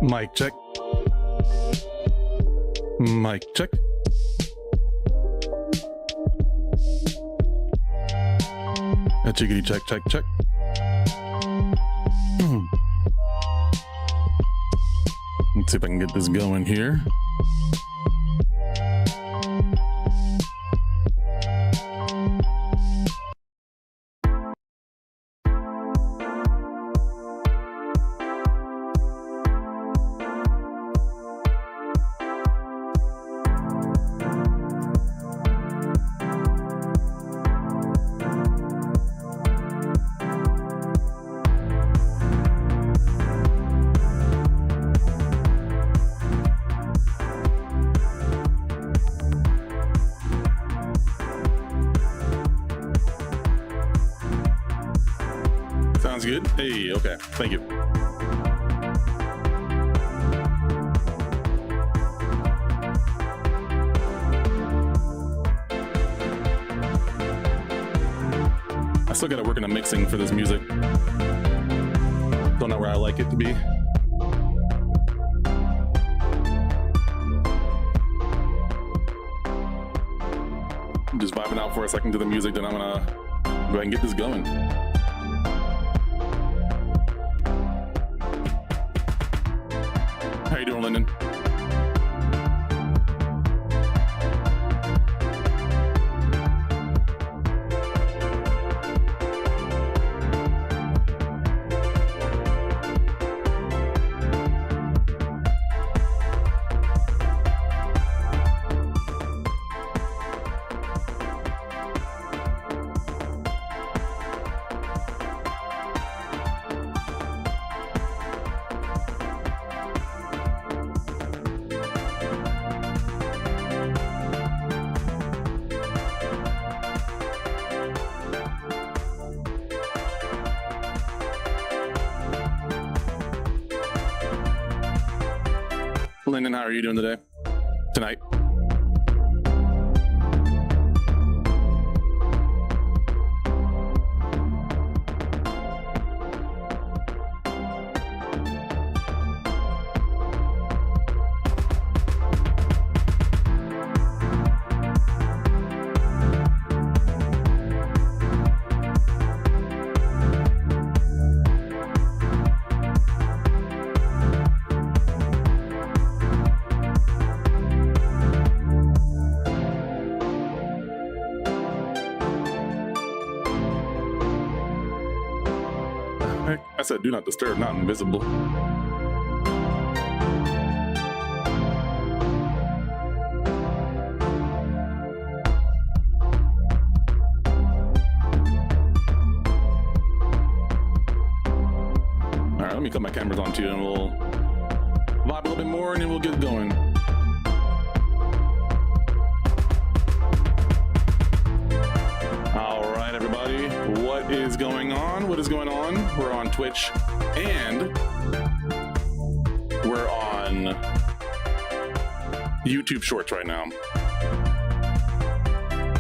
Mic check. Mic check. A chickadee check, check, check. Let's see if I can get this going here. Sounds good. Hey, okay. Thank you. I still gotta work on the mixing for this music. Don't know where I like it to be. I'm just vibing out for a second to the music, then I'm gonna go ahead and get this going. How you doing, Lyndon? Lyndon, how are you doing today? Tonight? I said do not disturb, not invisible. All right, let me cut my cameras on too and we'll vibe a little bit more and then we'll get going. All right, everybody, what is going on? What is going on? We're on Twitch and we're on YouTube Shorts right now.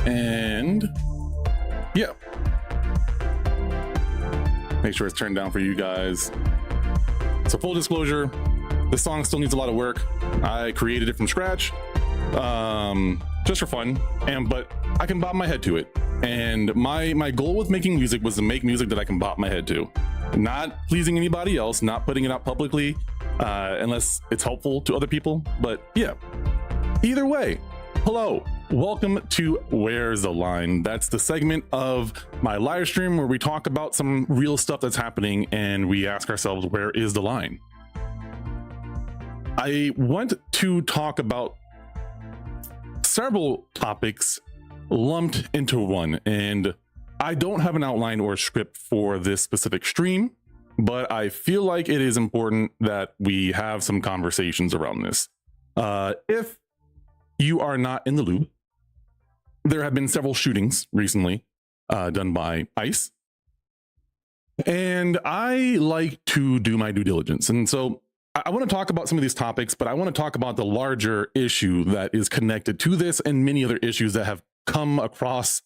And yeah, make sure it's turned down for you guys. So full disclosure, this song still needs a lot of work. I created it from scratch, just for fun, but I can bob my head to it. And my goal with making music was to make music that I can bop my head to. Not pleasing anybody else, not putting it out publicly, unless it's helpful to other people. But yeah, either way, hello, welcome to Where's the Line? That's the segment of my live stream where we talk about some real stuff that's happening and we ask ourselves, where is the line? I want to talk about several topics lumped into one, and I don't have an outline or a script for this specific stream, but I feel like it is important that we have some conversations around this. If you are not in the loop, there have been several shootings recently done by ICE, and I like to do my due diligence. And so I want to talk about some of these topics, but I want to talk about the larger issue that is connected to this and many other issues that have come across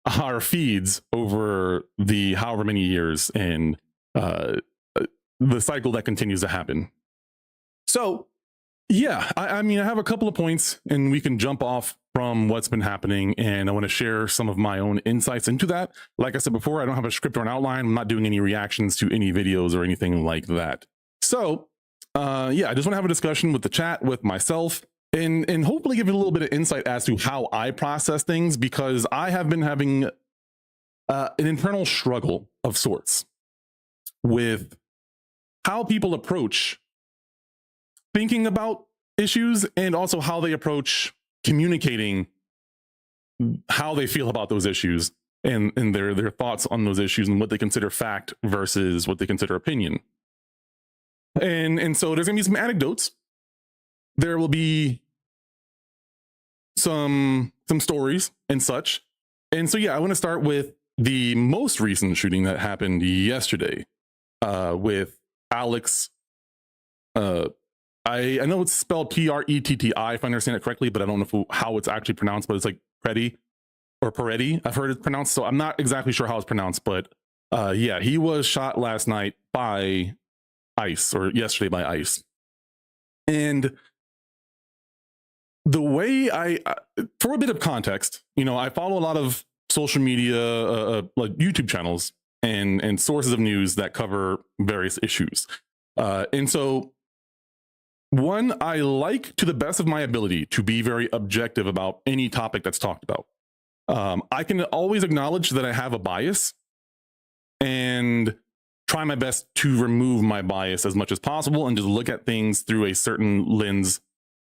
our feeds over the however many years and the cycle that continues to happen. So yeah, I mean, I have a couple of points and we can jump off from what's been happening, and I want to share some of my own insights into that. Like I said before, I don't have a script or an outline. I'm not doing any reactions to any videos or anything like that. So yeah, I just want to have a discussion with the chat, with myself, and hopefully give you a little bit of insight as to how I process things, because I have been having an internal struggle of sorts with how people approach thinking about issues, and also how they approach communicating how they feel about those issues, and their thoughts on those issues, and what they consider fact versus what they consider opinion. And so there's gonna be some anecdotes. There will be some stories and such. And so yeah, I want to start with the most recent shooting that happened yesterday with Alex. I know it's spelled P-R-E-T-T-I if I understand it correctly, but I don't know how it's actually pronounced, but it's like Peretti or Peretti. I've heard it pronounced, so I'm not exactly sure how it's pronounced, but yeah, he was shot last night by ICE, or yesterday by ICE. And the way for a bit of context, you know, I follow a lot of social media, like YouTube channels and sources of news that cover various issues. And so one, I like, to the best of my ability, to be very objective about any topic that's talked about. I can always acknowledge that I have a bias and try my best to remove my bias as much as possible and just look at things through a certain lens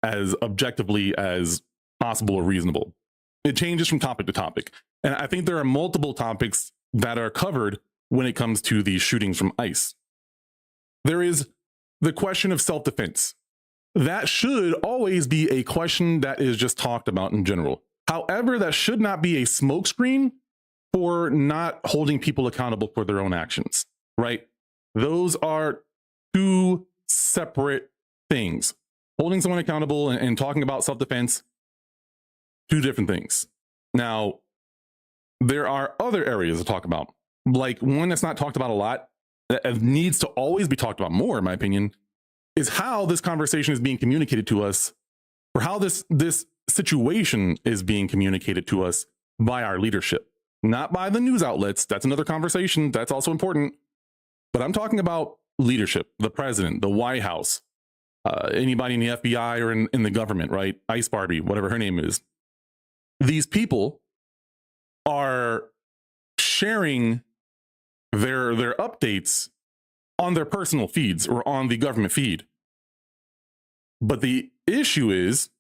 as objectively as possible or reasonable. It changes from topic to topic. And I think there are multiple topics that are covered when it comes to these shootings from ICE. There is the question of self-defense. That should always be a question that is just talked about in general. However, that should not be a smokescreen for not holding people accountable for their own actions, right? Those are two separate things. Holding someone accountable and talking about self-defense, two different things. Now, there are other areas to talk about, like one that's not talked about a lot, that needs to always be talked about more, in my opinion, is how this conversation is being communicated to us, or how this situation is being communicated to us by our leadership, not by the news outlets. That's another conversation. That's also important. But I'm talking about leadership, the president, the White House, anybody in the FBI or in the government, right? Ice Barbie, whatever her name is. These people are sharing their updates on their personal feeds or on the government feed. But the issue is,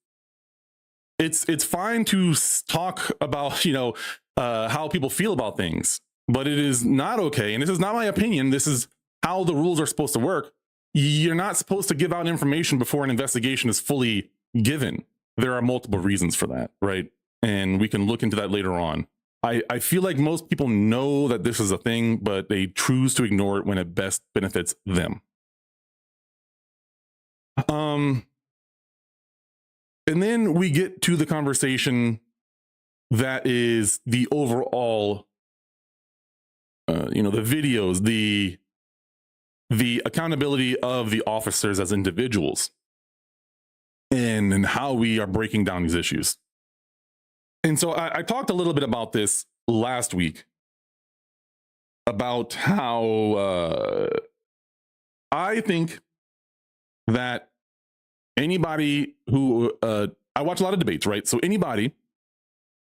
it's fine to talk about, you know, how people feel about things, but it is not okay. And this is not my opinion. This is how the rules are supposed to work. You're not supposed to give out information before an investigation is fully given. There are multiple reasons for that, right? And we can look into that later on. I feel like most people know that this is a thing, but they choose to ignore it when it best benefits them. And then we get to the conversation that is the overall, you know, the videos, the accountability of the officers as individuals, and how we are breaking down these issues. And so I talked a little bit about this last week, about how I think that anybody who, I watch a lot of debates, right? So anybody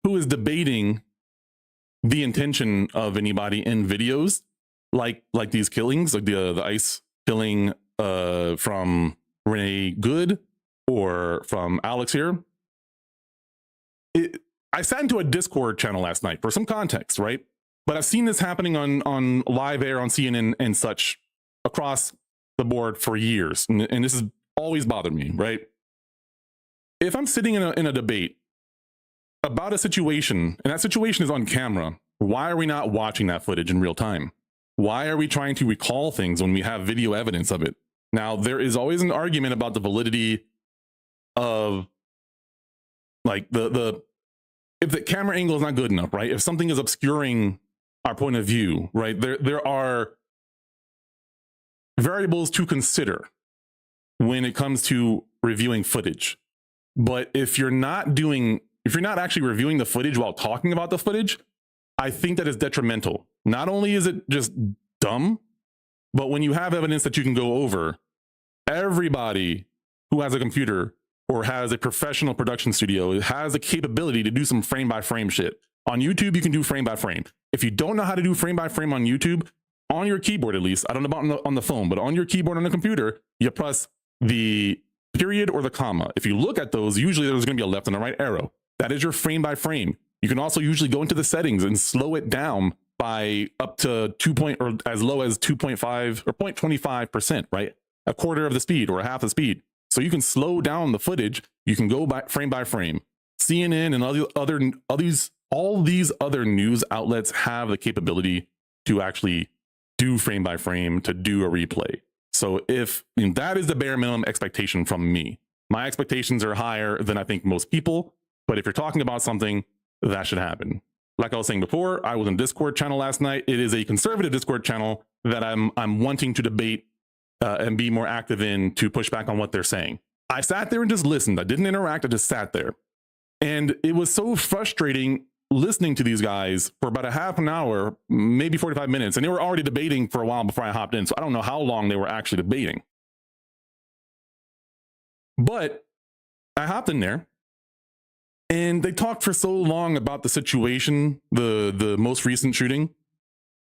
who is debating the intention of anybody in videos, like these killings, like the ICE killing from Renee Good or from Alex here, I sat into a Discord channel last night for some context, right? But I've seen this happening on live air on CNN and such across the board for years. And this has always bothered me, right? If I'm sitting in a debate about a situation, and that situation is on camera, why are we not watching that footage in real time? Why are we trying to recall things when we have video evidence of it? Now, there is always an argument about the validity of, like, if the camera angle is not good enough, right? If something is obscuring our point of view, right? There are variables to consider when it comes to reviewing footage. But if you're not actually reviewing the footage while talking about the footage, I think that is detrimental. Not only is it just dumb, but when you have evidence that you can go over, everybody who has a computer or has a professional production studio has the capability to do some frame by frame shit. On YouTube, you can do frame by frame. If you don't know how to do frame by frame on YouTube, on your keyboard at least, I don't know about on the phone, but on your keyboard on the computer, you press the period or the comma. If you look at those, usually there's going to be a left and a right arrow. That is your frame by frame. You can also usually go into the settings and slow it down by up to or as low as 2.5 or 0.25%, right? A quarter of the speed or a half the speed. So you can slow down the footage. You can go by frame. CNN and all these other news outlets have the capability to actually do frame by frame, to do a replay. So that is the bare minimum expectation from me. My expectations are higher than I think most people, but if you're talking about something, that should happen. Like I was saying before, I was in a Discord channel last night. It is a conservative Discord channel that I'm wanting to debate and be more active in, to push back on what they're saying. I sat there and just listened. I didn't interact. I just sat there. And it was so frustrating listening to these guys for about a half an hour, maybe 45 minutes. And they were already debating for a while before I hopped in. So I don't know how long they were actually debating. But I hopped in there and they talked for so long about the situation, the most recent shooting,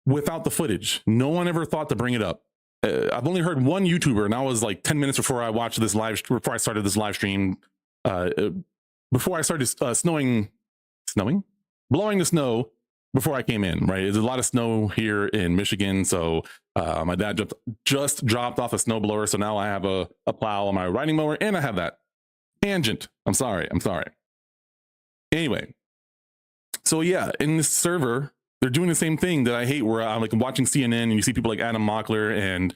without the footage. No one ever thought to bring it up. I've only heard one YouTuber, and that was like 10 minutes before I watched this before I started this live stream, before I started blowing the snow before I came in, right? There's a lot of snow here in Michigan. So my dad just dropped off a snowblower. So now I have a plow on my riding mower, and I have that tangent. I'm sorry. Anyway, so yeah, in this server, they're doing the same thing that I hate, where I'm like watching CNN and you see people like Adam Mockler and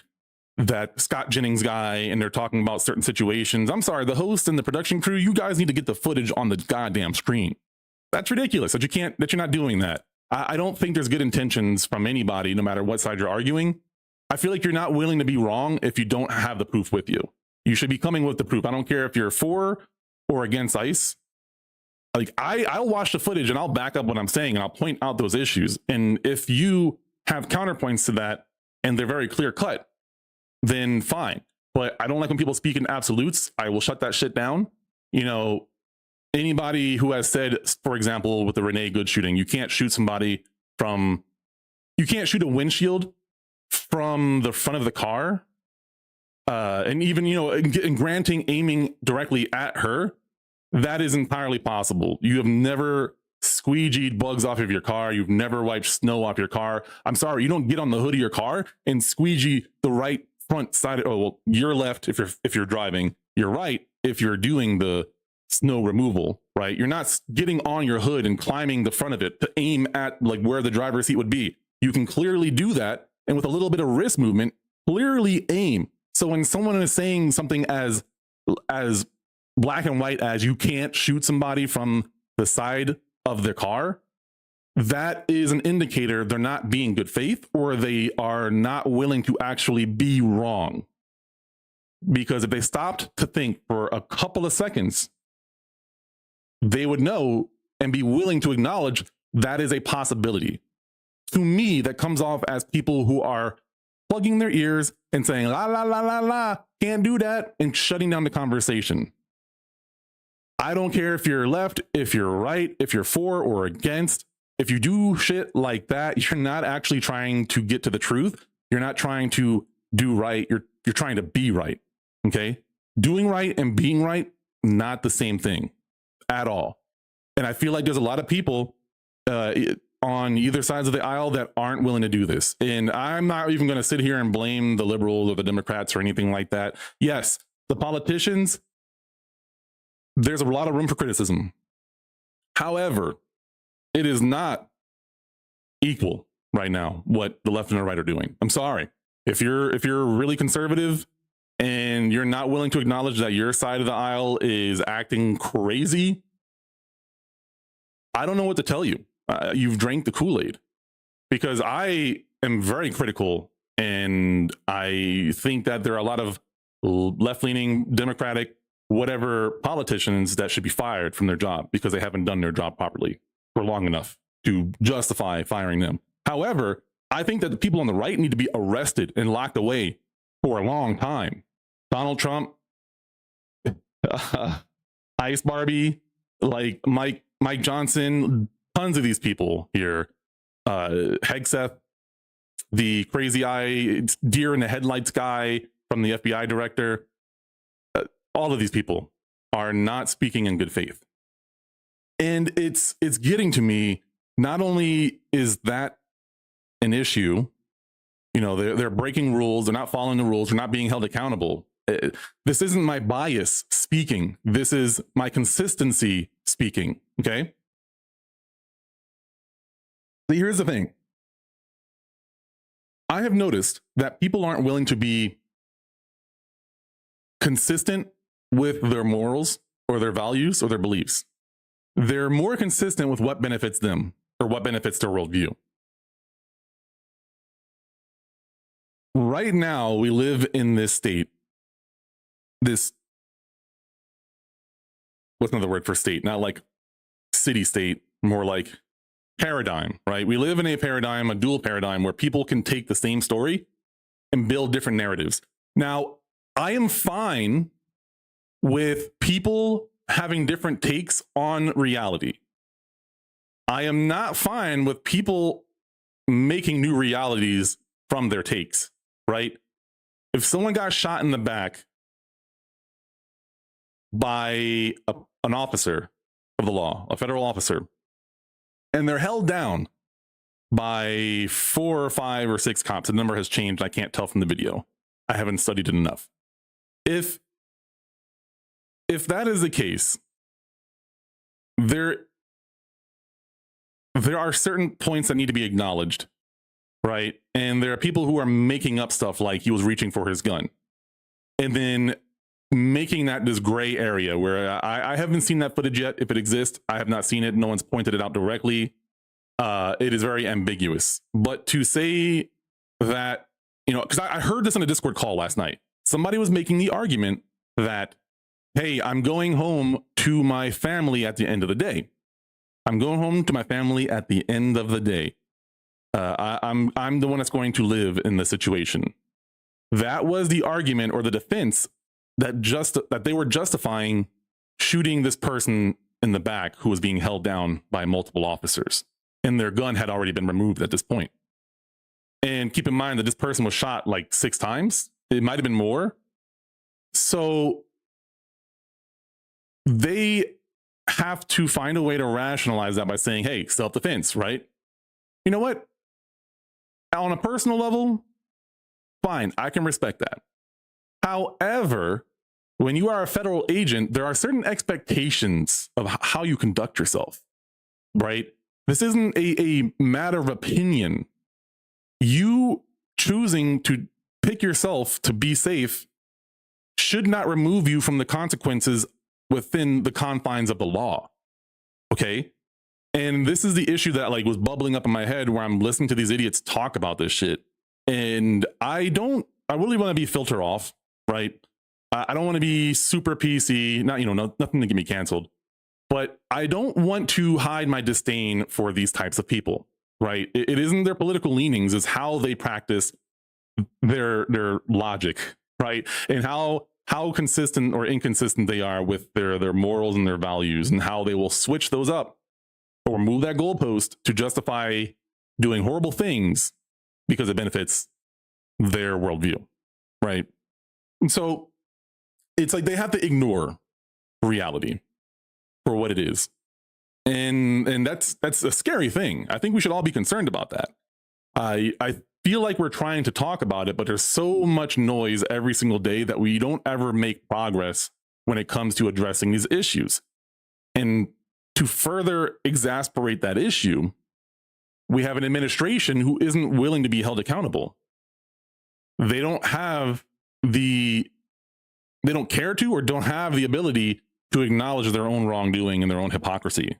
that Scott Jennings guy, and they're talking about certain situations. I'm sorry, the host and the production crew, you guys need to get the footage on the goddamn screen. That's ridiculous that you're not doing that. I don't think there's good intentions from anybody, no matter what side you're arguing. I feel like you're not willing to be wrong if you don't have the proof with you. You should be coming with the proof. I don't care if you're for or against ICE. Like I'll watch the footage and I'll back up what I'm saying and I'll point out those issues. And if you have counterpoints to that and they're very clear cut, then fine. But I don't like when people speak in absolutes. I will shut that shit down. You know, anybody who has said, for example, with the Renee Good shooting, you can't shoot a windshield from the front of the car. And even, in granting aiming directly at her, that is entirely possible. You have never squeegeed bugs off of your car. You've never wiped snow off your car. I'm sorry, you don't get on the hood of your car and squeegee the right front side. You're left if you're driving. You're right if you're doing the snow removal, right? You're not getting on your hood and climbing the front of it to aim at like where the driver's seat would be. You can clearly do that, and with a little bit of wrist movement, clearly aim. So when someone is saying something as black and white as you can't shoot somebody from the side of their car, that is an indicator they're not being good faith, or they are not willing to actually be wrong. Because if they stopped to think for a couple of seconds, they would know and be willing to acknowledge that is a possibility. To me, that comes off as people who are plugging their ears and saying, la, la, la, la, la, can't do that, and shutting down the conversation. I don't care if you're left, if you're right, if you're for or against. If you do shit like that, you're not actually trying to get to the truth. You're not trying to do right. You're trying to be right. Okay? Doing right and being right, not the same thing at all. And I feel like there's a lot of people on either sides of the aisle that aren't willing to do this. And I'm not even going to sit here and blame the liberals or the Democrats or anything like that. Yes, the politicians, there's a lot of room for criticism. However, it is not equal right now what the left and the right are doing. I'm sorry. If you're really conservative and you're not willing to acknowledge that your side of the aisle is acting crazy, I don't know what to tell you. You've drank the Kool-Aid, because I am very critical, and I think that there are a lot of left-leaning, Democratic, whatever politicians that should be fired from their job because they haven't done their job properly for long enough to justify firing them. However, I think that the people on the right need to be arrested and locked away for a long time. Donald Trump, Ice Barbie, like Mike Johnson, tons of these people here. Hegseth, the crazy eye, deer in the headlights guy from the FBI director. All of these people are not speaking in good faith. And it's getting to me. Not only is that an issue, you know, they're breaking rules, they're not following the rules, they're not being held accountable. This isn't my bias speaking. This is my consistency speaking. Okay. So here's the thing. I have noticed that people aren't willing to be consistent with their morals or their values or their beliefs. They're more consistent with what benefits them or what benefits their worldview. Right now, we live in this state, what's another word for state? Not like city state, more like paradigm, right? We live in a paradigm, a dual paradigm, where people can take the same story and build different narratives. Now, I am fine with people having different takes on reality. I am not fine with people making new realities from their takes, right? If someone got shot in the back by an officer of the law, a federal officer, and they're held down by 4 or 5 or 6 cops, the number has changed, I can't tell from the video. I haven't studied it enough. If that is the case, there are certain points that need to be acknowledged, right? And there are people who are making up stuff like he was reaching for his gun, and then making that this gray area where I haven't seen that footage yet. If it exists, I have not seen it. No one's pointed it out directly. It is very ambiguous. But to say that, you know, because I heard this on a Discord call last night. Somebody was making the argument that, hey, I'm going home to my family at the end of the day. I'm going home to my family at the end of the day. I'm the one that's going to live in the situation. That was the argument or the defense that they were justifying shooting this person in the back who was being held down by multiple officers, and their gun had already been removed at this point. And keep in mind that this person was shot like 6 times. It might have been more. So they have to find a way to rationalize that by saying, hey, self-defense, right? You know what? On a personal level, fine, I can respect that. However, when you are a federal agent, there are certain expectations of how you conduct yourself, right? This isn't a matter of opinion. You choosing to pick yourself to be safe should not remove you from the consequences within the confines of the law. Okay? And this is the issue that like was bubbling up in my head where I'm listening to these idiots talk about this shit. And I really want to be filter off, right? I don't want to be super PC, nothing to get me canceled, but I don't want to hide my disdain for these types of people, right? It isn't their political leanings, it's how they practice their logic, right? And how consistent or inconsistent they are with their morals and their values, and how they will switch those up or move that goalpost to justify doing horrible things because it benefits their worldview, right? And so it's like they have to ignore reality for what it is. And that's a scary thing. I think we should all be concerned about that. I feel like we're trying to talk about it, but there's so much noise every single day that we don't ever make progress when it comes to addressing these issues. And to further exasperate that issue, we have an administration who isn't willing to be held accountable. They don't care to or don't have the ability to acknowledge their own wrongdoing and their own hypocrisy.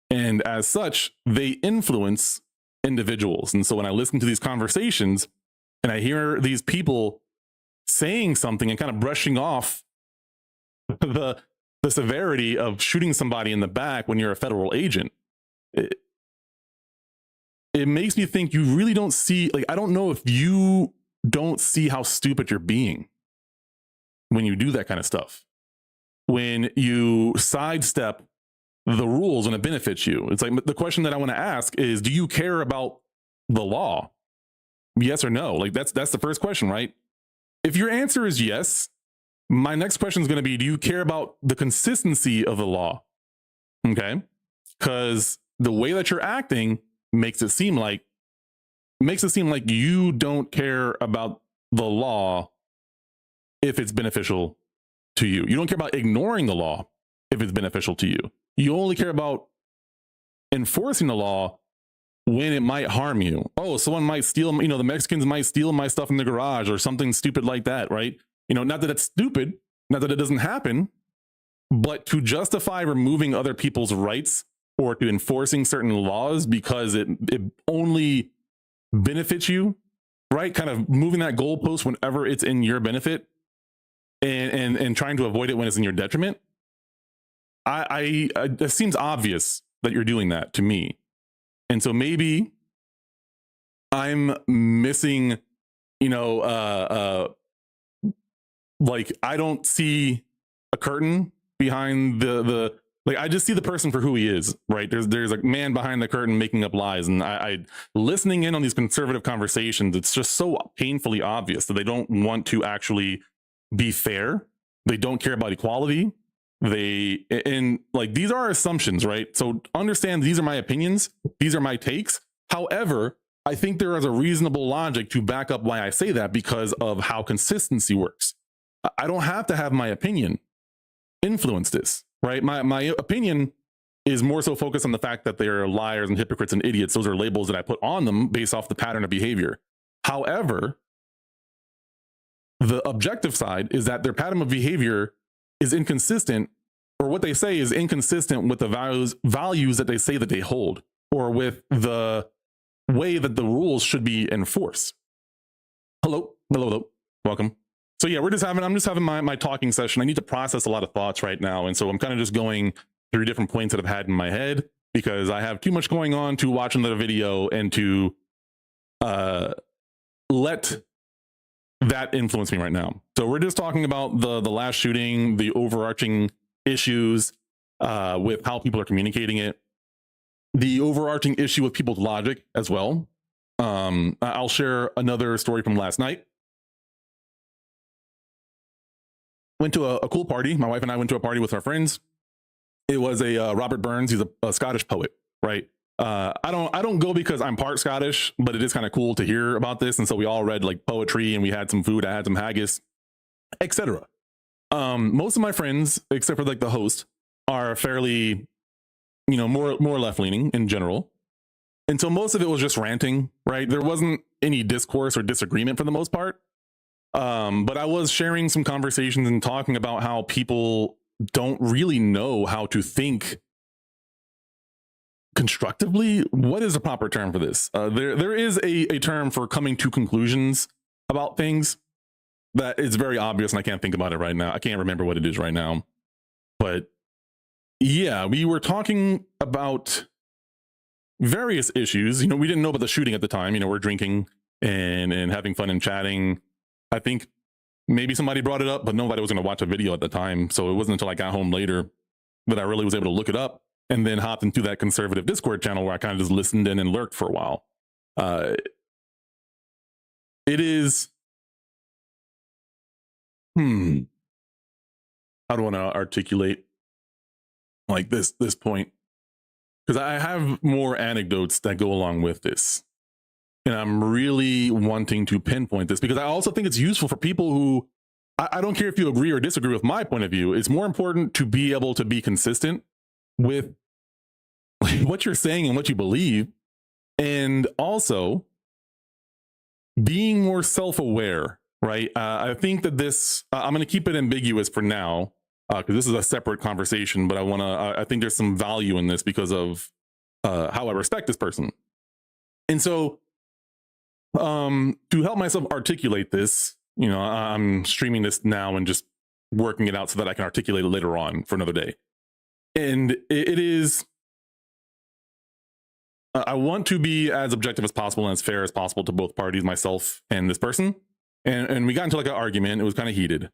And as such, they influence individuals. And so when I listen to these conversations and I hear these people saying something and kind of brushing off the severity of shooting somebody in the back when you're a federal agent. It makes me think you really don't see, like, I don't know if you don't see how stupid you're being when you do that kind of stuff. When you sidestep the rules and it benefits you. It's like, the question that I want to ask is, do you care about the law? Yes or no? Like, that's the first question, right? If your answer is yes, my next question is going to be, do you care about the consistency of the law? Okay. Because the way that you're acting makes it seem like you don't care about the law if it's beneficial to you. You don't care about ignoring the law if it's beneficial to you. You only care about enforcing the law when it might harm you. Oh, someone might steal, the Mexicans might steal my stuff in the garage or something stupid like that, right? Not that it's stupid, not that it doesn't happen, but to justify removing other people's rights or to enforcing certain laws because it only benefits you, right? Kind of moving that goalpost whenever it's in your benefit and trying to avoid it when it's in your detriment. It seems obvious that you're doing that to me. And so maybe I'm missing, like, I don't see a curtain behind the like, I just see the person for who he is, right? There's a man behind the curtain making up lies. And I listening in on these conservative conversations, it's just so painfully obvious that they don't want to actually be fair. They don't care about equality. And these are assumptions, right? So understand, these are my opinions. These are my takes. However, I think there is a reasonable logic to back up why I say that because of how consistency works. I don't have to have my opinion influence this, right? My opinion is more so focused on the fact that they're liars and hypocrites and idiots. Those are labels that I put on them based off the pattern of behavior. However, the objective side is that their pattern of behavior is inconsistent, or what they say is inconsistent with the values that they say that they hold, or with the way that the rules should be enforced. Hello, welcome. So yeah, I'm just having my talking session. I need to process a lot of thoughts right now. And so I'm kind of just going through different points that I've had in my head because I have too much going on to watch another video and to let that influence me right now. So we're just talking about the last shooting, the overarching issues with how people are communicating it, the overarching issue with people's logic as well. I'll share another story from last night. Went to a cool party. My wife and I went to a party with our friends. It was a Robert Burns. He's a Scottish poet, right? I don't go because I'm part Scottish, but it is kind of cool to hear about this. And so we all read like poetry and we had some food. I had some haggis, etc. Most of my friends, except for like the host, are fairly, more left leaning in general. And so most of it was just ranting, right? There wasn't any discourse or disagreement for the most part. But I was sharing some conversations and talking about how people don't really know how to think constructively. What is the proper term for this? There is a term for coming to conclusions about things that is very obvious, and I can't think about it right now. I can't remember what it is right now. But yeah, we were talking about various issues. We didn't know about the shooting at the time. We're drinking and having fun and chatting. I think maybe somebody brought it up, but nobody was going to watch a video at the time. So it wasn't until I got home later that I really was able to look it up and then hopped into that conservative Discord channel where I kind of just listened in and lurked for a while. It is, how do I want to articulate like this point? Because I have more anecdotes that go along with this. And I'm really wanting to pinpoint this because I also think it's useful for people who, I don't care if you agree or disagree with my point of view. It's more important to be able to be consistent with what you're saying and what you believe. And also being more self-aware, right? I think that this, I'm going to keep it ambiguous for now because this is a separate conversation, but I think there's some value in this because of how I respect this person. And so, to help myself articulate this, You know, I'm streaming this now and just working it out so that I can articulate it later on for another day. And it is, I want to be as objective as possible and as fair as possible to both parties, myself and this person. And we got into like an argument. It was kind of heated.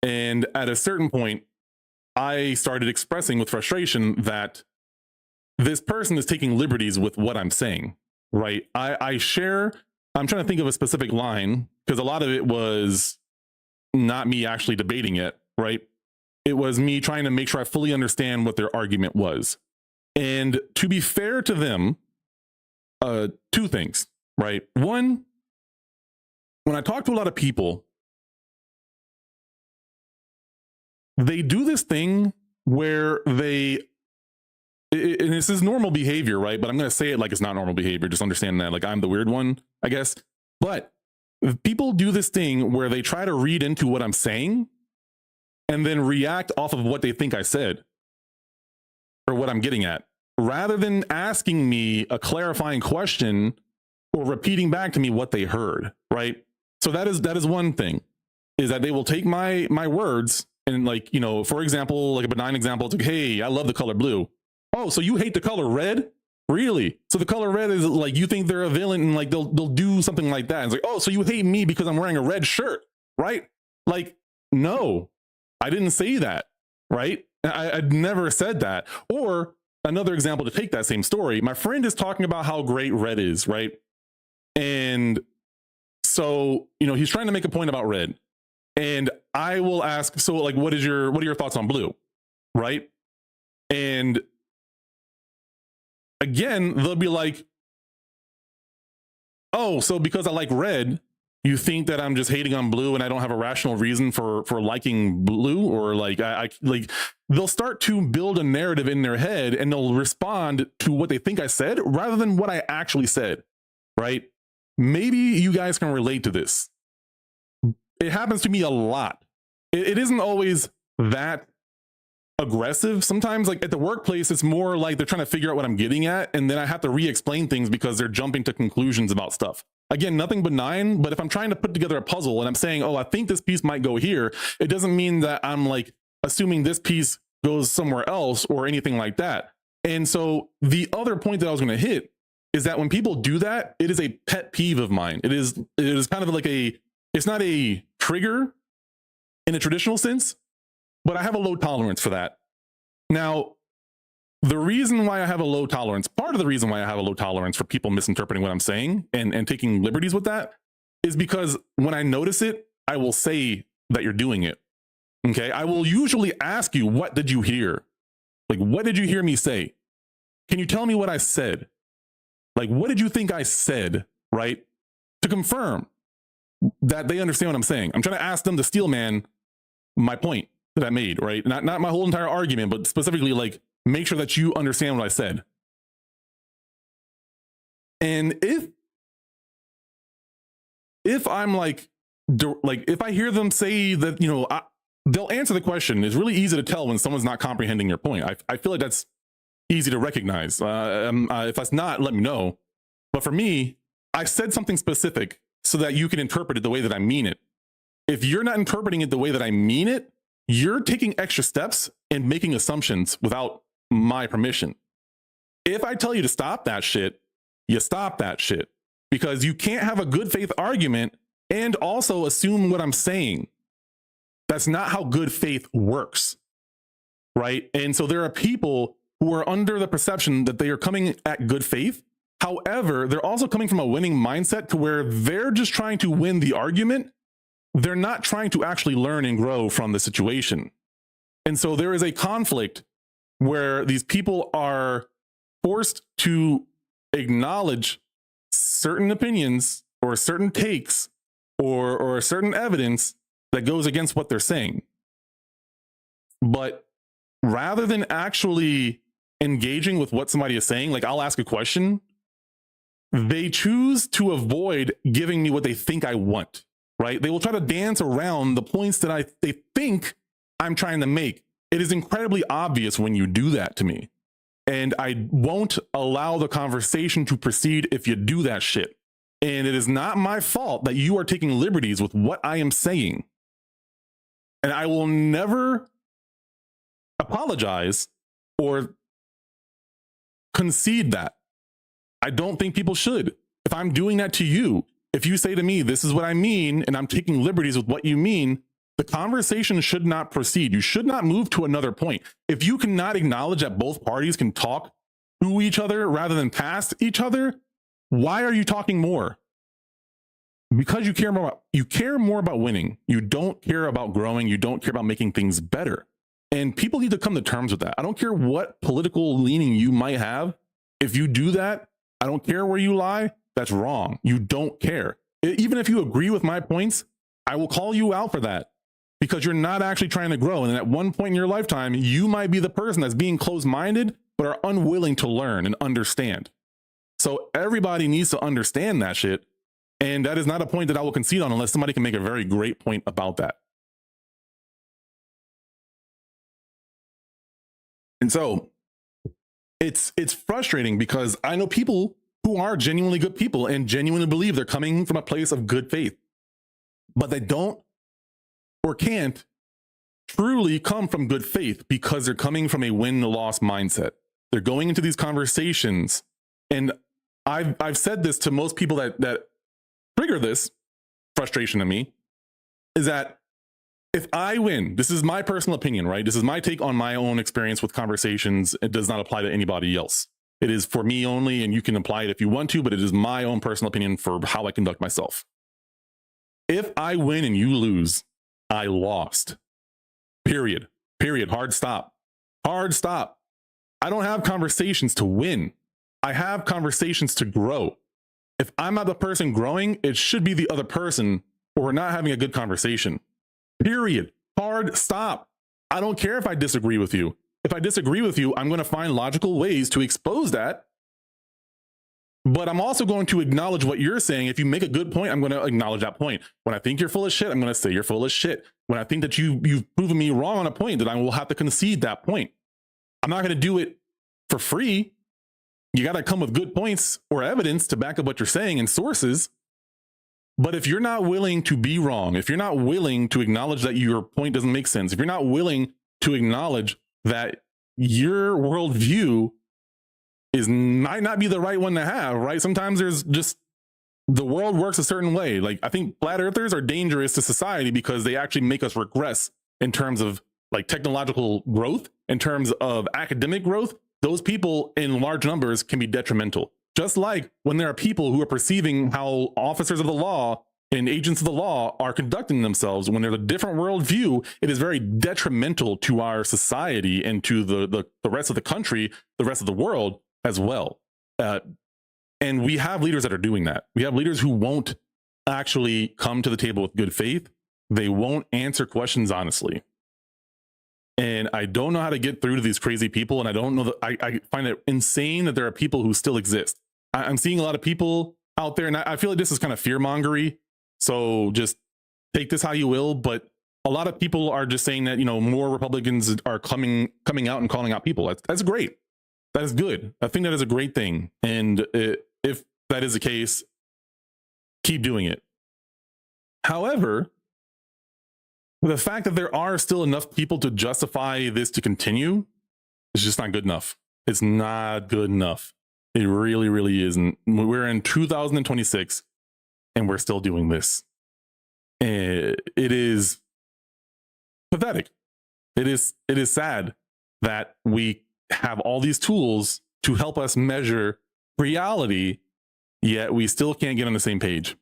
And at a certain point, I started expressing with frustration that this person is taking liberties with what I'm saying, right? I'm trying to think of a specific line because a lot of it was not me actually debating it, right? It was me trying to make sure I fully understand what their argument was. And to be fair to them, two things, right? One, when I talk to a lot of people, they do this thing where and this is normal behavior, right? But I'm going to say it like it's not normal behavior. Just understand that, like I'm the weird one, I guess. But people do this thing where they try to read into what I'm saying and then react off of what they think I said or what I'm getting at, rather than asking me a clarifying question or repeating back to me what they heard, right? So that is one thing, is that they will take my words and, like, you know, for example, like a benign example, it's like, hey, I love the color blue. Oh, so you hate the color red? Really? So the color red is like, you think they're a villain and like they'll do something like that. It's like, oh, so you hate me because I'm wearing a red shirt, right? Like, no, I didn't say that, right? I'd never said that. Or another example to take that same story, my friend is talking about how great red is, right? And so, you know, he's trying to make a point about red. And I will ask, so like, what are your thoughts on blue? Right? And again, they'll be like, oh, so because I like red, you think that I'm just hating on blue and I don't have a rational reason for liking blue? Or like, I like, they'll start to build a narrative in their head and they'll respond to what they think I said rather than what I actually said, right? Maybe you guys can relate to this. It happens to me a lot. It isn't always that aggressive. Sometimes, like at the workplace, it's more like they're trying to figure out what I'm getting at, and then I have to re-explain things because they're jumping to conclusions about stuff. Again, nothing benign, but if I'm trying to put together a puzzle and I'm saying, oh, I think this piece might go here, it doesn't mean that I'm like assuming this piece goes somewhere else or anything like that. And so the other point that I was going to hit is that when people do that, it is a pet peeve of mine. It is kind of like it's not a trigger in a traditional sense, but I have a low tolerance for that. Now, the reason why I have a low tolerance, part of the reason why I have a low tolerance for people misinterpreting what I'm saying and taking liberties with that, is because when I notice it, I will say that you're doing it. Okay. I will usually ask you, what did you hear? Like, what did you hear me say? Can you tell me what I said? Like, what did you think I said? Right? To confirm that they understand what I'm saying. I'm trying to ask them to steel man my point that I made, right? Not my whole entire argument, but specifically like make sure that you understand what I said. And if I'm like if I hear them say that, you know, they'll answer the question. It's really easy to tell when someone's not comprehending your point. I feel like that's easy to recognize. If that's not, let me know. But for me, I said something specific so that you can interpret it the way that I mean it. If you're not interpreting it the way that I mean it, you're taking extra steps and making assumptions without my permission. If I tell you to stop that shit, you stop that shit, because you can't have a good faith argument and also assume what I'm saying. That's not how good faith works, right? And so there are people who are under the perception that they are coming at good faith. However, they're also coming from a winning mindset to where they're just trying to win the argument. They're not trying to actually learn and grow from the situation. And so there is a conflict where these people are forced to acknowledge certain opinions or certain takes or certain evidence that goes against what they're saying. But rather than actually engaging with what somebody is saying, like I'll ask a question, they choose to avoid giving me what they think I want, right? They will try to dance around the points that they think I'm trying to make. It is incredibly obvious when you do that to me. And I won't allow the conversation to proceed if you do that shit. And it is not my fault that you are taking liberties with what I am saying. And I will never apologize or concede that. I don't think people should. If I'm doing that to you, if you say to me, this is what I mean, and I'm taking liberties with what you mean, the conversation should not proceed. You should not move to another point. If you cannot acknowledge that both parties can talk to each other rather than past each other, why are you talking more? Because you care more about winning. You don't care about growing. You don't care about making things better. And people need to come to terms with that. I don't care what political leaning you might have. If you do that, I don't care where you lie. That's wrong. You don't care. Even if you agree with my points, I will call you out for that because you're not actually trying to grow. And at one point in your lifetime, you might be the person that's being closed-minded, but are unwilling to learn and understand. So everybody needs to understand that shit. And that is not a point that I will concede on unless somebody can make a very great point about that. And so it's frustrating because I know people who are genuinely good people and genuinely believe they're coming from a place of good faith, but they don't or can't truly come from good faith because they're coming from a win-loss mindset. They're going into these conversations, and I've said this to most people that trigger this frustration in me, is that if I win, this is my personal opinion, right? This is my take on my own experience with conversations. It does not apply to anybody else. It is for me only, and you can apply it if you want to, but it is my own personal opinion for how I conduct myself. If I win and you lose, I lost. Period. Period. Hard stop. Hard stop. I don't have conversations to win. I have conversations to grow. If I'm not the person growing, it should be the other person, or we're not having a good conversation. Period. Hard stop. I don't care if I disagree with you. If I disagree with you, I'm going to find logical ways to expose that. But I'm also going to acknowledge what you're saying. If you make a good point, I'm going to acknowledge that point. When I think you're full of shit, I'm going to say you're full of shit. When I think that you've proven me wrong on a point, then I will have to concede that point. I'm not going to do it for free. You got to come with good points or evidence to back up what you're saying and sources. But if you're not willing to be wrong, if you're not willing to acknowledge that your point doesn't make sense, if you're not willing to acknowledge that your worldview might not be the right one to have, right? Sometimes there's just, the world works a certain way. Like, I think flat earthers are dangerous to society because they actually make us regress in terms of like technological growth, in terms of academic growth. Those people in large numbers can be detrimental. Just like when there are people who are perceiving how officers of the law and agents of the law are conducting themselves, when there's a different worldview, it is very detrimental to our society and to the rest of the country, the rest of the world as well. And we have leaders that are doing that. We have leaders who won't actually come to the table with good faith. They won't answer questions honestly. And I don't know how to get through to these crazy people. And I don't know that I find it insane that there are people who still exist. I'm seeing a lot of people out there, and I feel like this is kind of fear-mongery. So just take this how you will. But a lot of people are just saying that, you know, more Republicans are coming out and calling out people. That's great. That is good. I think that is a great thing. And if that is the case, keep doing it. However, the fact that there are still enough people to justify this to continue is just not good enough. It's not good enough. It really, really isn't. We're in 2026 and we're still doing this. It is pathetic. It is sad that we have all these tools to help us measure reality, yet we still can't get on the same page.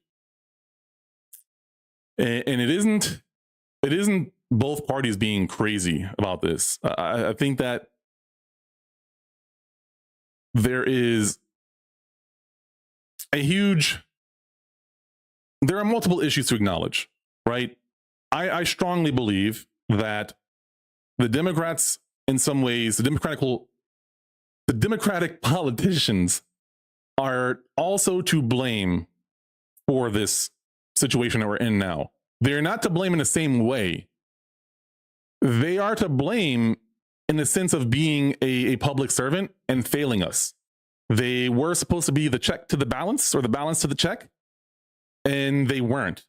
And it isn't both parties being crazy about this. I think that there is there are multiple issues to acknowledge, right? I strongly believe that the Democrats, in some ways, the Democratic politicians are also to blame for this situation that we're in now. They're not to blame in the same way. They are to blame in the sense of being a public servant and failing us. They were supposed to be the check to the balance, or the balance to the check, and they weren't.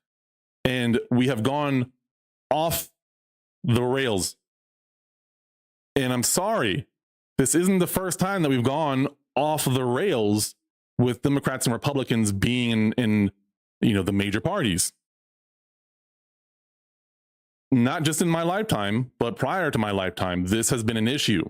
And we have gone off the rails. And I'm sorry, this isn't the first time that we've gone off the rails with Democrats and Republicans being in the major parties. Not just in my lifetime, but prior to my lifetime, this has been an issue.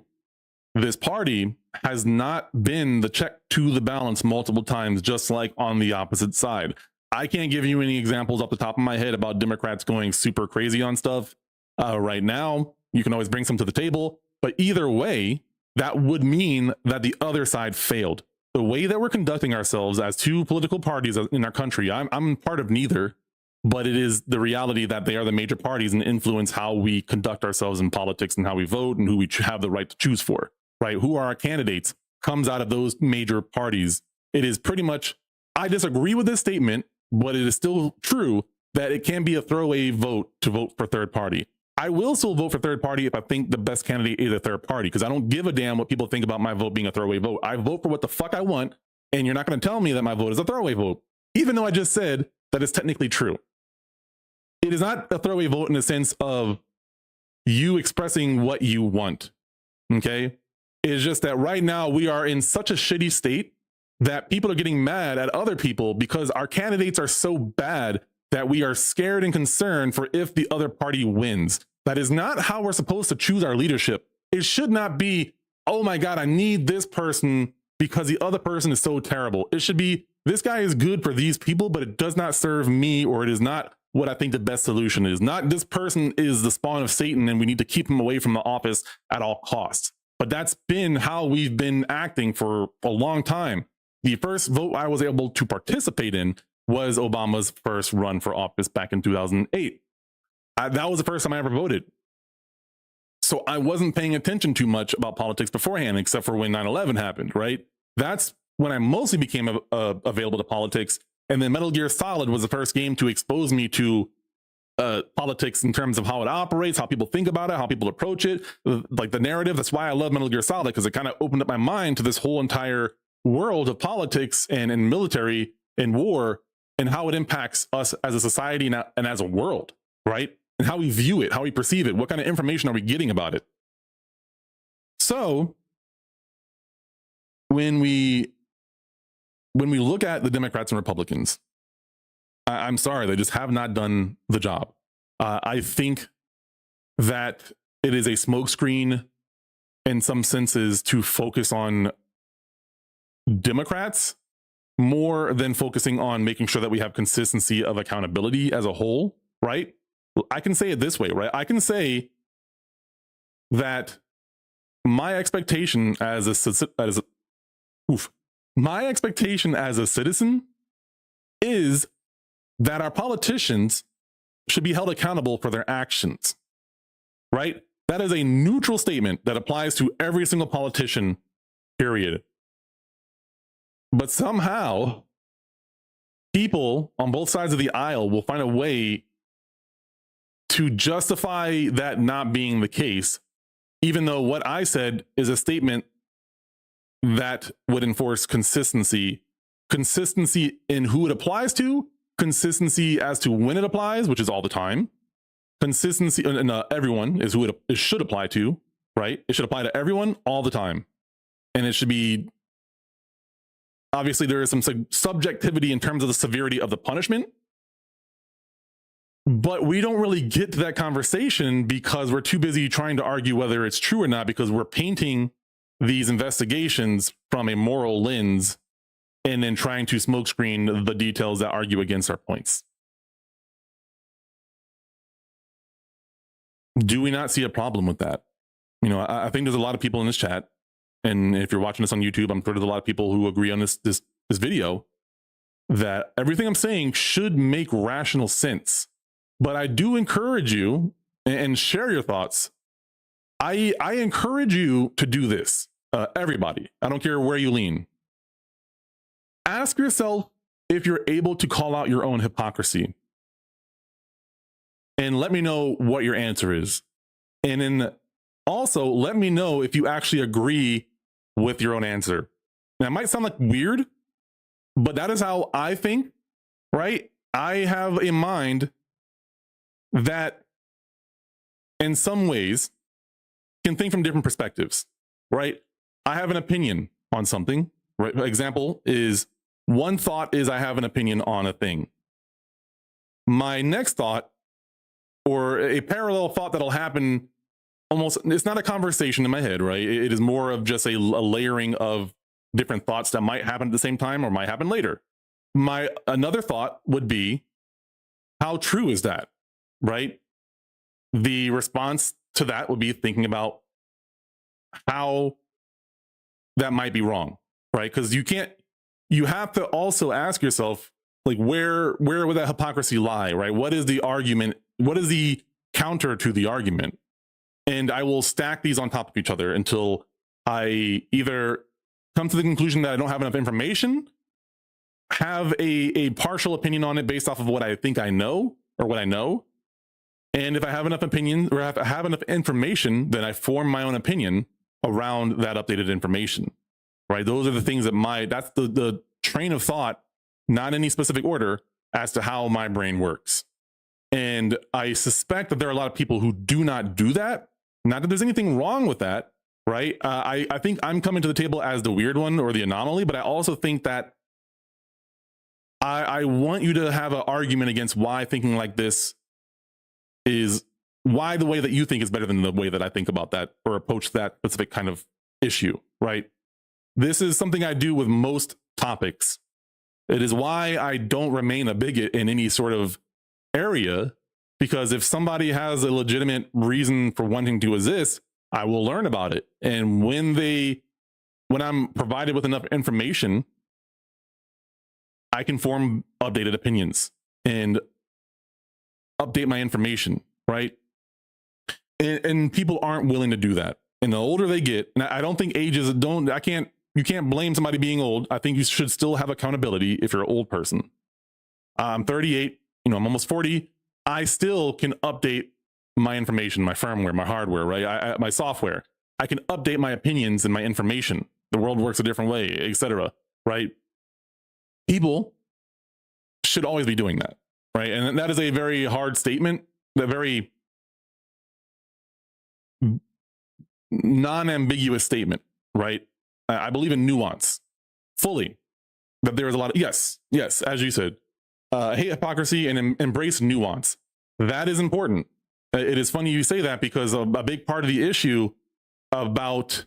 This party has not been the check to the balance multiple times, just like on the opposite side. I can't give you any examples off the top of my head about Democrats going super crazy on stuff right now. You can always bring some to the table, but either way, that would mean that the other side failed. The way that we're conducting ourselves as two political parties in our country, I'm part of neither, but it is the reality that they are the major parties and influence how we conduct ourselves in politics and how we vote and who we have the right to choose for, right? Who are our candidates comes out of those major parties. It is pretty much, I disagree with this statement, but it is still true that it can be a throwaway vote to vote for third party. I will still vote for third party if I think the best candidate is a third party, because I don't give a damn what people think about my vote being a throwaway vote. I vote for what the fuck I want, and you're not going to tell me that my vote is a throwaway vote, even though I just said that it's technically true. It is not a throwaway vote in the sense of you expressing what you want, okay? It's just that right now we are in such a shitty state that people are getting mad at other people because our candidates are so bad that we are scared and concerned for if the other party wins. That is not how we're supposed to choose our leadership. It should not be, oh my God, I need this person because the other person is so terrible. It should be, this guy is good for these people, but it does not serve me, or it is not what I think the best solution is. Not this person is the spawn of Satan and we need to keep him away from the office at all costs. But that's been how we've been acting for a long time. The first vote I was able to participate in was Obama's first run for office back in 2008. That was the first time I ever voted. So I wasn't paying attention too much about politics beforehand, except for when 9/11 happened, right? That's when I mostly became available to politics. And then Metal Gear Solid was the first game to expose me to politics in terms of how it operates, how people think about it, how people approach it, like the narrative. That's why I love Metal Gear Solid, because it kind of opened up my mind to this whole entire world of politics and military and war, and how it impacts us as a society and as a world, right? And how we view it, how we perceive it, what kind of information are we getting about it? So when we look at the Democrats and Republicans, I'm sorry, they just have not done the job. I think that it is a smokescreen in some senses to focus on Democrats more than focusing on making sure that we have consistency of accountability as a whole, right? I can say it this way, right? I can say that my expectation as a citizen is that our politicians should be held accountable for their actions, right? That is a neutral statement that applies to every single politician, period. But somehow, people on both sides of the aisle will find a way to justify that not being the case, even though what I said is a statement that would enforce consistency in who it applies to, consistency as to when it applies, which is all the time. Consistency and everyone is who it should apply to, right? It should apply to everyone all the time. And it should be, obviously there is some subjectivity in terms of the severity of the punishment, but we don't really get to that conversation because we're too busy trying to argue whether it's true or not, because we're painting these investigations from a moral lens and then trying to smokescreen the details that argue against our points. Do we not see a problem with that? You know, I think there's a lot of people in this chat, and if you're watching this on YouTube, I'm sure there's a lot of people who agree on this video, that everything I'm saying should make rational sense. But I do encourage you, and share your thoughts. I encourage you to do this. Everybody, I don't care where you lean. Ask yourself if you're able to call out your own hypocrisy. And let me know what your answer is. And then also let me know if you actually agree with your own answer. Now, it might sound like weird, but that is how I think, right? I have a mind that in some ways can think from different perspectives, right? I have an opinion on something, right? Example is one thought is I have an opinion on a thing. My next thought, or a parallel thought that'll happen almost, it's not a conversation in my head, right? It is more of just a layering of different thoughts that might happen at the same time or might happen later. My another thought would be, how true is that, right? The response to that would be thinking about how that might be wrong, right? Because you have to also ask yourself, like, where would that hypocrisy lie, right? What is the argument? What is the counter to the argument? And I will stack these on top of each other until I either come to the conclusion that I don't have enough information, have a partial opinion on it based off of what I think I know or what I know. And if I have enough opinion or if I have enough information, then I form my own opinion around that updated information, right? Those are the things that's the train of thought, not any specific order, as to how my brain works. And I suspect that there are a lot of people who do not do that. Not that there's anything wrong with that, right? I think I'm coming to the table as the weird one or the anomaly, but I also think that I want you to have an argument against why thinking like this is, why the way that you think is better than the way that I think about that or approach that specific kind of issue, right? This is something I do with most topics. It is why I don't remain a bigot in any sort of area, because if somebody has a legitimate reason for wanting to exist, I will learn about it. And when I'm provided with enough information, I can form updated opinions and update my information, right? And people aren't willing to do that. And the older they get, and I don't think ages you can't blame somebody being old. I think you should still have accountability if you're an old person. I'm 38, I'm almost 40. I still can update my information, my firmware, my hardware, right? My software. I can update my opinions and my information. The world works a different way, etc. Right? People should always be doing that, right? And that is a very hard statement, a very non-ambiguous statement, right? I believe in nuance fully, that there is a lot of, yes, as you said, hate hypocrisy and embrace nuance. That is important. It is funny you say that, because a big part of the issue about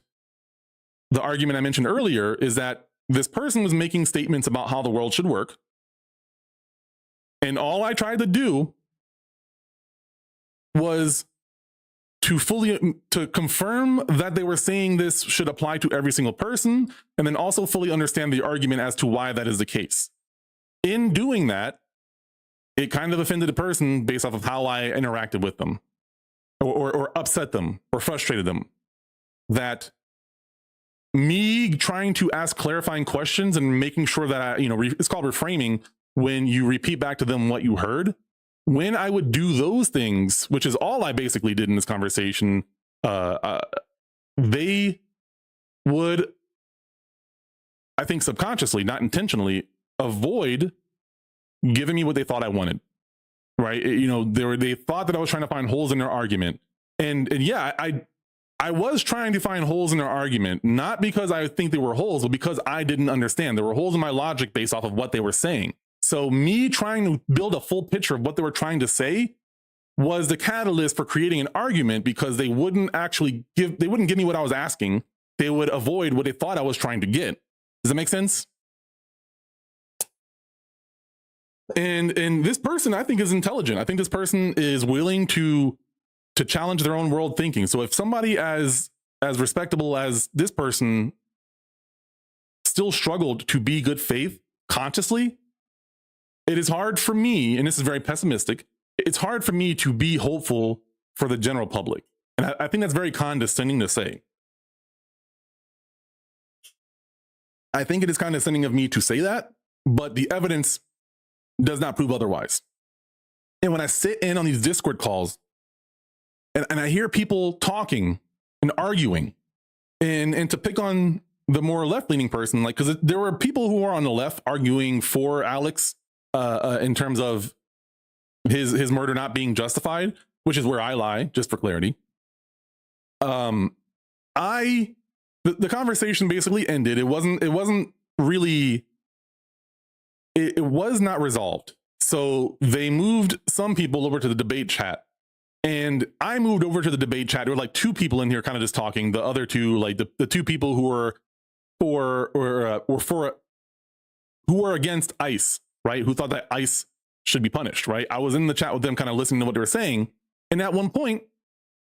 the argument I mentioned earlier is that this person was making statements about how the world should work. And all I tried to do was to confirm that they were saying this should apply to every single person, and then also fully understand the argument as to why that is the case. In doing that, it kind of offended the person based off of how I interacted with them, or upset them, or frustrated them. That me trying to ask clarifying questions and making sure that it's called reframing, when you repeat back to them what you heard. When I would do those things, which is all I basically did in this conversation, they would, I think subconsciously, not intentionally, avoid giving me what they thought I wanted, right? They thought that I was trying to find holes in their argument. And yeah, I was trying to find holes in their argument, not because I think they were holes, but because I didn't understand. There were holes in my logic based off of what they were saying. So me trying to build a full picture of what they were trying to say was the catalyst for creating an argument, because they wouldn't give me what I was asking. They would avoid what they thought I was trying to get. Does that make sense? And this person, I think, is intelligent. I think this person is willing to challenge their own world thinking. So if somebody as respectable as this person still struggled to be good faith consciously, it is hard for me, and this is very pessimistic, it's hard for me to be hopeful for the general public. And I think that's very condescending to say. I think it is condescending of me to say that, but the evidence does not prove otherwise. And when I sit in on these Discord calls and I hear people talking and arguing, and to pick on the more left-leaning person, like, because there were people who are on the left arguing for Alex in terms of his murder not being justified, which is where I lie, just for clarity. The conversation basically ended. It wasn't really, it was not resolved. So they moved some people over to the debate chat, and I moved over to the debate chat. There were like two people in here kind of just talking. The other two, like the two people who were who were against ICE, right? Who thought that ICE should be punished, right? I was in the chat with them kind of listening to what they were saying. And at one point,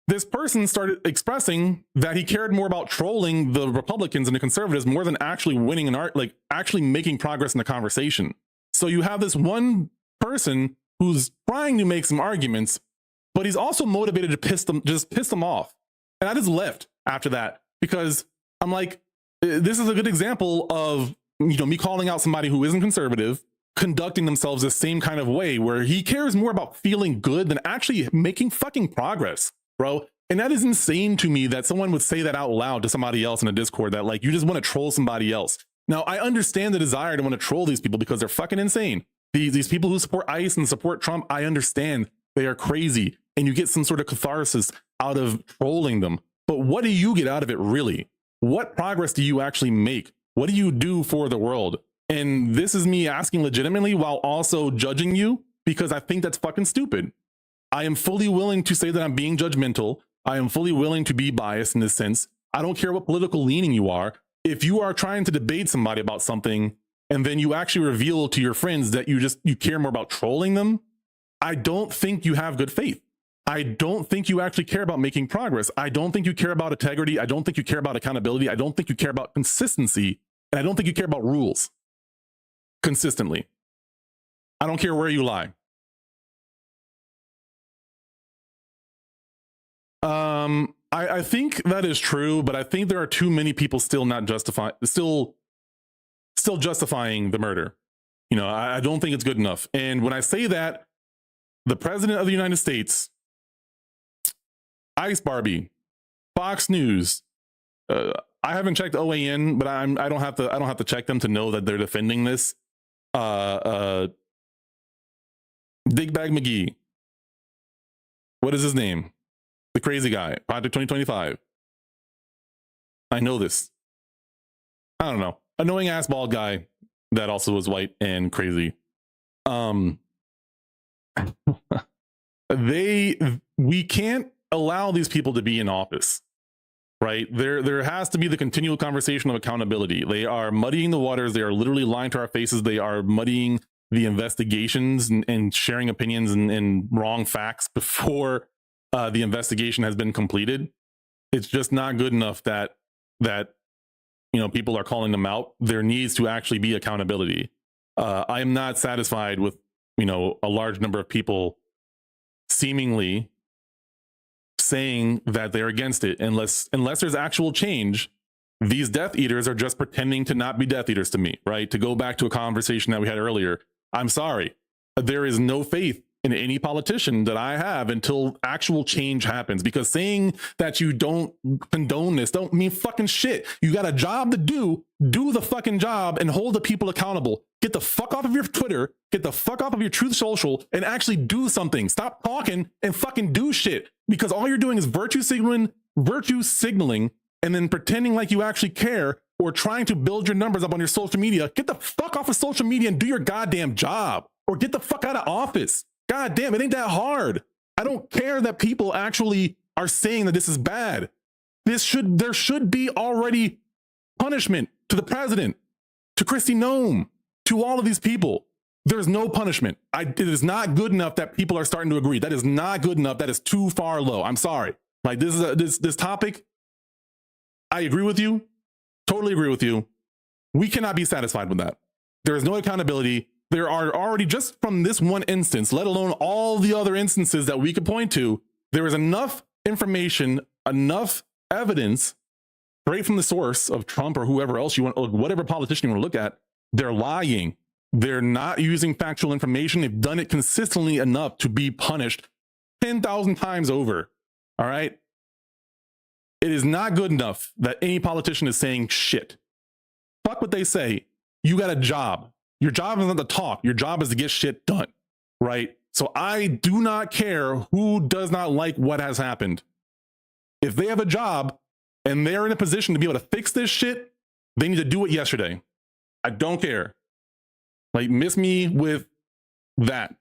this person started expressing that he cared more about trolling the Republicans and the conservatives more than actually winning an art, like actually making progress in the conversation. So you have this one person who's trying to make some arguments, but he's also motivated to piss them off. And I just left after that because I'm like, this is a good example of, you know, me calling out somebody who isn't conservative, conducting themselves the same kind of way where he cares more about feeling good than actually making fucking progress, bro. And that is insane to me that someone would say that out loud to somebody else in a Discord, that like, you just want to troll somebody else. Now, I understand the desire to want to troll these people because they're fucking insane. These people who support ICE and support Trump, I understand they are crazy, and you get some sort of catharsis out of trolling them. But what do you get out of it really? What progress do you actually make? What do you do for the world? And this is me asking legitimately while also judging you, because I think that's fucking stupid. I am fully willing to say that I'm being judgmental. I am fully willing to be biased in this sense. I don't care what political leaning you are. If you are trying to debate somebody about something and then you actually reveal to your friends that you care more about trolling them, I don't think you have good faith. I don't think you actually care about making progress. I don't think you care about integrity. I don't think you care about accountability. I don't think you care about consistency. And I don't think you care about rules consistently. I don't care where you lie. I think that is true, but I think there are too many people still justifying the murder. You know, I don't think it's good enough. And when I say that, the president of the United States, Ice Barbie, Fox News, I haven't checked OAN, but I don't have to check them to know that they're defending this. Digbag McGee. What is his name? The crazy guy, Project 2025. I know this. I don't know. Annoying ass bald guy that also was white and crazy. We can't allow these people to be in office, right? There has to be the continual conversation of accountability. They are muddying the waters. They are literally lying to our faces. They are muddying the investigations and sharing opinions and wrong facts before the investigation has been completed. It's just not good enough that you know, people are calling them out. There needs to actually be accountability. I am not satisfied with, you know, a large number of people seemingly saying that they're against it. Unless there's actual change, these Death Eaters are just pretending to not be Death Eaters to me, right? To go back to a conversation that we had earlier, I'm sorry. There is no faith in any politician that I have until actual change happens, because saying that you don't condone this don't mean fucking shit. You got a job to do the fucking job and hold the people accountable. Get the fuck off of your Twitter, get the fuck off of your Truth Social, and actually do something. Stop talking and fucking do shit, because all you're doing is virtue signaling, and then pretending like you actually care, or trying to build your numbers up on your social media. Get the fuck off of social media and do your goddamn job, or get the fuck out of office. God damn, it ain't that hard. I don't care that people actually are saying that this is bad. There should be already punishment to the president, to Kristi Noem, to all of these people. There's no punishment. It is not good enough that people are starting to agree. That is not good enough. That is too far low. I'm sorry. Like, this topic, I agree with you. Totally agree with you. We cannot be satisfied with that. There is no accountability. There are already, just from this one instance, let alone all the other instances that we could point to, there is enough information, enough evidence, straight from the source of Trump or whoever else you want, or whatever politician you want to look at. They're lying. They're not using factual information. They've done it consistently enough to be punished 10,000 times over. All right. It is not good enough that any politician is saying shit. Fuck what they say. You got a job. your job isn't to talk. Your job is to get shit done, right? So I do not care who does not like what has happened. If they have a job and they're in a position to be able to fix this shit, they need to do it yesterday. I don't care. Like, miss me with that.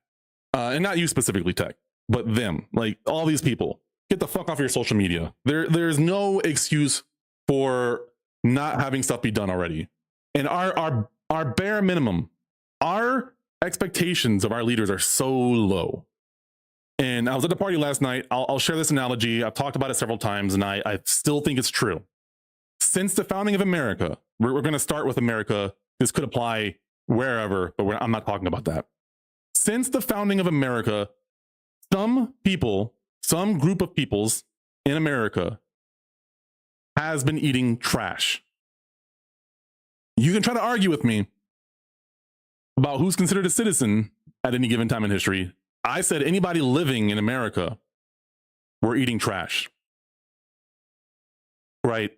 And not you specifically, Tech, but them. Like, all these people. Get the fuck off your social media. There's no excuse for not having stuff be done already. And our bare minimum, our expectations of our leaders are so low. And I was at the party last night. I'll share this analogy. I've talked about it several times, and I still think it's true. Since the founding of America, we're going to start with America. This could apply wherever, but I'm not talking about that. Since the founding of America, some people, some group of peoples in America has been eating trash. You can try to argue with me about who's considered a citizen at any given time in history. I said anybody living in America were eating trash. Right?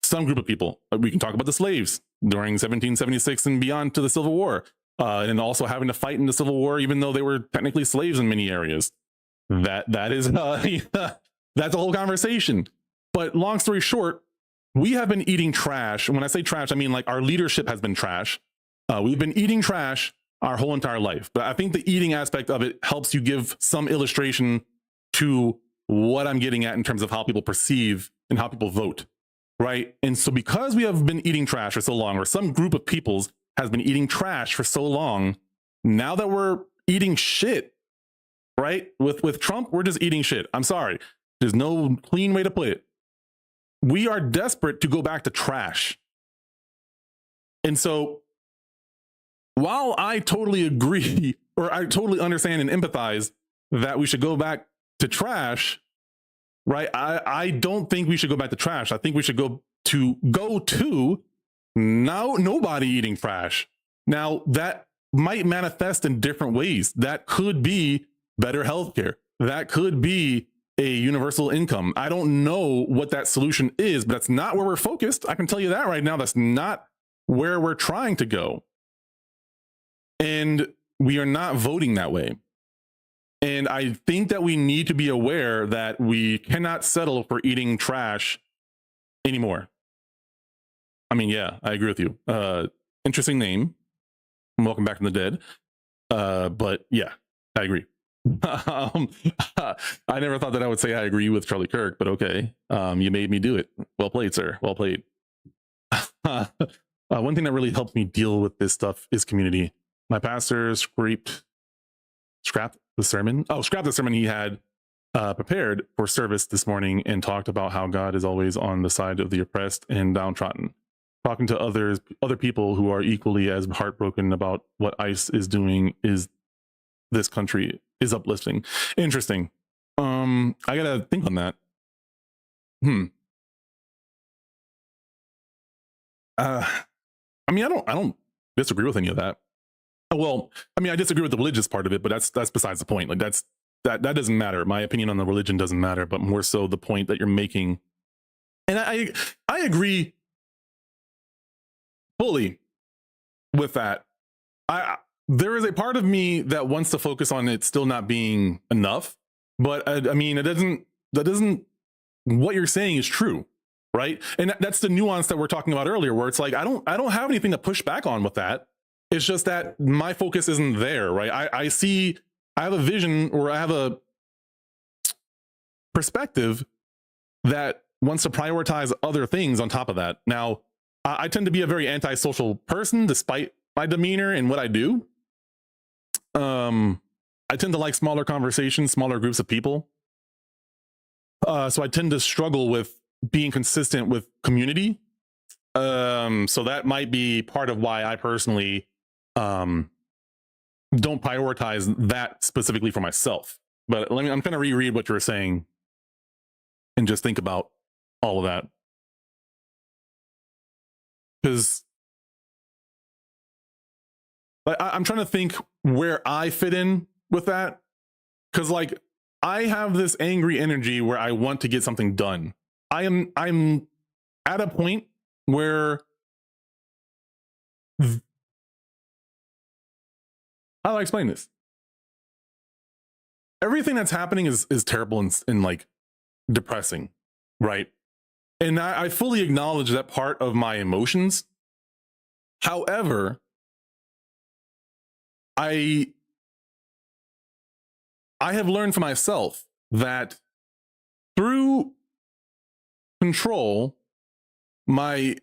Some group of people. We can talk about the slaves during 1776 and beyond to the Civil War. And also having to fight in the Civil War, even though they were technically slaves in many areas. That is that's a whole conversation. But long story short, we have been eating trash. When I say trash, I mean like our leadership has been trash. We've been eating trash our whole entire life. But I think the eating aspect of it helps you give some illustration to what I'm getting at in terms of how people perceive and how people vote, right? And so because we have been eating trash for so long, or some group of peoples has been eating trash for so long, now that we're eating shit, right? With Trump, we're just eating shit. I'm sorry. There's no clean way to put it. We are desperate to go back to trash. And so while I totally agree, or I totally understand and empathize that we should go back to trash, right? I don't think we should go back to trash. I think we should go to now nobody eating trash. Now that might manifest in different ways. That could be better healthcare. That could be a universal income. I don't know what that solution is, but that's not where we're focused. I can tell you that right now. That's not where we're trying to go. And we are not voting that way. And I think that we need to be aware that we cannot settle for eating trash anymore. I mean, yeah, I agree with you. Interesting name. Welcome back from the dead. But yeah, I agree. I never thought that I would say I agree with Charlie Kirk, but okay. You made me do it. Well played, sir. Well played. One thing that really helped me deal with this stuff is community. My pastor scrapped the sermon he had prepared for service this morning, and talked about how God is always on the side of the oppressed and downtrodden. Talking to other people who are equally as heartbroken about what ICE is doing is this country is uplifting. Interesting. I gotta think on that. I mean, I don't disagree with any of that. Well, I mean, I disagree with the religious part of it, but that's besides the point. Like that doesn't matter. My opinion on the religion doesn't matter, but more so the point that you're making. And I agree fully with that. There is a part of me that wants to focus on it still not being enough, but I mean, that doesn't, what you're saying is true, right? And that's the nuance that we're talking about earlier, where it's like, I don't have anything to push back on with that. It's just that my focus isn't there, right? I have a vision, or I have a perspective that wants to prioritize other things on top of that. Now, I tend to be a very antisocial person, despite my demeanor and what I do. I tend to like smaller conversations, smaller groups of people. So I tend to struggle with being consistent with community. So that might be part of why I personally don't prioritize that specifically for myself. But I'm going to reread what you were saying and just think about all of that. Because I'm trying to think where I fit in with that. Because like, I have this angry energy where I want to get something done. I'm at a point where how do I explain this? Everything that's happening is terrible and like depressing, right? And I fully acknowledge that part of my emotions. However, I have learned for myself that through control, my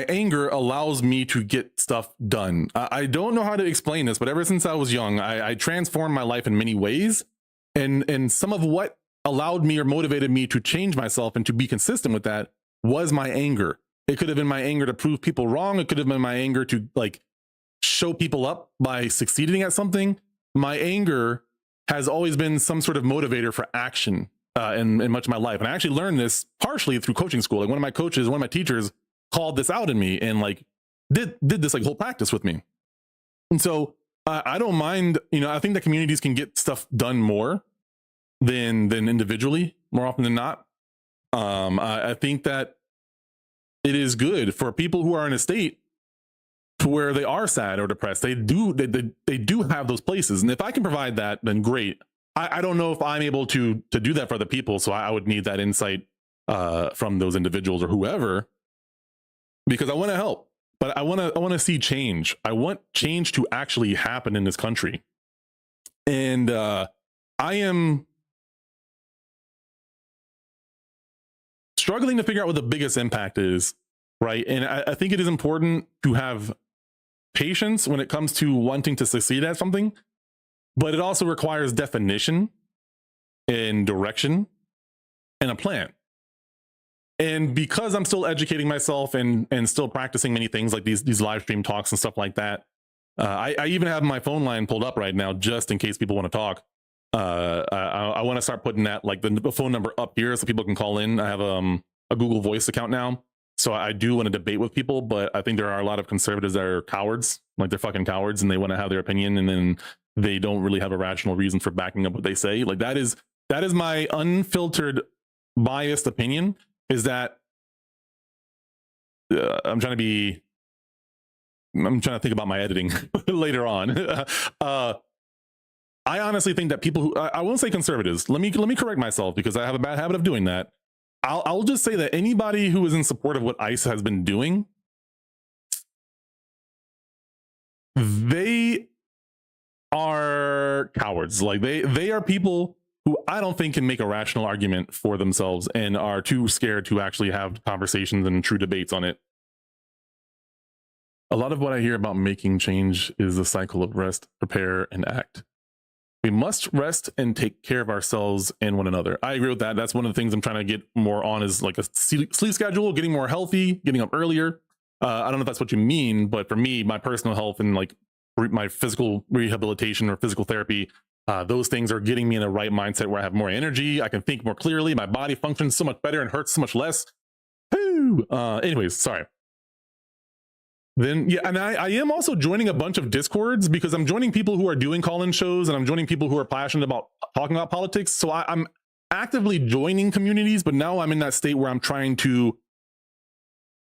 anger allows me to get stuff done. I don't know how to explain this, but ever since I was young, I transformed my life in many ways. And some of what allowed me or motivated me to change myself and to be consistent with that was my anger. It could have been my anger to prove people wrong. It could have been my anger to like show people up by succeeding at something. My anger has always been some sort of motivator for action in much of my life. And I actually learned this partially through coaching school. Like one of my teachers called this out in me and like did this like whole practice with me. And so I don't mind, I think that communities can get stuff done more than individually more often than not. I think that it is good for people who are in a state to where they are sad or depressed. They do have those places. And if I can provide that, then great. I don't know if I'm able to do that for other people. So I would need that insight from those individuals or whoever, because I want to help, but I want to see change. I want change to actually happen in this country. And I am struggling to figure out what the biggest impact is, right? And I think it is important to have patience when it comes to wanting to succeed at something, but it also requires definition and direction and a plan. And because I'm still educating myself and still practicing many things like these live stream talks and stuff like that, I even have my phone line pulled up right now just in case people want to talk. I want to start putting that like the phone number up here so people can call in. I have a Google Voice account now, so I do want to debate with people, but I think there are a lot of conservatives that are cowards, like they're fucking cowards, and they want to have their opinion, and then they don't really have a rational reason for backing up what they say. Like that is my unfiltered, biased opinion. Is that I'm trying to think about my editing later on. I honestly think that people who I won't say conservatives. Let me correct myself because I have a bad habit of doing that. I'll just say that anybody who is in support of what ICE has been doing, they are cowards. Like they are people who I don't think can make a rational argument for themselves and are too scared to actually have conversations and true debates on it. A lot of what I hear about making change is the cycle of rest, prepare, and act. We must rest and take care of ourselves and one another. I agree with that. That's one of the things I'm trying to get more on is like a sleep schedule, getting more healthy, getting up earlier. I don't know if that's what you mean, but for me, my personal health and like my physical rehabilitation or physical therapy, those things are getting me in the right mindset where I have more energy. I can think more clearly. My body functions so much better and hurts so much less. Woo! Anyways, sorry. Then, yeah, and I am also joining a bunch of Discords because I'm joining people who are doing call-in shows and I'm joining people who are passionate about talking about politics. So I'm actively joining communities, but now I'm in that state where I'm trying to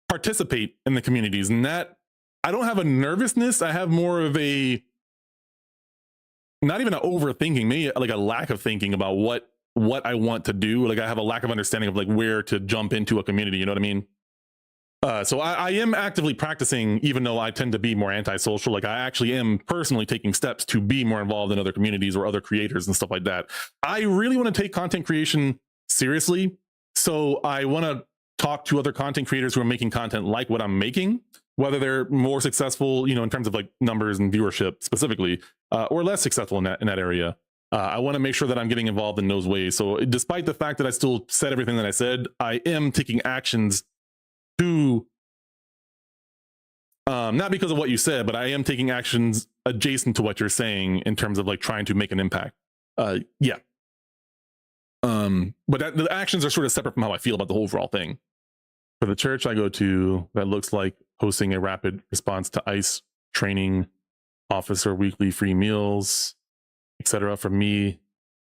participate in the communities. And that, I don't have a nervousness. I have more of a, not even an overthinking, maybe like a lack of thinking about what I want to do. Like I have a lack of understanding of like where to jump into a community. You know what I mean? So I am actively practicing, even though I tend to be more antisocial. Like I actually am personally taking steps to be more involved in other communities or other creators and stuff like that. I really want to take content creation seriously. So I want to talk to other content creators who are making content like what I'm making, whether they're more successful, in terms of like numbers and viewership specifically, or less successful in that area. I want to make sure that I'm getting involved in those ways. So despite the fact that I still said everything that I said, I am taking actions to not because of what you said, but I am taking actions adjacent to what you're saying in terms of like trying to make an impact. Yeah. But the actions are sort of separate from how I feel about the whole overall thing. For the church I go to, that looks like hosting a rapid response to ICE training officer weekly free meals, etc. For me,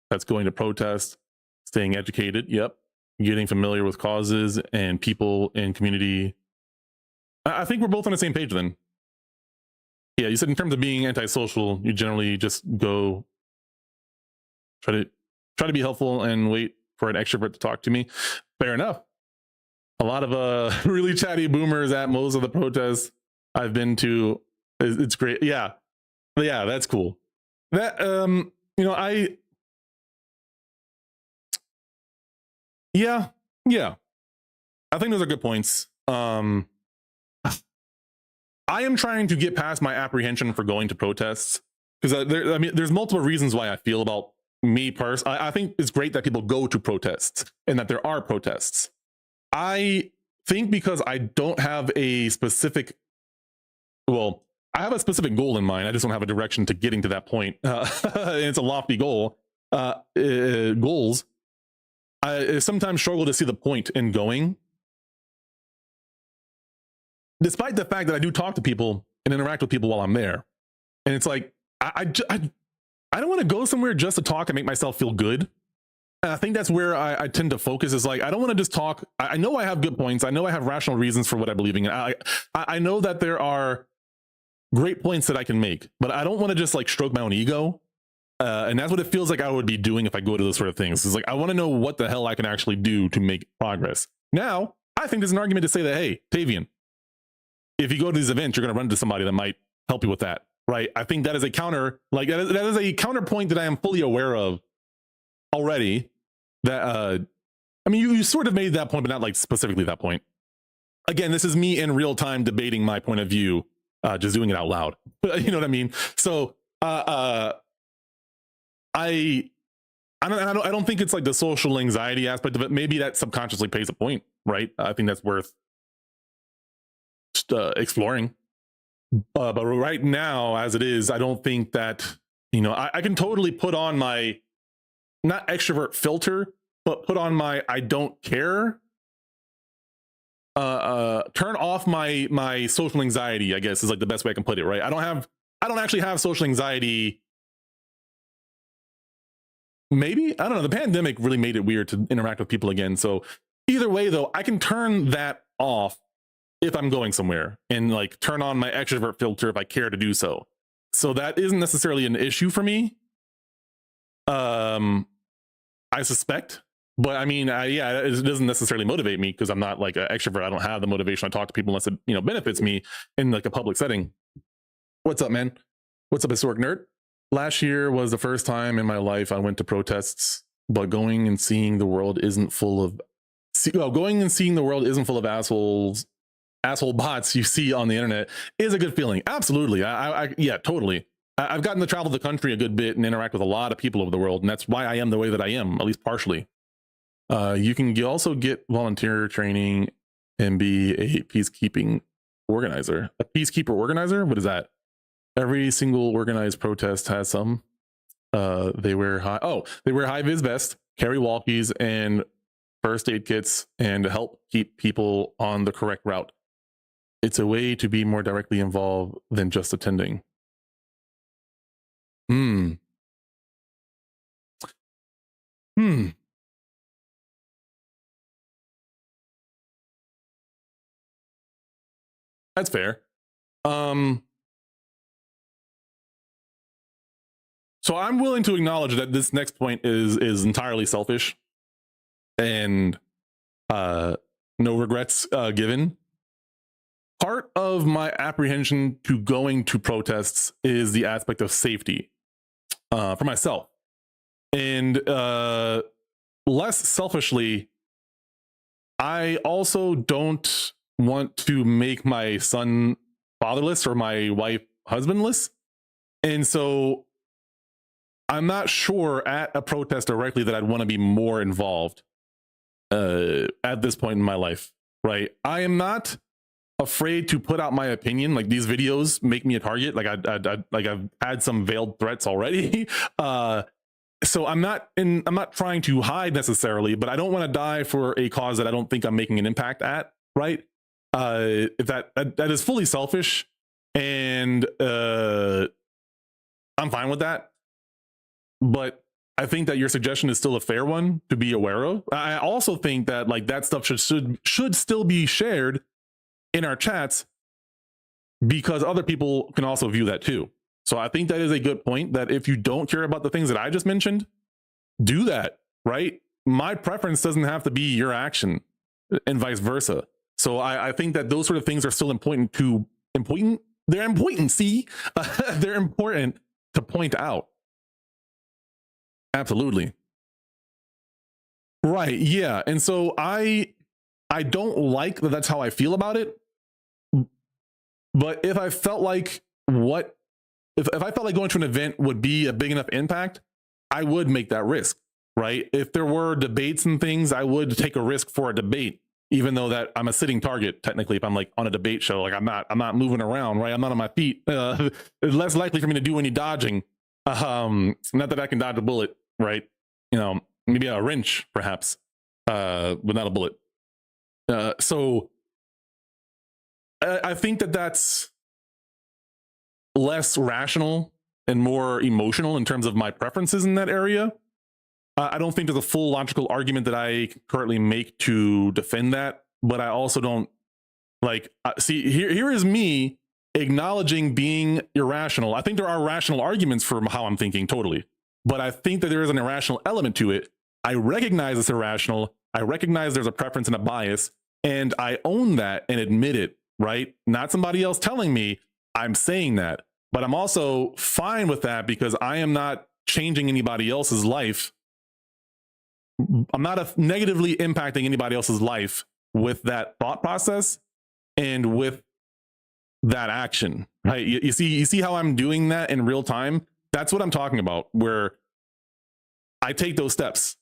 that's going to protest, staying educated. Yep. Getting familiar with causes and people in community. I think we're both on the same page then. Yeah, you said in terms of being antisocial, you generally just go try to be helpful and wait for an extrovert to talk to me. Fair enough. A lot of really chatty boomers at most of the protests I've been to. It's great. Yeah, that's cool. That yeah, I think those are good points. I am trying to get past my apprehension for going to protests because there's multiple reasons why I feel about me personally. I think it's great that people go to protests and that there are protests. I think because I don't have a specific, well, I have a specific goal in mind. I just don't have a direction to getting to that point. It's a lofty goal. Goals. I sometimes struggle to see the point in going, despite the fact that I do talk to people and interact with people while I'm there. And it's like, I don't want to go somewhere just to talk and make myself feel good. And I think that's where I tend to focus, is like, I don't want to just talk. I know I have good points. I know I have rational reasons for what I believe in. I know that there are great points that I can make, but I don't want to just like stroke my own ego. And that's what it feels like I would be doing if I go to those sort of things. It's like, I want to know what the hell I can actually do to make progress. Now, I think there's an argument to say that, hey, Tavian, if you go to these events, you're going to run into somebody that might help you with that, right? I think that is a that is a counterpoint that I am fully aware of already. That I mean, you sort of made that point, but not like specifically that point. Again, this is me in real time debating my point of view, just doing it out loud. You know what I mean? So I don't think it's like the social anxiety aspect of it. Maybe that subconsciously pays a point, right? I think that's worth just exploring. But right now, as it is, I don't think that, I can totally put on my, not extrovert filter, but put on my I don't care. Turn off my social anxiety, I guess, is like the best way I can put it, right? I don't actually have social anxiety. Maybe, I don't know. The pandemic really made it weird to interact with people again. So either way, though, I can turn that off if I'm going somewhere, and like turn on my extrovert filter if I care to do so. So that isn't necessarily an issue for me. I suspect, but I mean, it doesn't necessarily motivate me because I'm not like an extrovert. I don't have the motivation to talk to people unless it, benefits me in like a public setting. What's up, man? What's up, Historic Nerd? Last year was the first time in my life I went to protests, but going and seeing the world isn't full of asshole bots you see on the internet is a good feeling. Absolutely. Yeah, totally. I've gotten to travel the country a good bit and interact with a lot of people over the world, and that's why I am the way that I am, at least partially. You can also get volunteer training and be a peacekeeping organizer. A peacekeeper organizer? What is that? Every single organized protest has some. They wear high vis vest, carry walkies and first aid kits, and help keep people on the correct route. It's a way to be more directly involved than just attending. That's fair. So I'm willing to acknowledge that this next point is entirely selfish, and no regrets given. Part of my apprehension to going to protests is the aspect of safety for myself. And less selfishly, I also don't want to make my son fatherless or my wife husbandless. And so I'm not sure at a protest directly that I'd want to be more involved at this point in my life, right? I am not afraid to put out my opinion. Like, these videos make me a target. Like I've had some veiled threats already. So I'm not trying to hide necessarily, but I don't want to die for a cause that I don't think I'm making an impact at, right? If that is fully selfish, and I'm fine with that. But I think that your suggestion is still a fair one to be aware of. I also think that like that stuff should still be shared in our chats, because other people can also view that too. So I think that is a good point, that if you don't care about the things that I just mentioned, do that, right? My preference doesn't have to be your action, and vice versa. So I think that those sort of things are still important. They're important, see? They're important to point out. Absolutely. Right, yeah. And so I don't like that that's how I feel about it. But if I felt like if I felt like going to an event would be a big enough impact, I would make that risk, right? If there were debates and things, I would take a risk for a debate, even though that I'm a sitting target technically. If I'm like on a debate show, like I'm not moving around, right? I'm not on my feet. It's less likely for me to do any dodging. Not that I can dodge a bullet, right? You know, maybe a wrench perhaps, but not a bullet. So I think that that's less rational and more emotional in terms of my preferences in that area. I don't think there's a full logical argument that I currently make to defend that, but I also don't like, see, here is me acknowledging being irrational. I think there are rational arguments for how I'm thinking, totally, but I think that there is an irrational element to it. I recognize it's irrational. I recognize there's a preference and a bias, and I own that and admit it, right? Not somebody else telling me, I'm saying that, but I'm also fine with that because I am not changing anybody else's life. I'm not negatively impacting anybody else's life with that thought process and with that action, right? You see how I'm doing that in real time? That's what I'm talking about, where I take those steps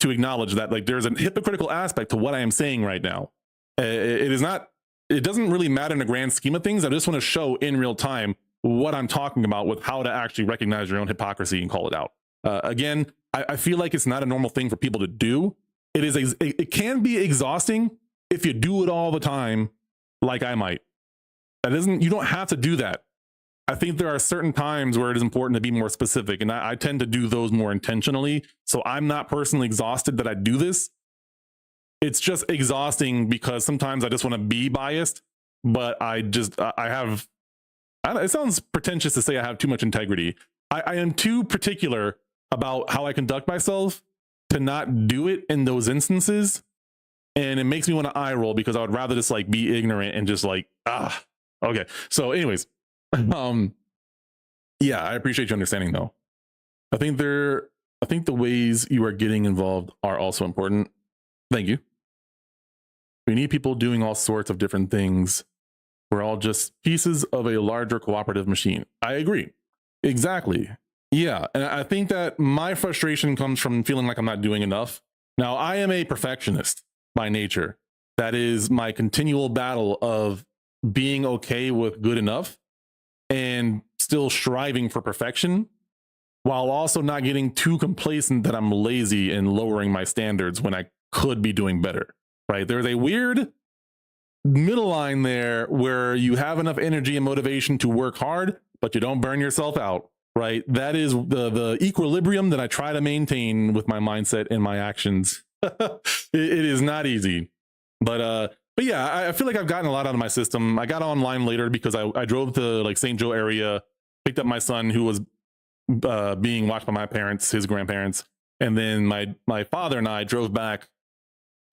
to acknowledge that like there's a hypocritical aspect to what I am saying right now. It doesn't really matter in the grand scheme of things. I just want to show in real time what I'm talking about with how to actually recognize your own hypocrisy and call it out. Again, I feel like it's not a normal thing for people to do. It can be exhausting if you do it all the time, like I might. You don't have to do that. I think there are certain times where it is important to be more specific, and I tend to do those more intentionally. So I'm not personally exhausted that I do this. It's just exhausting because sometimes I just want to be biased, but it sounds pretentious to say I have too much integrity. I am too particular about how I conduct myself to not do it in those instances. And it makes me want to eye roll because I would rather just like be ignorant and just like, okay. So anyways, yeah, I appreciate you understanding though. I think the ways you are getting involved are also important. Thank you. We need people doing all sorts of different things. We're all just pieces of a larger cooperative machine. I agree. Exactly. Yeah. And I think that my frustration comes from feeling like I'm not doing enough. Now, I am a perfectionist by nature. That is my continual battle of being okay with good enough and still striving for perfection, while also not getting too complacent that I'm lazy and lowering my standards when I could be doing better, right? There's a weird middle line there where you have enough energy and motivation to work hard, but you don't burn yourself out, right? That is the equilibrium that I try to maintain with my mindset and my actions. It is not easy, but yeah, I feel like I've gotten a lot out of my system. I got online later because I drove to like St. Joe area, picked up my son who was being watched by my parents, his grandparents, and then my father and I drove back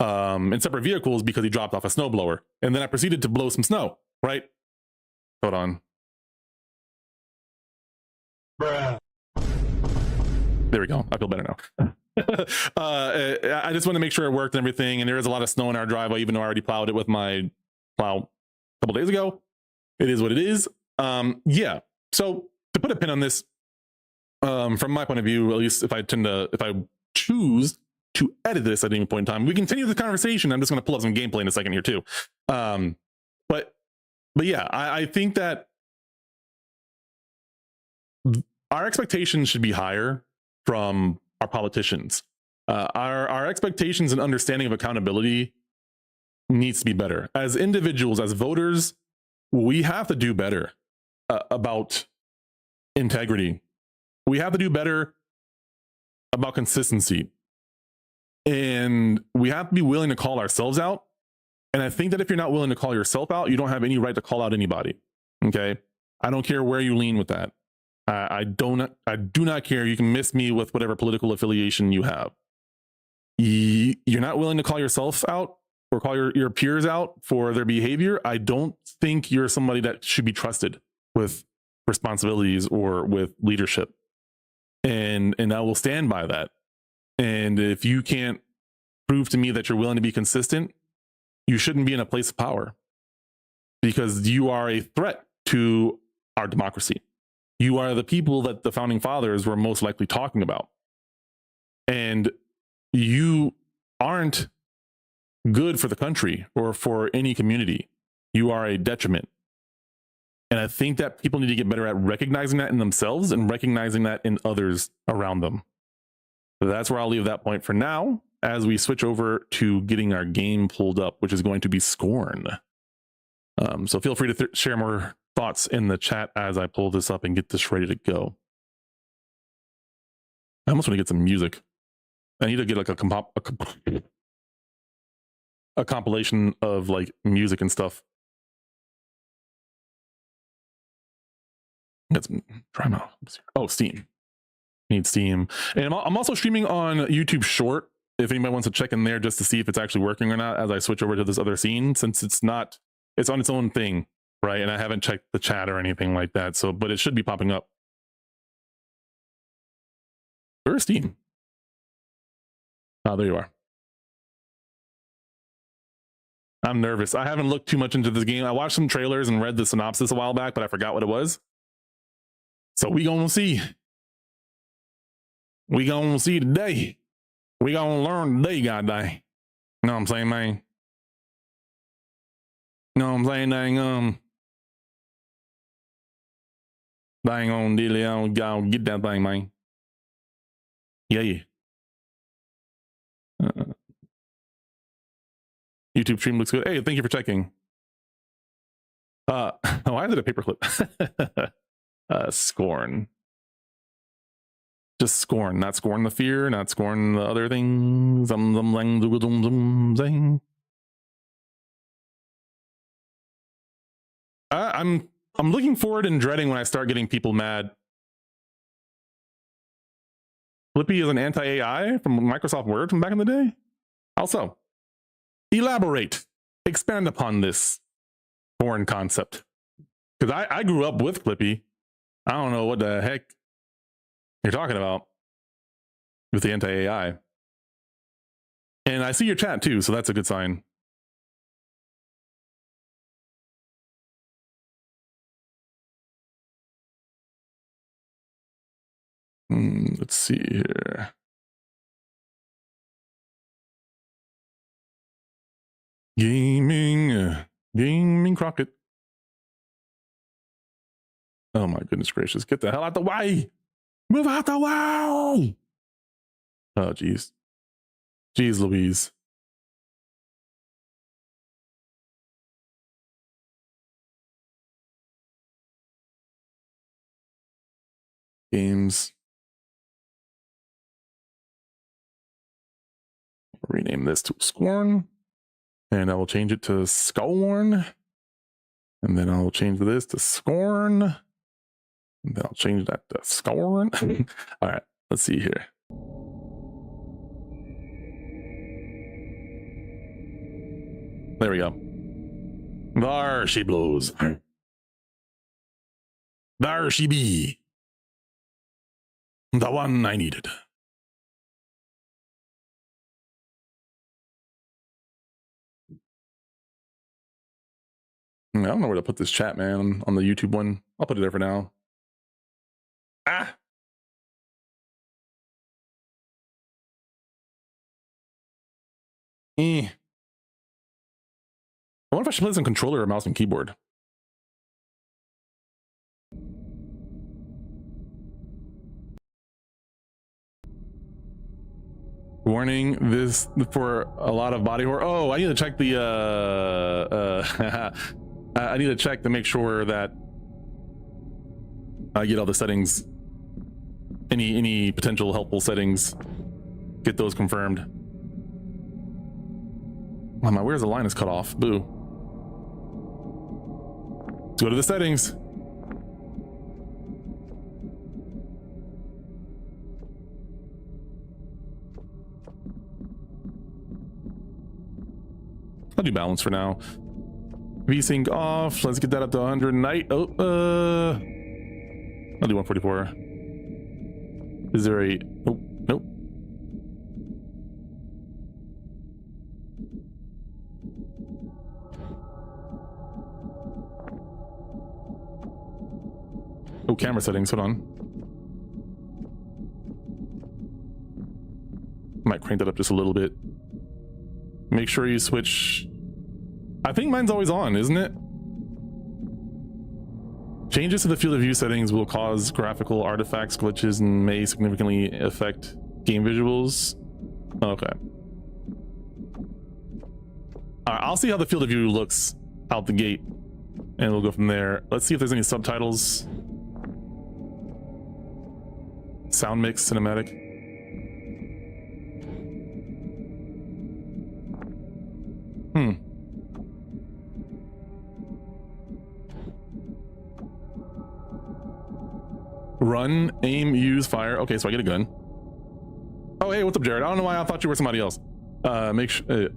in separate vehicles because he dropped off a snowblower, and then I proceeded to blow some snow. Right? Hold on. Bruh. There we go. I feel better now. I just want to make sure it worked and everything. And there is a lot of snow in our driveway, even though I already plowed it with my plow a couple days ago. It is what it is. Yeah. So to put a pin on this, from my point of view, at least if I choose to edit this at any point in time, we continue the conversation. I'm just going to pull up some gameplay in a second here too. But yeah, I think that our expectations should be higher from our politicians. Our expectations and understanding of accountability needs to be better. As individuals, as voters, we have to do better about integrity. We have to do better about consistency. And we have to be willing to call ourselves out. And I think that if you're not willing to call yourself out, you don't have any right to call out anybody. Okay, I don't care where you lean with that. I do not care. You can miss me with whatever political affiliation you have. You're not willing to call yourself out or call your peers out for their behavior. I don't think you're somebody that should be trusted with responsibilities or with leadership. And I will stand by that. And if you can't prove to me that you're willing to be consistent, you shouldn't be in a place of power, because you are a threat to our democracy. You are the people that the founding fathers were most likely talking about. And you aren't good for the country or for any community. You are a detriment. And I think that people need to get better at recognizing that in themselves and recognizing that in others around them. So that's where I'll leave that point for now, as we switch over to getting our game pulled up, which is going to be Scorn. So feel free to share more thoughts in the chat as I pull this up and get this ready to go. I almost want to get some music. I need to get like a compilation of like music and stuff. Let's try them out. Oh, Steam. Need Steam. And I'm also streaming on YouTube Short, if anybody wants to check in there just to see if it's actually working or not as I switch over to this other scene, since it's on its own thing, right? And I haven't checked the chat or anything like that. So, but it should be popping up. Where's Steam? Oh, there you are. I'm nervous. I haven't looked too much into this game. I watched some trailers and read the synopsis a while back, but I forgot what it was. So we gonna see. We gonna see today. We gonna learn today, goddamn. Know what I'm saying, man? Know what I'm saying? Dang on dilly, I'll get that thing, man. Yeah. YouTube stream looks good. Hey, thank you for checking. Why is it a paperclip? Scorn. Just Scorn, not Scorn the Fear, not Scorn the other things. I'm looking forward and dreading when I start getting people mad. Flippy is an anti-AI from Microsoft Word from back in the day. Also, elaborate, expand upon this foreign concept. Because I grew up with Flippy. I don't know what the heck you're talking about with the anti-AI. And I see your chat too, so that's a good sign. Let's see here. Gaming Crockett. Oh my goodness gracious. Get the hell out the way. Move out the way. Oh, geez. Jeez Louise. Games. Rename this to Scorn. And I will change it to Scorn. And then I'll change this to Scorn. And then I'll change that to Scorn. All right, let's see here. There we go. There she blows. There she be. The one I needed. I don't know where to put this chat, man, on the YouTube one. I'll put it there for now. Ah! I wonder if I should play this on controller or mouse and keyboard. Warning, this for a lot of body horror. Oh, I need to check the I need to check to make sure that I get all the settings, any potential helpful settings, get those confirmed. Oh my, where's the line is cut off? Boo. Let's go to the settings. I'll do balance for now. VSync off. Let's get that up to 100 night. Oh, I'll do 144. Is there a... Oh, nope. Oh, camera settings. Hold on. Might crank that up just a little bit. Make sure you switch. I think mine's always on, isn't it? Changes to the field of view settings will cause graphical artifacts, glitches, and may significantly affect game visuals. Okay. All right, I'll see how the field of view looks out the gate, and we'll go from there. Let's see if there's any subtitles. Sound mix, cinematic. Run, aim, use, fire. Okay, so I get a gun. Oh, hey, what's up, Jared? I don't know why I thought you were somebody else. Make sure.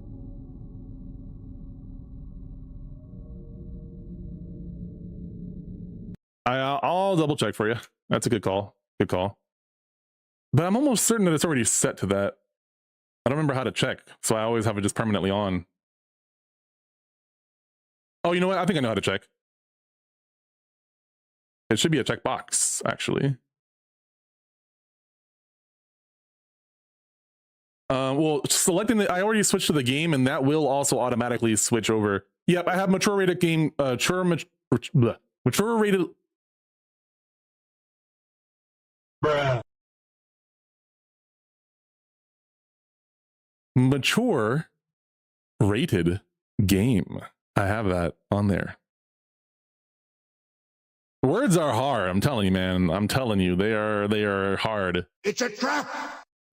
I'll double check for you. That's a good call. Good call. But I'm almost certain that it's already set to that. I don't remember how to check, so I always have it just permanently on. Oh, you know what? I think I know how to check. It should be a checkbox, actually. Well, selecting the, I already switched to the game, and that will also automatically switch over. Yep, I have mature rated game, mature rated. Bruh. Mature rated game. I have that on there. Words are hard. I'm telling you, man. I'm telling you, they are hard. It's a trap.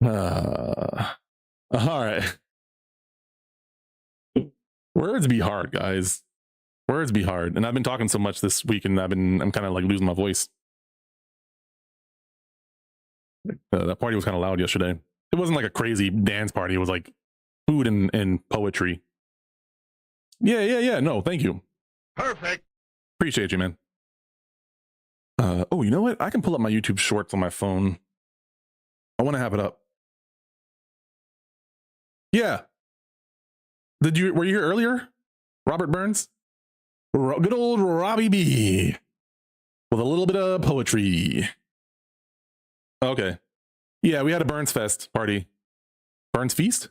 All right. Words be hard, guys. Words be hard. And I've been talking so much this week, and I'm kind of like losing my voice. That party was kind of loud yesterday. It wasn't like a crazy dance party. It was like food and poetry. Yeah. No, thank you. Perfect. Appreciate you, man. Oh, you know what? I can pull up my YouTube shorts on my phone. I want to have it up. Yeah. Were you here earlier? Robert Burns? Good old Robbie B. With a little bit of poetry. Okay. Yeah, we had a Burns Fest party. Burns Feast?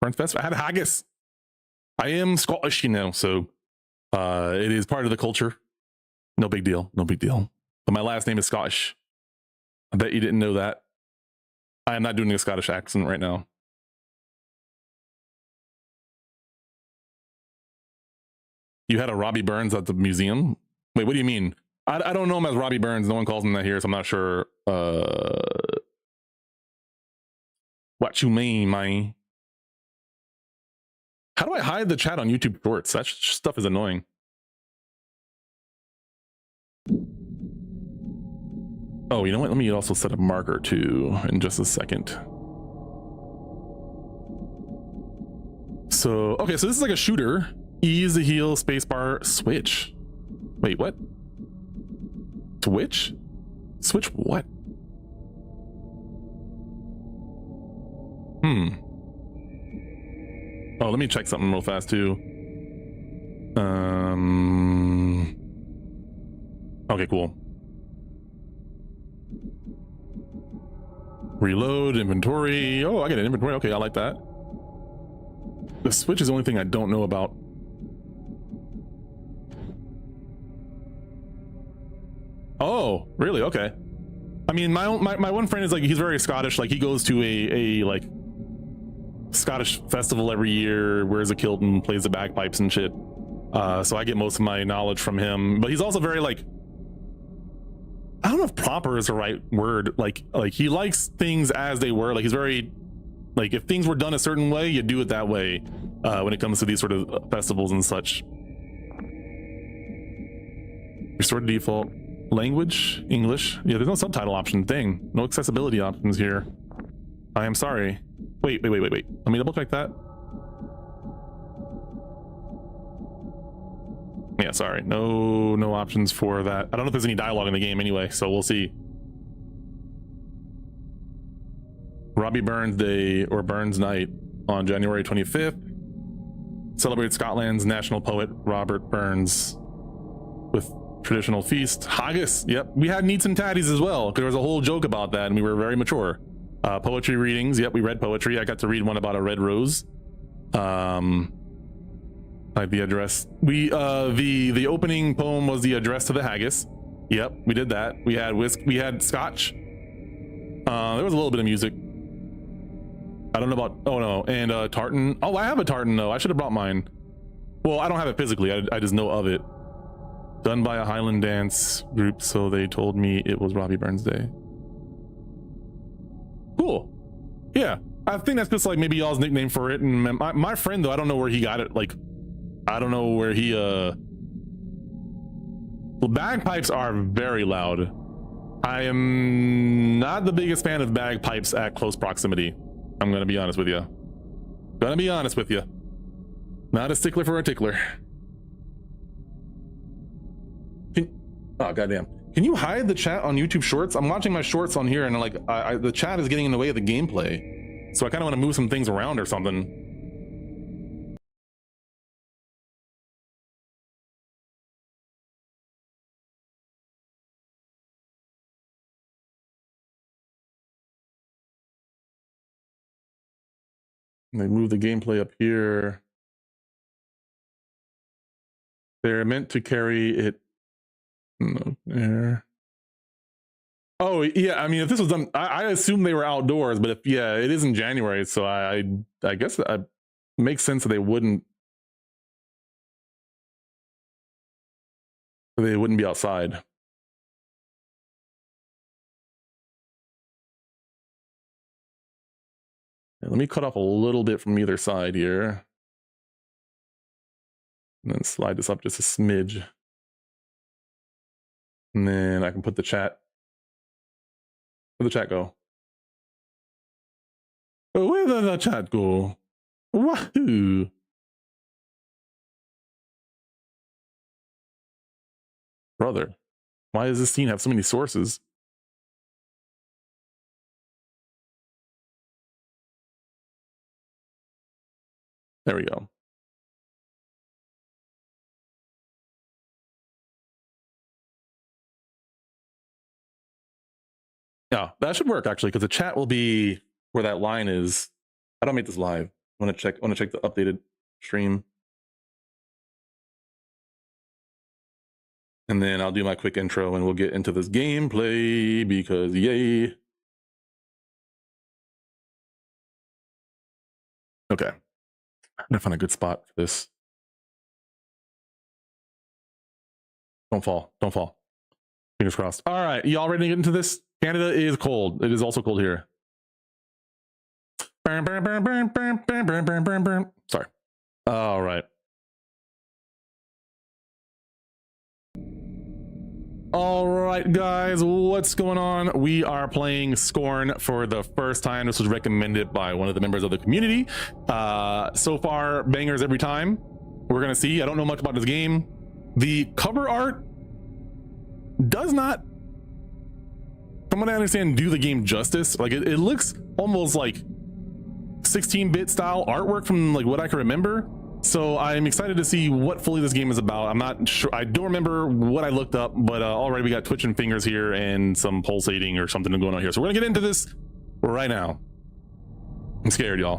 Burns Fest? I had haggis. I am Scottish, you know, so it is part of the culture. No big deal. No big deal. But my last name is Scottish. I bet you didn't know that. I am not doing a Scottish accent right now. You had a Robbie Burns at the museum? Wait, what do you mean? I don't know him as Robbie Burns. No one calls him that here, so I'm not sure what you mean, man. How do I hide the chat on YouTube Shorts? That stuff is annoying. Oh, you know what? Let me also set a marker too in just a second. So, okay, so this is like a shooter. E is the heal, spacebar, switch. Wait, what? Switch? Switch what? Oh, let me check something real fast too. Okay, cool. Reload, inventory. Oh, I get an inventory. Okay, I like that. The switch is the only thing I don't know about. Oh, really? Okay. I mean, my one friend is like, he's very Scottish. Like, he goes to a like Scottish festival every year, wears a kilt and plays the bagpipes and shit. So I get most of my knowledge from him. But he's also very like, I don't know if proper is the right word. Like he likes things as they were. Like, he's very like, if things were done a certain way, you do it that way. When it comes to these sort of festivals and such. Restore to default. Language, English. Yeah, there's no subtitle option. Dang, no accessibility options here. I am sorry. Wait. Let me double check that. Yeah, sorry. No options for that. I don't know if there's any dialogue in the game anyway, so we'll see. Robbie Burns Day or Burns Night on January 25th. Celebrate Scotland's national poet Robert Burns with traditional feast. Haggis. Yep. We had neats and tatties as well. There was a whole joke about that and we were very mature. Poetry readings. Yep, we read poetry. I got to read one about a red rose. Like the address. The opening poem was the address to the haggis. Yep, we did that. We had scotch. There was a little bit of music. I don't know about, oh no, and tartan. Oh, I have a tartan though. I should have brought mine. Well, I don't have it physically. I just know of it. Done by a Highland dance group, so they told me it was Robbie Burns Day. Cool. Yeah, I think that's just like maybe y'all's nickname for it. And my friend though, I don't know where he got it. Like, I don't know where he the bagpipes are very loud. I am not the biggest fan of bagpipes at close proximity. I'm gonna be honest with you. Not a stickler for a tickler. Oh goddamn! Can you hide the chat on YouTube Shorts? I'm watching my shorts on here, and like the chat is getting in the way of the gameplay. So I kind of want to move some things around or something. They move the gameplay up here. They're meant to carry it. No, there. Oh yeah, I mean, if this was done, I assume they were outdoors, but if yeah, it is in January, so I guess that makes sense that they wouldn't be outside. Let me cut off a little bit from either side here. And then slide this up just a smidge. And then I can put the chat. Where'd the chat go? Oh, where did the chat go? Wahoo! Brother, why does this scene have so many sources? There we go. Yeah, that should work actually, because the chat will be where that line is. I don't make this live. I want to check the updated stream. And then I'll do my quick intro and we'll get into this gameplay because yay. Okay. I'm gonna find a good spot for this. Don't fall. Fingers crossed. All right, y'all ready to get into this? Canada is cold. It is also cold here. Sorry. All right. All right, guys, what's going on? We are playing Scorn for the first time. This was recommended by one of the members of the community. So far, bangers every time. We're gonna see. I don't know much about this game. The cover art does not, from what I understand, do the game justice. Like it looks almost like 16-bit style artwork from like what I can remember. So I'm excited to see what fully this game is about. I'm not sure. I don't remember what I looked up, but already we got twitching fingers here and some pulsating or something going on here. So we're gonna get into this right now. I'm scared, y'all.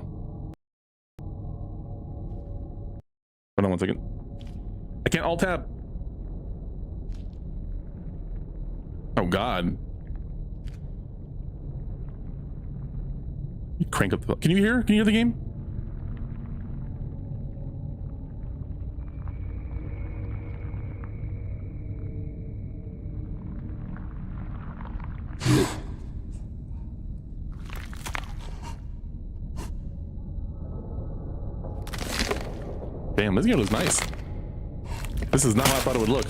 Hold on one second. I can't alt tab. Oh God. You crank up the, can you hear the game? Damn, this game looks nice. This is not how I thought it would look.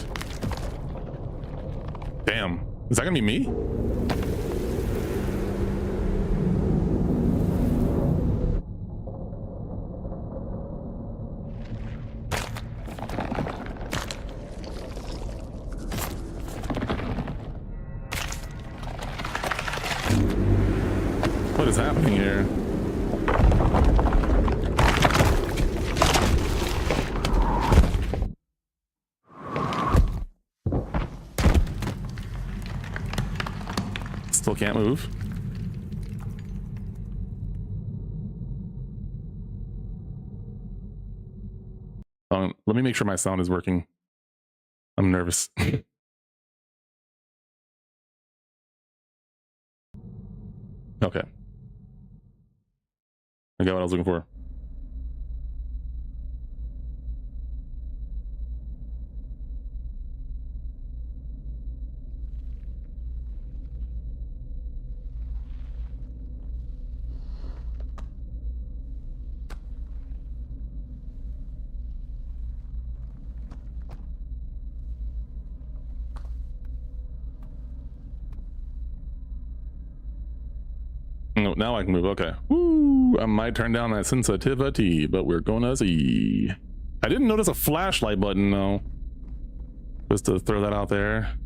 Damn. Is that gonna be me? What is happening here? Still can't move. Let me make sure my sound is working. I'm nervous. Okay. I got what I was looking for. No, now I can move. Okay. Woo! I might turn down that sensitivity, but we're gonna see. I didn't notice a flashlight button though. Just to throw that out there.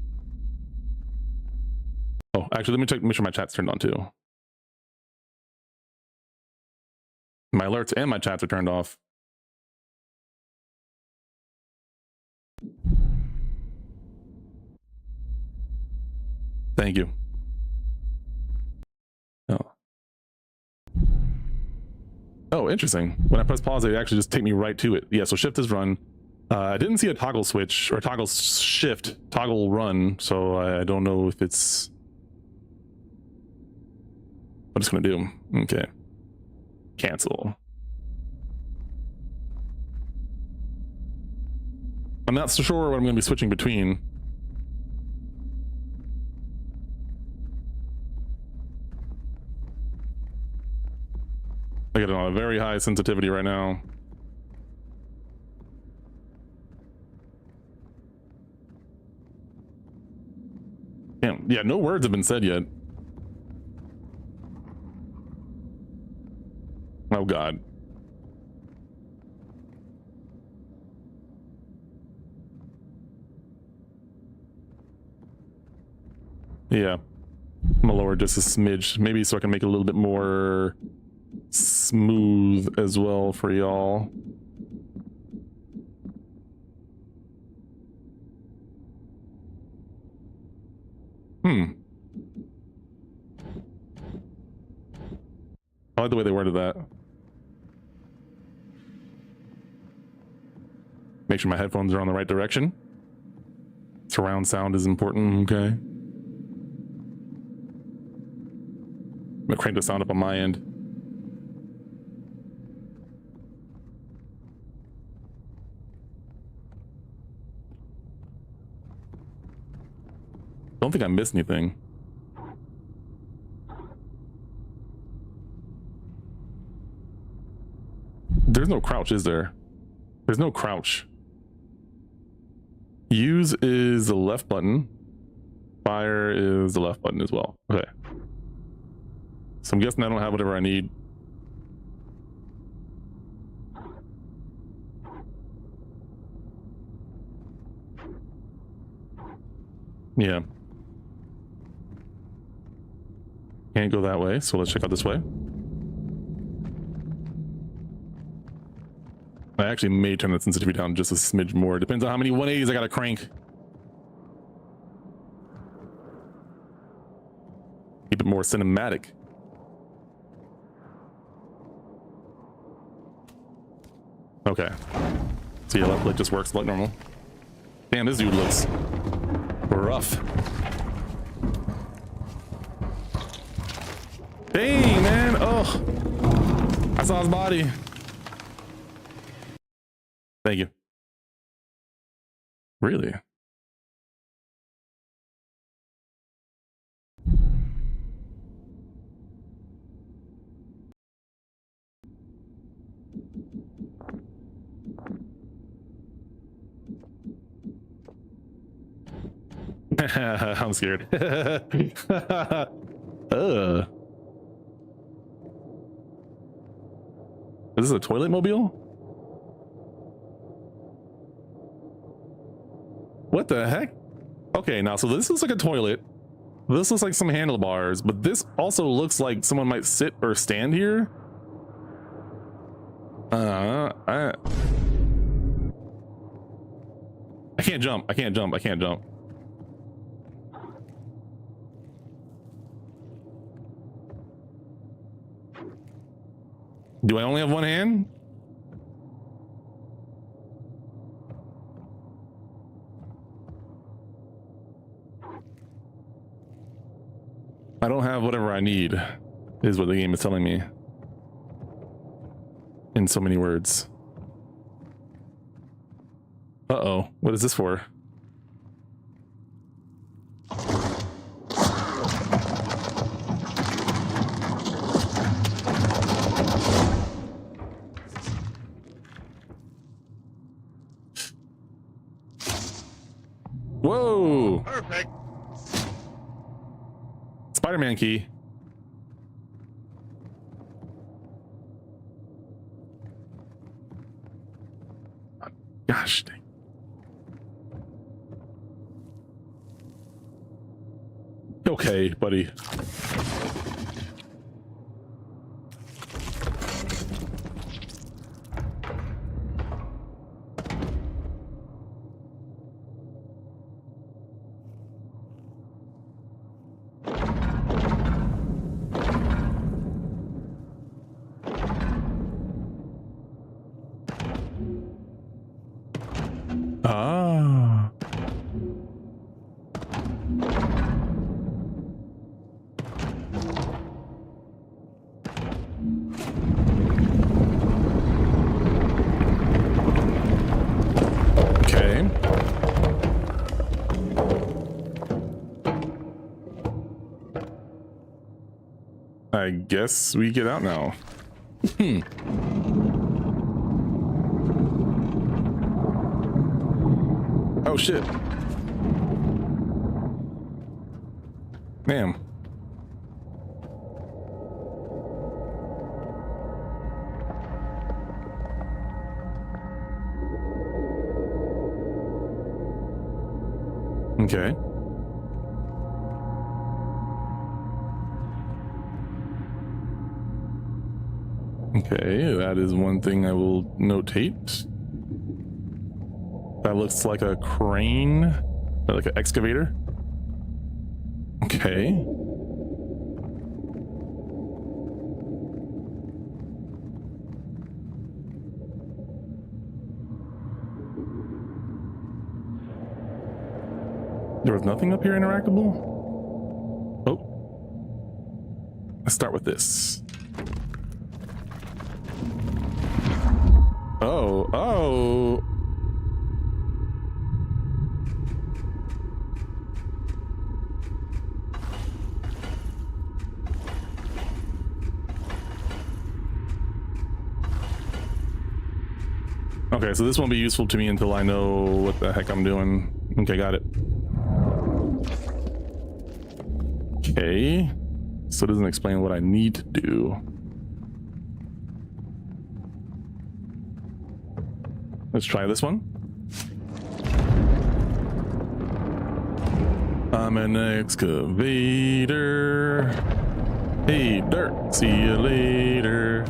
Oh, actually, let me check. Make sure my chat's turned on too. My alerts and my chats are turned off. Thank you. Oh. Oh, interesting. When I press pause, it actually just take me right to it. Yeah, so shift is run. I didn't see a toggle switch or toggle shift, toggle run, so I don't know if it's... I'm just gonna do. Okay. Cancel. I'm not so sure what I'm gonna be switching between. I get it on a very high sensitivity right now. Damn, yeah, no words have been said yet. Oh God. Yeah. I'm gonna lower just a smidge, maybe so I can make it a little bit more smooth as well for y'all. I like the way they worded that. Make sure my headphones are on the right direction. Surround sound is important, okay. I'm gonna crank the sound up on my end. Don't think I missed anything. There's no crouch, is there? There's no crouch. Use is the left button. Fire is the left button as well. Okay. So I'm guessing I don't have whatever I need. Yeah. Can't go that way, so let's check out this way. I actually may turn the sensitivity down just a smidge more. Depends on how many 180s I gotta crank. Keep it more cinematic. Okay. So yeah, left click just works like normal. Damn, this dude looks rough. Dang, man. Oh, I saw his body. Thank you. Really? I'm scared. Is this a toilet mobile? What the heck? Okay, now so this looks like a toilet. This looks like some handlebars, but this also looks like someone might sit or stand here. I can't jump. I can't jump. I can't jump. Do I only have one hand? I don't have whatever I need, is what the game is telling me. In so many words. Uh-oh, what is this for? Whoa! Perfect. Spider-Man key. Gosh dang. Okay, buddy. Ah. Okay. I guess we get out now. Oh shit. Damn. Okay. Okay, that is one thing I will notate. That looks like a crane, like an excavator. Okay. There was nothing up here interactable? Oh. Let's start with this. Oh, oh. Okay, so this won't be useful to me until I know what the heck I'm doing. Okay, got it. Okay, so it doesn't explain what I need to do. Let's try this one. I'm an excavator. Hey, dirt, see you later.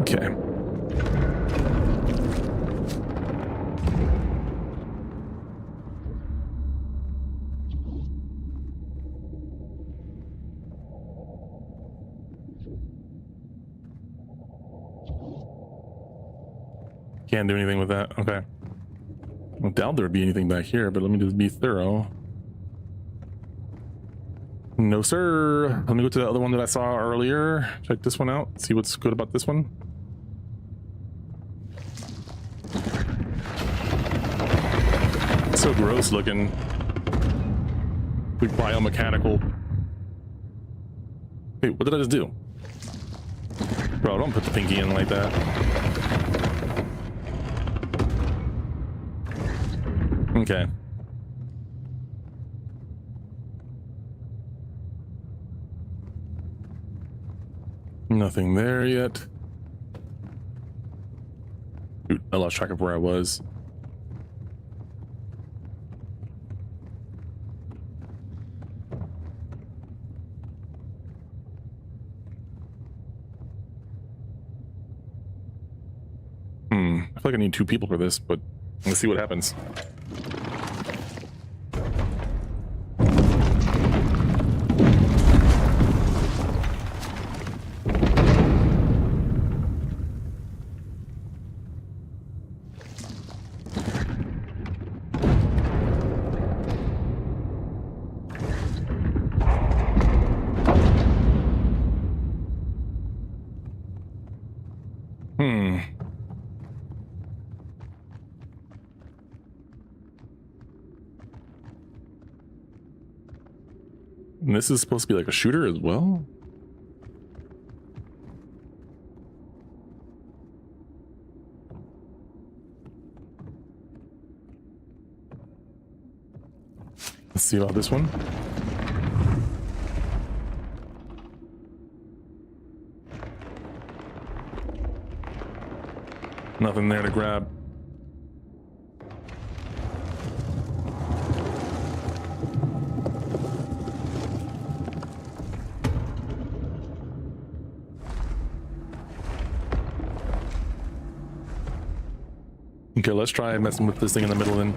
Okay. Can't do anything with that. Okay. I doubt there would be anything back here, but let me just be thorough. No, sir. Let me go to the other one that I saw earlier. Check this one out. See what's good about this one. So gross looking. Like biomechanical. Hey, what did I just do? Bro, don't put the pinky in like that. Okay. Nothing there yet. Dude, I lost track of where I was. I feel like I need 2 people for this, but let's see what happens. And this is supposed to be like a shooter as well? Let's see about this one. Nothing there to grab. Okay, let's try messing with this thing in the middle then.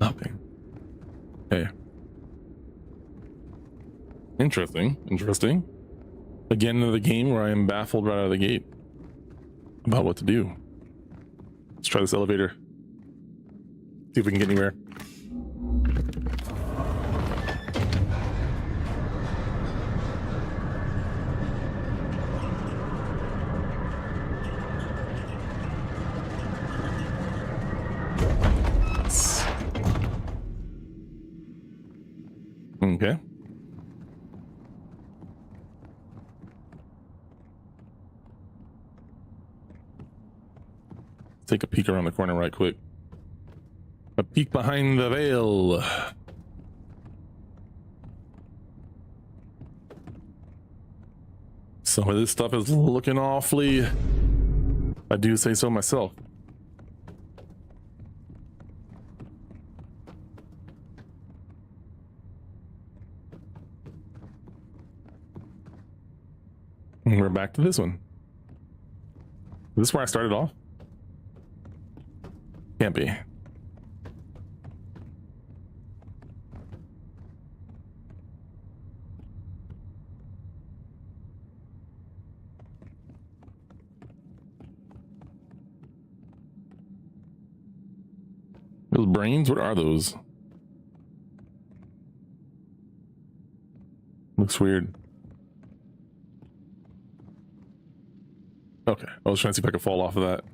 Nothing. Okay. Interesting. Again, another game where I am baffled right out of the gate about what to do. Let's try this elevator. See if we can get anywhere. Okay. Take a peek around the corner right quick. A peek behind the veil. Some of this stuff is looking awfully, I do say so myself. And we're back to this one. Is this where I started off? Can't be. Those brains, what are those? Looks weird. Okay, I was trying to see if I could fall off of that.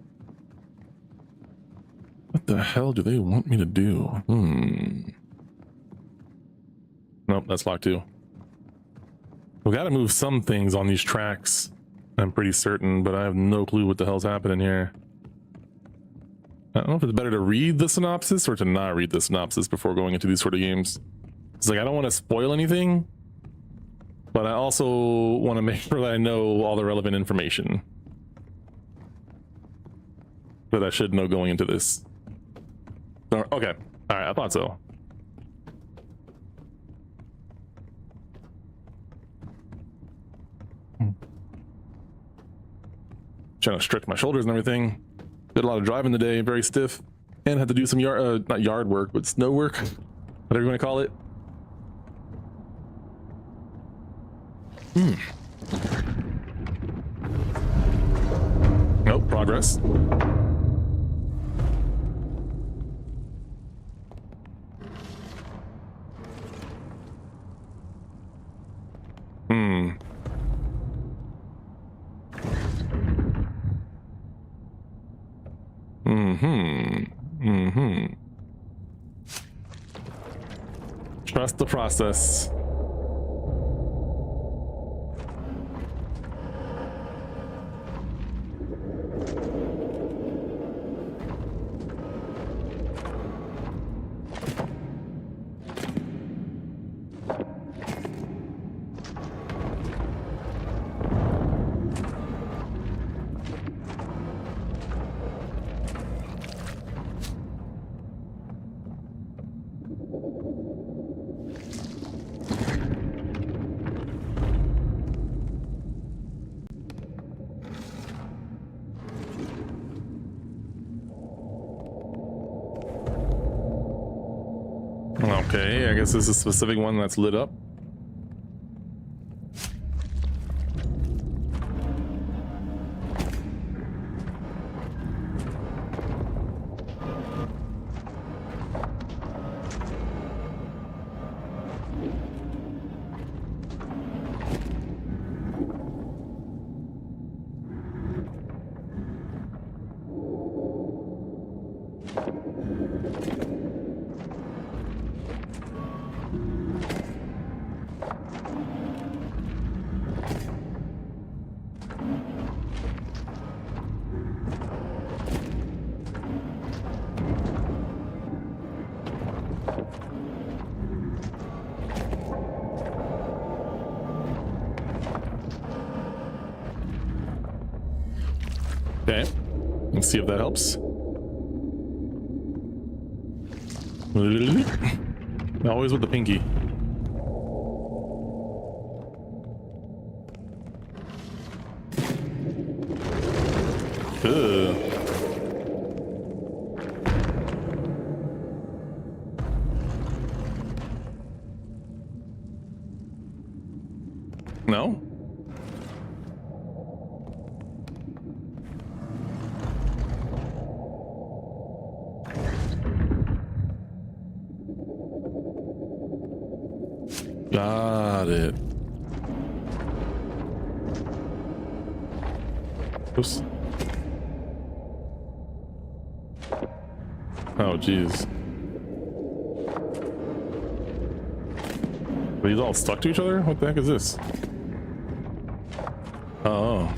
What the hell do they want me to do? Nope, that's locked too. We gotta move some things on these tracks, I'm pretty certain, but I have no clue what the hell's happening here. I don't know if it's better to read the synopsis or to not read the synopsis before going into these sort of games. It's like I don't want to spoil anything, but I also want to make sure that I know all the relevant information that I should know going into this. Okay, all right, I thought so. Trying to stretch my shoulders and everything. Did a lot of driving today, very stiff, and had to do some not yard work, but snow work, whatever you want to call it. Nope, progress. Trust the process. Okay, I guess this is a specific one that's lit up. Okay, let's see if that helps. Always with the pinky. Ugh. No? Got it. Oops. Oh, jeez. Are these all stuck to each other? What the heck is this? Oh.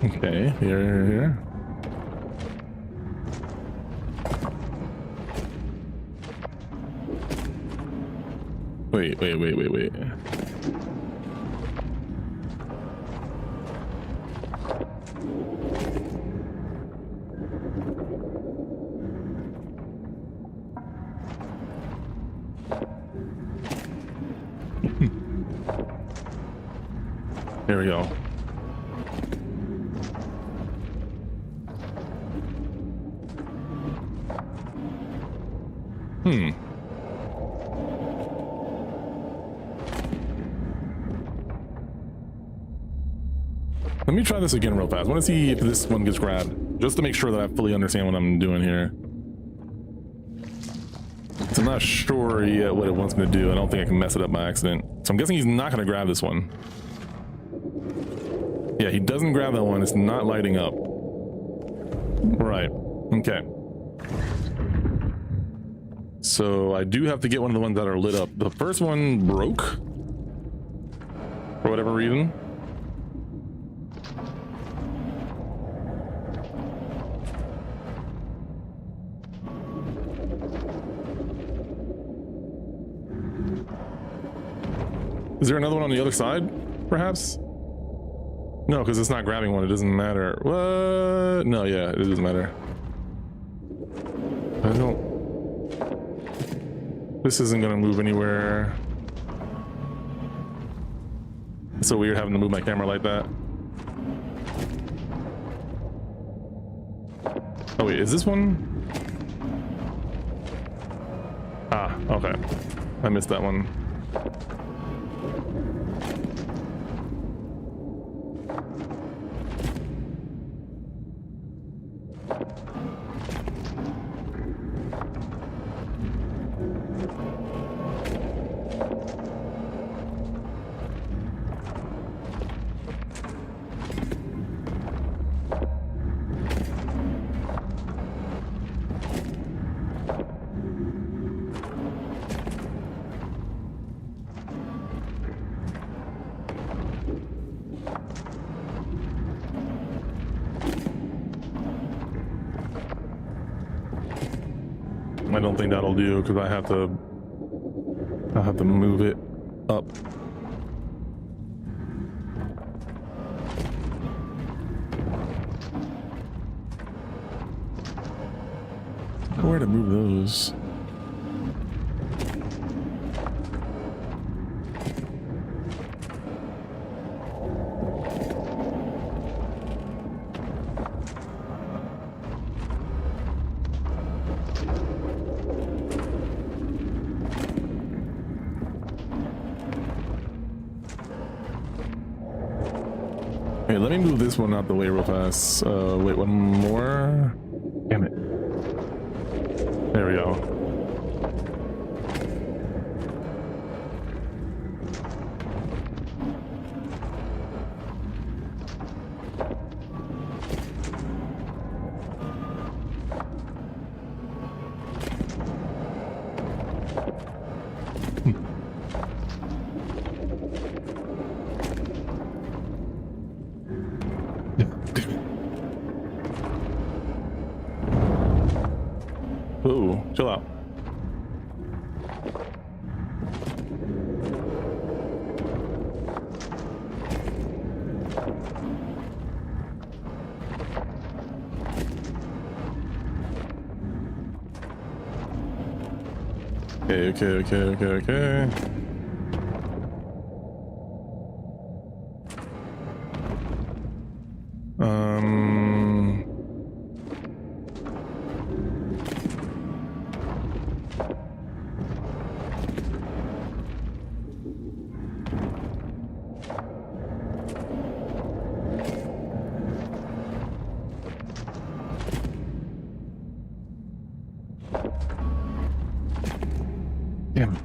Okay, here. Wait. There we go. Let me try this again real fast. I want to see if this one gets grabbed, just to make sure that I fully understand what I'm doing here. So I'm not sure yet what it wants me to do. I don't think I can mess it up by accident. So I'm guessing he's not going to grab this one. Yeah, he doesn't grab that one. It's not lighting up. Right. Okay. So I do have to get one of the ones that are lit up. The first one broke for whatever reason. Is there another one on the other side, perhaps? No, because it's not grabbing one. It doesn't matter. What? No, yeah, it doesn't matter. I don't... This isn't going to move anywhere. It's so weird having to move my camera like that. Oh wait, is this one? Ah, okay. I missed that one. I don't think that'll do because I'll have to move it up. Where to move those? Okay, let me move this one out the way real fast. Wait, one more. Damn it. There we go. Ooh, chill out. Okay. Damn it.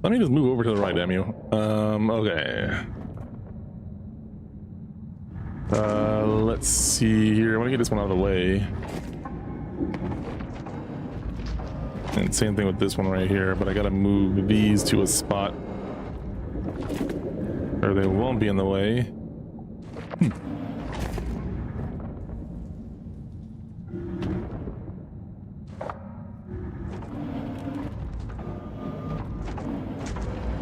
Let me just move over to the right, damn you. Okay. Let's see here. I want to get this one out of the way. And same thing with this one right here, but I gotta move these to a spot or they won't be in the way.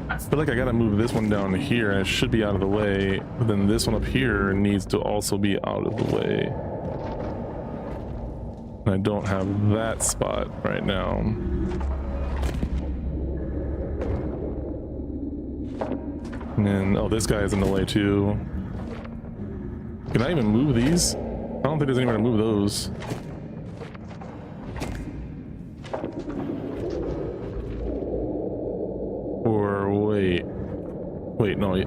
I feel like I gotta move this one down here and it should be out of the way, but then this one up here needs to also be out of the way. And I don't have that spot right now. And then, oh, this guy is in the way too. Can I even move these? I don't think there's anywhere to move those. Or wait, no, yeah,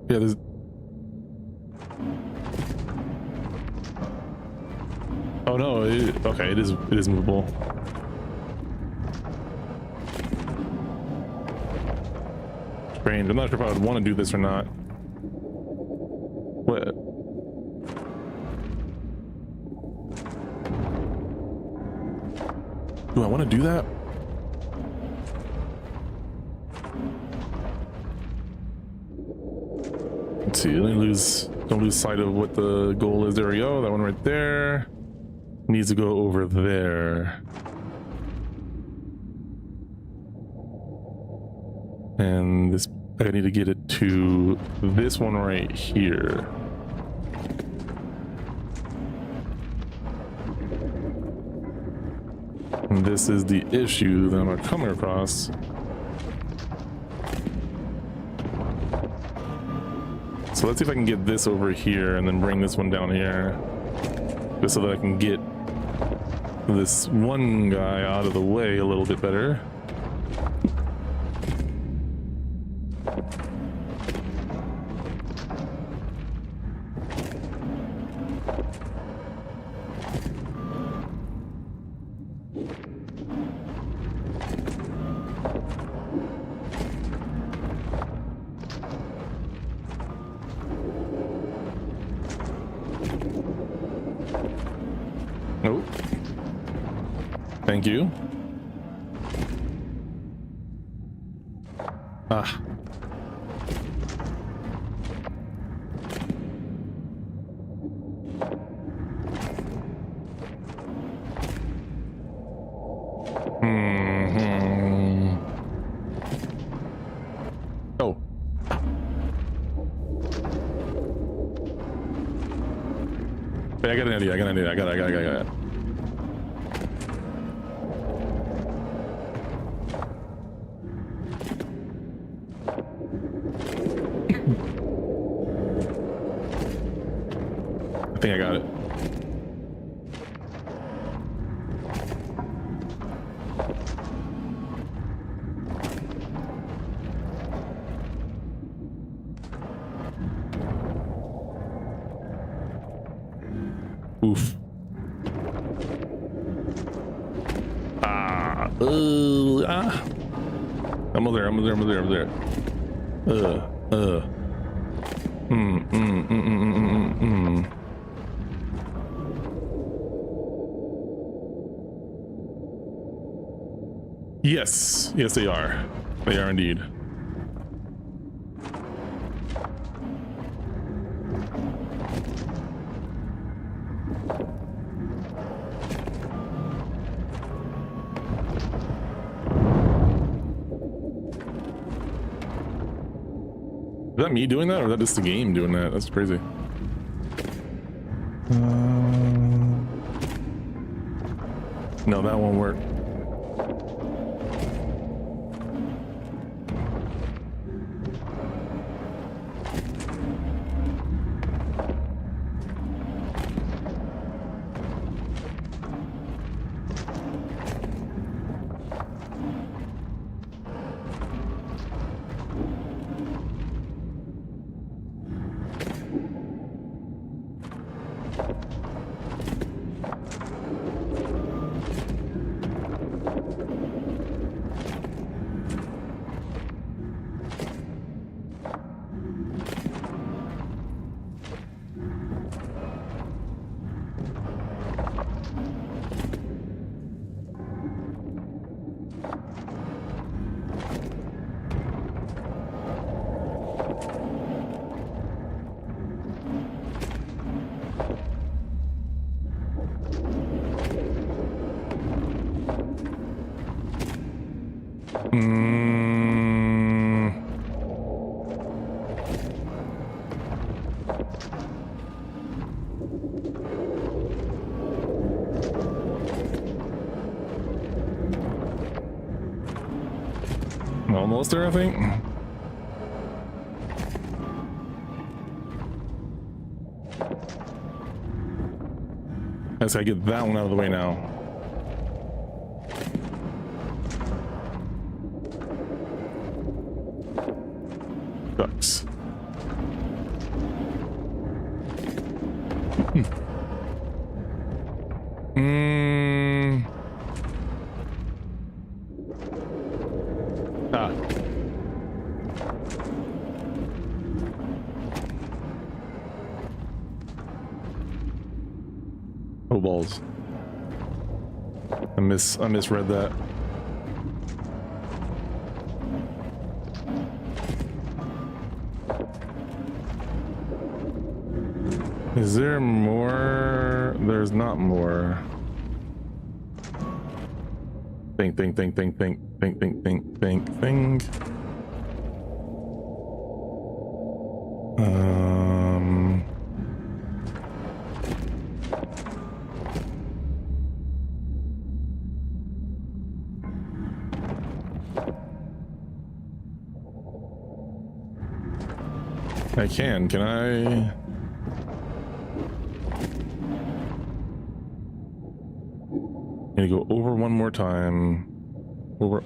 there's. Oh no, okay, it is movable. Strange. I'm not sure if I would want to do this or not. What? Do I want to do that? Let's see. Don't lose sight of what the goal is. There we go. That one right there needs to go over there. And this, I need to get it to this one right here. And this is the issue that I'm coming across. So let's see if I can get this over here and then bring this one down here. Just so that I can get this one guy out of the way a little bit better. Oh, thank you. Ah. Oh. Wait, I got an idea. I got it. I think I got it. Oof. I'm there. Yes, they are. They are indeed. Is that me doing that, or is that just the game doing that? That's crazy. No, that won't work. Almost there, I think. As I get that one out of the way now. Ducks. Ah. Oh balls. I misread that. Is there more? There's not more. Think. I can I? Gonna go over one more time. Over.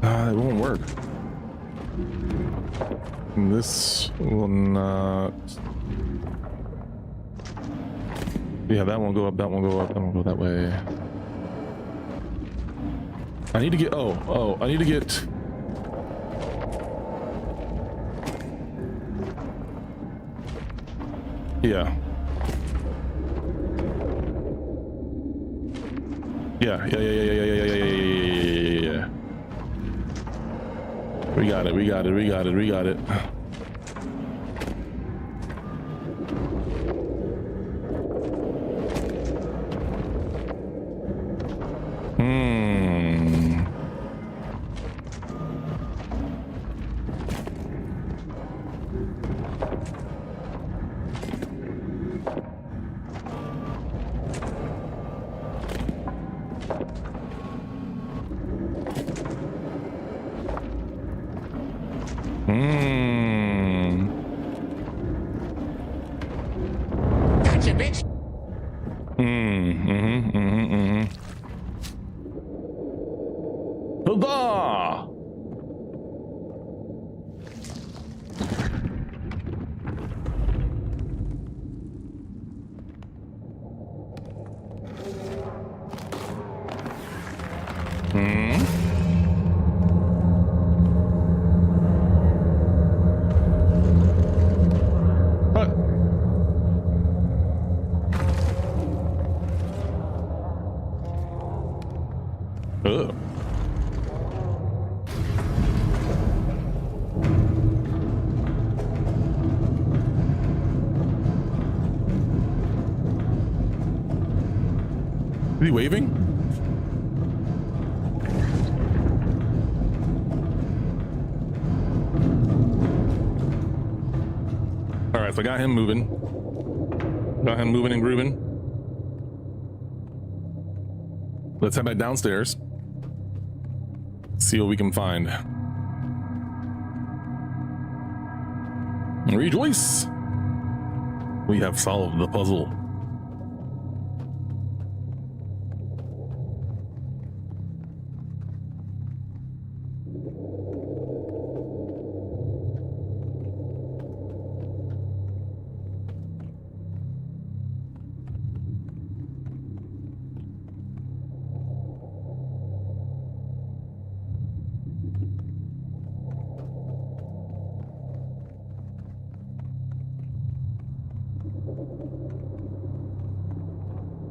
It won't work. This will not. Yeah, that won't go up, that won't go up, that won't go that way. I need to get, I need to get. Yeah. Yeah. We got it. Gotcha, bitch. Huzzah! What? Ugh. Is he waving? All right, so I got him moving. Got him moving and grooving. Let's head back downstairs. See what we can find. Rejoice! We have solved the puzzle.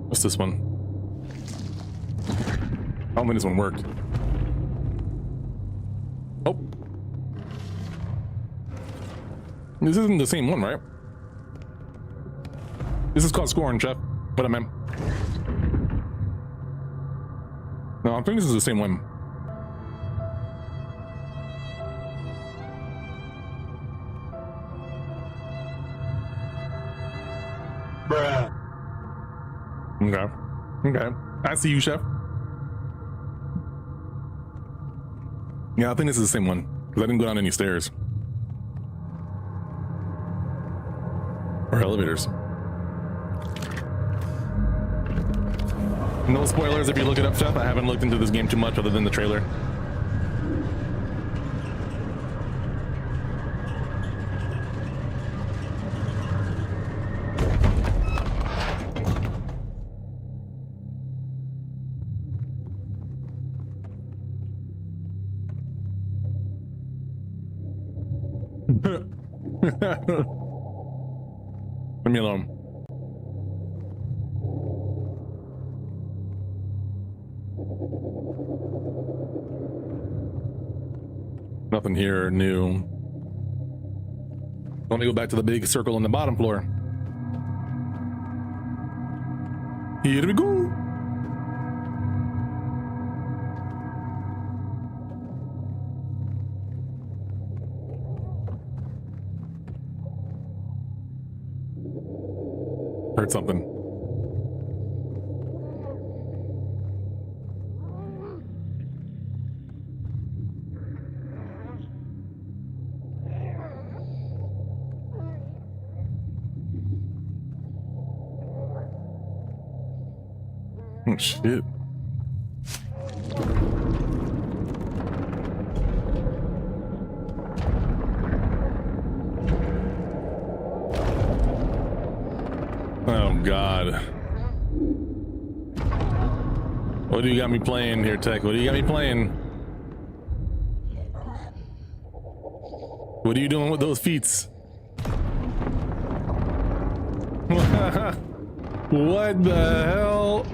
What's this one? I don't think this one worked. Oh. This isn't the same one, right? This is called scoring, Chef. What I meant. No, I think this is the same one. Bruh. Okay. Okay. I see you, Chef. Yeah, I think this is the same one. Because I didn't go down any stairs. Or elevators. No spoilers if you look it up, Chef. I haven't looked into this game too much other than the trailer. Leave me alone. Nothing here new. Let me go back to the big circle on the bottom floor. Here we go. Heard something. Oh shit. Oh god. What do you got me playing here, Tech? What do you got me playing? What are you doing with those feats? What the hell?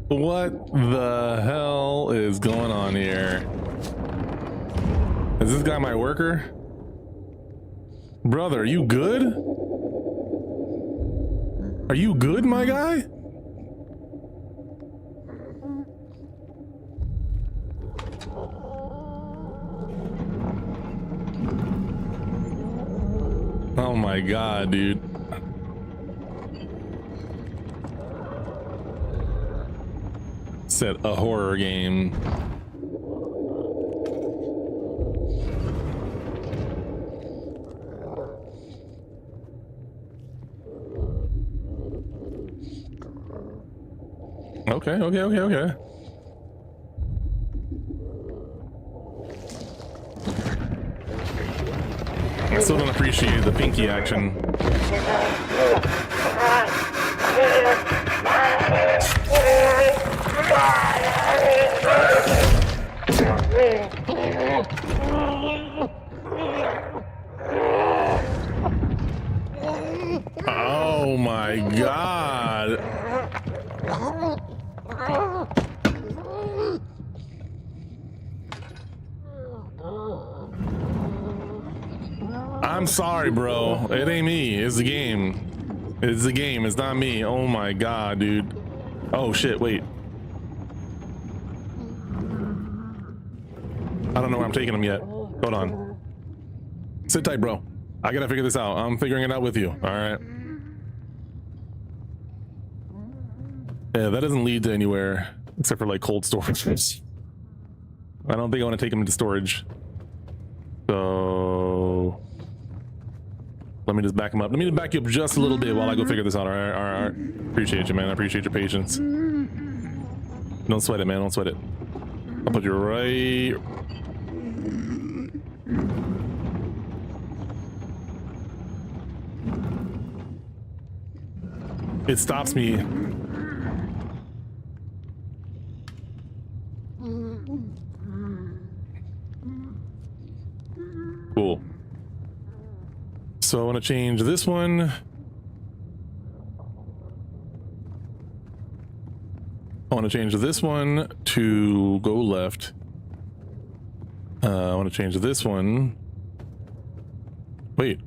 What the hell is going on here? Is this guy my worker? Brother, are you good? Are you good, my guy? Oh my god, dude. Set a horror game. Okay. I still don't appreciate the pinky action. Oh my god. I'm sorry, bro. It ain't me. It's the game. It's the game. It's not me. Oh my god, dude. Oh shit, wait. I don't know where I'm taking him yet. Hold on. Sit tight, bro. I gotta figure this out. I'm figuring it out with you. All right. Yeah, that doesn't lead to anywhere except for like cold storage. I don't think I want to take him into storage. So let me just back him up. Let me back you up just a little bit while I go figure this out. All right. Appreciate you, man. I appreciate your patience. Don't sweat it, man. Don't sweat it. I'll put you right. It stops me. Cool. So I want to change this one. I want to change this one to go left. I want to change this one. Wait,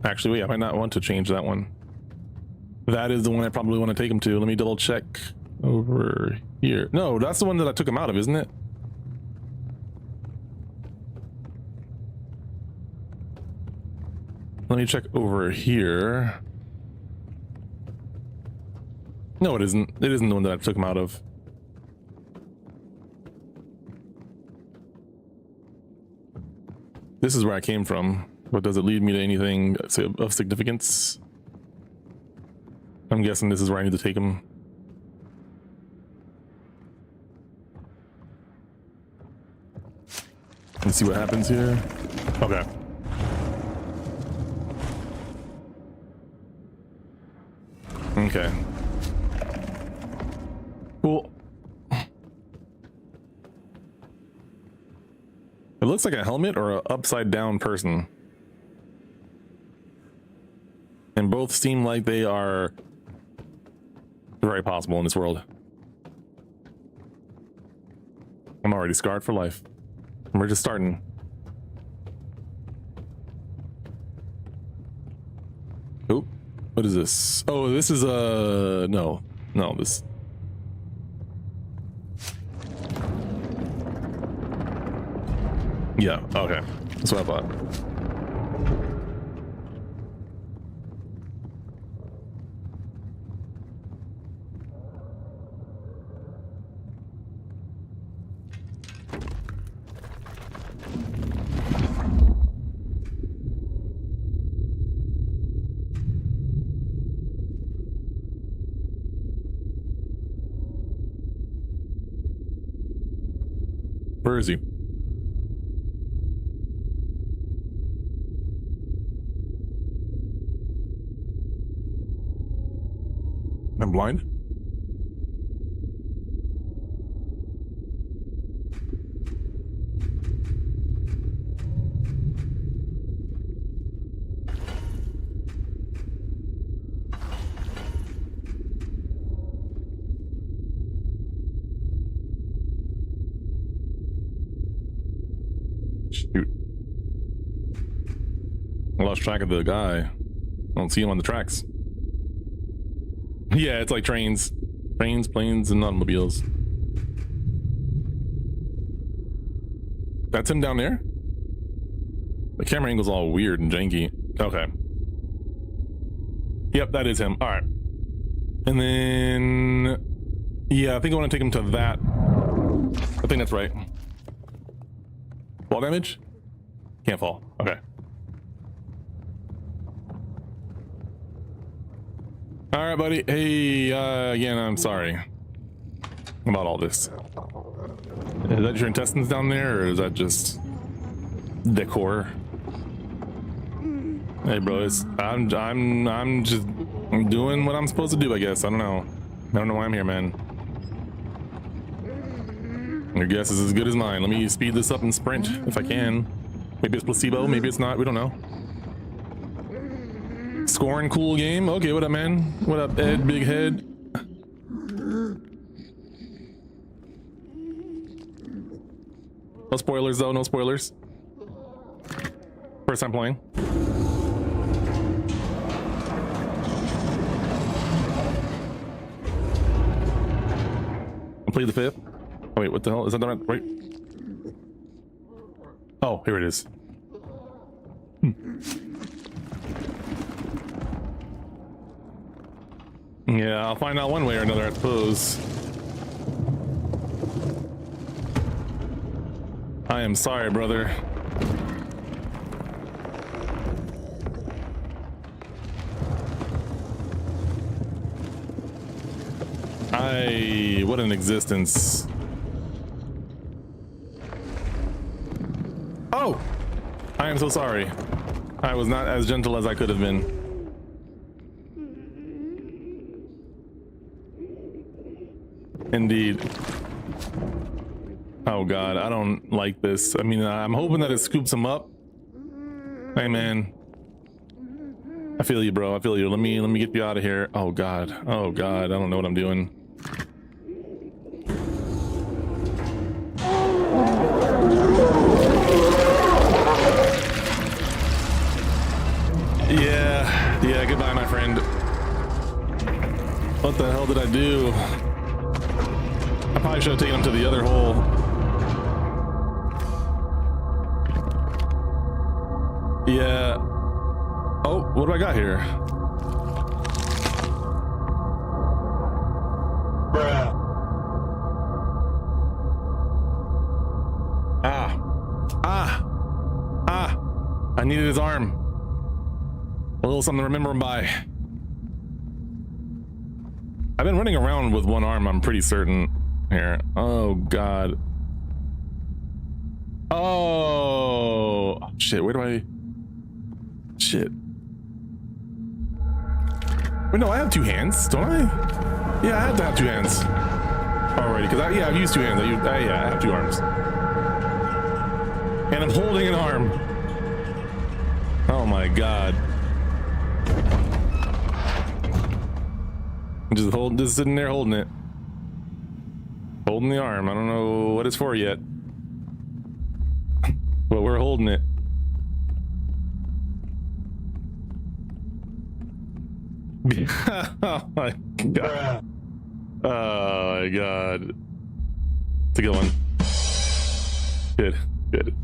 actually, wait, I might not want to change that one. That is the one I probably want to take him to. Let me double check over here. No, that's the one that I took him out of, isn't it? Let me check over here. No, it isn't. It isn't the one that I took him out of. This is where I came from, but does it lead me to anything of significance? I'm guessing this is where I need to take him. Let's see what happens here. Okay. Okay. Cool. It looks like a helmet or an upside down person. And both seem like they are very possible in this world. I'm already scarred for life. We're just starting. Oh, what is this? Oh, this is no, this. Yeah, okay. That's what I thought. Where is he? I'm blind? Shoot. I lost track of the guy. I don't see him on the tracks. Yeah, it's like trains. Trains, planes, and automobiles. That's him down there? The camera angle's all weird and janky. Okay. Yep, that is him. All right. And then... yeah, I think I want to take him to that. I think that's right. Fall damage? Can't fall. Okay. All right, buddy. Hey, again, I'm sorry about all this. Is that your intestines down there, or is that just decor? Hey, bro, I'm doing what I'm supposed to do, I guess. I don't know why I'm here, man. Your guess is as good as mine. Let me speed this up and sprint if I can. Maybe it's placebo, maybe it's not. We don't know. Scoring cool game. Okay, what up, man? What up, Ed? Big head. No spoilers, though. No spoilers. First time playing. Complete the fifth. Oh, wait, what the hell? Is that the right? Oh, here it is. Yeah, I'll find out one way or another, I suppose. I am sorry, brother. What an existence. Oh! I am so sorry. I was not as gentle as I could have been. Indeed. Oh god, I don't like this. I mean, I'm hoping that it scoops him up. Hey man. I feel you, bro. I feel you. Let me get you out of here. Oh god. Oh god. I don't know what I'm doing. Yeah, goodbye, my friend. What the hell did I do? I probably should have taken him to the other hole. Yeah. Oh, what do I got here? Bruh. I needed his arm. A little something to remember him by. I've been running around with one arm, I'm pretty certain. Here. Oh, God. Oh, shit. Where do I... Shit. Wait, no, I have two hands, don't I? Yeah, I have to have two hands. Alrighty, because I've used two hands. I have two arms. And I'm holding an arm. Oh my god. I'm just sitting there holding it. Holding the arm. I don't know what it's for yet. But we're holding it. Oh my god. Oh my god. It's a good one. Good. Good.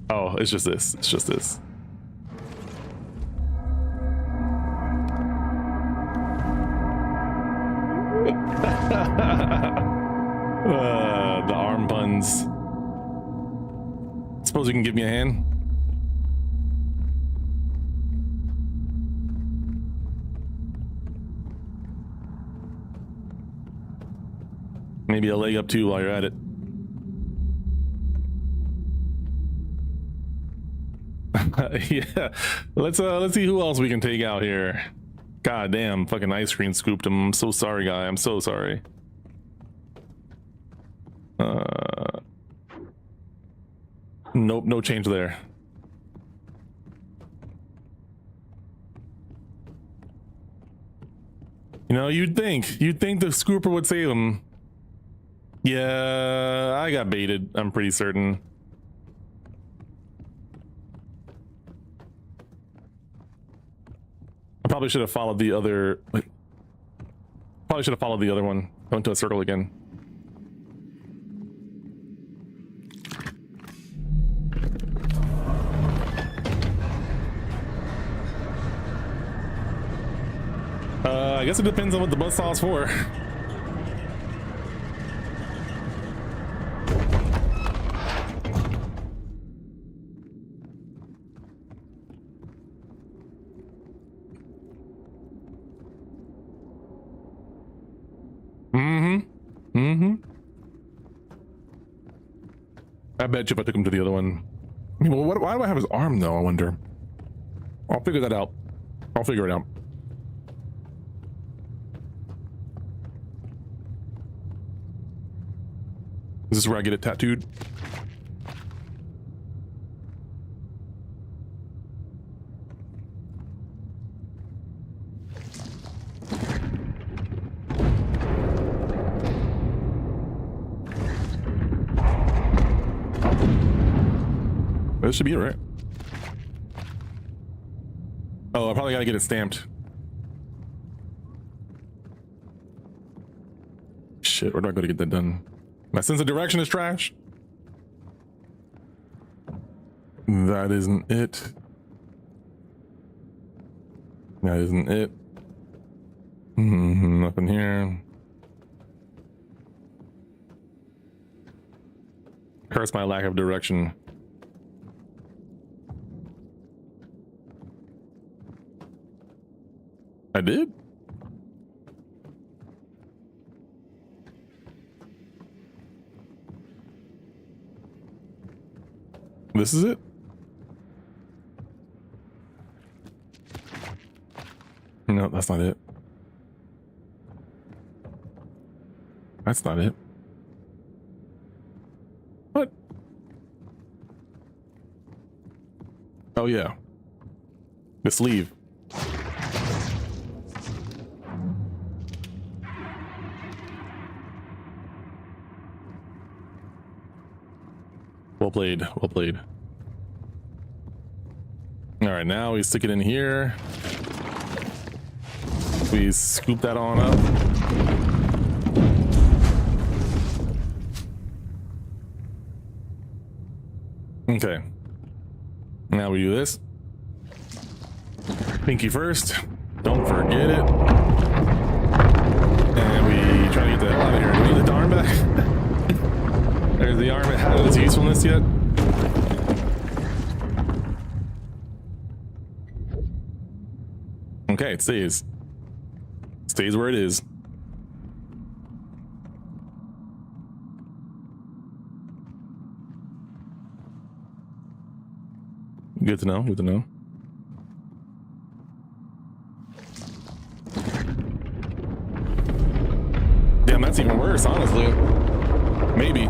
Oh, it's just this. It's just this. The arm puns. Suppose you can give me a hand? Maybe a leg up too while you're at it. Yeah, let's see who else we can take out here. God damn, fucking ice cream scooped him. I'm so sorry, guy. I'm so sorry. Nope, no change there. You know, you'd think the scooper would save him. Yeah, I got baited. I'm pretty certain. I probably should have followed the other. Probably should have followed the other one. Went to a circle again. I guess it depends on what the buzzsaw is for. I bet you if I took him to the other one. I mean, well, why do I have his arm though? I wonder. I'll figure that out. I'll figure it out. Is this where I get it tattooed? This should be it, right? Oh, I probably gotta get it stamped. Shit, where do I go to get that done? My sense of direction is trash. That isn't it. That isn't it. Nothing here. Curse my lack of direction. I did? This is it? No, that's not it. That's not it. What? Oh yeah. The sleeve. Well played, well played. All right, now we stick it in here. We scoop that on up. Okay. Now we do this. Pinky first. Don't forget it. And we try to get the hell out of here. Do we need the arm back? There's the arm. It had its usefulness yet? Okay, it stays. Stays where it is. Good to know, good to know. Damn, that's even worse, honestly. Maybe.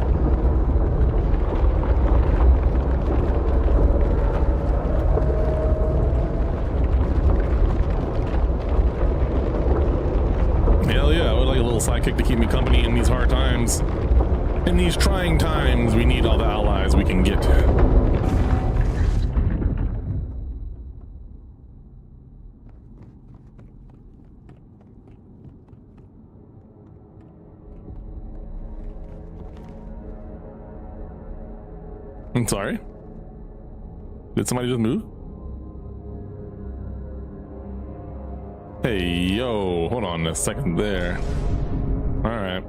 Hell yeah, I would like a little sidekick to keep me company in these hard times. In these trying times, we need all the allies we can get. I'm sorry? Did somebody just move? Hey, yo, hold on a second there. Alright.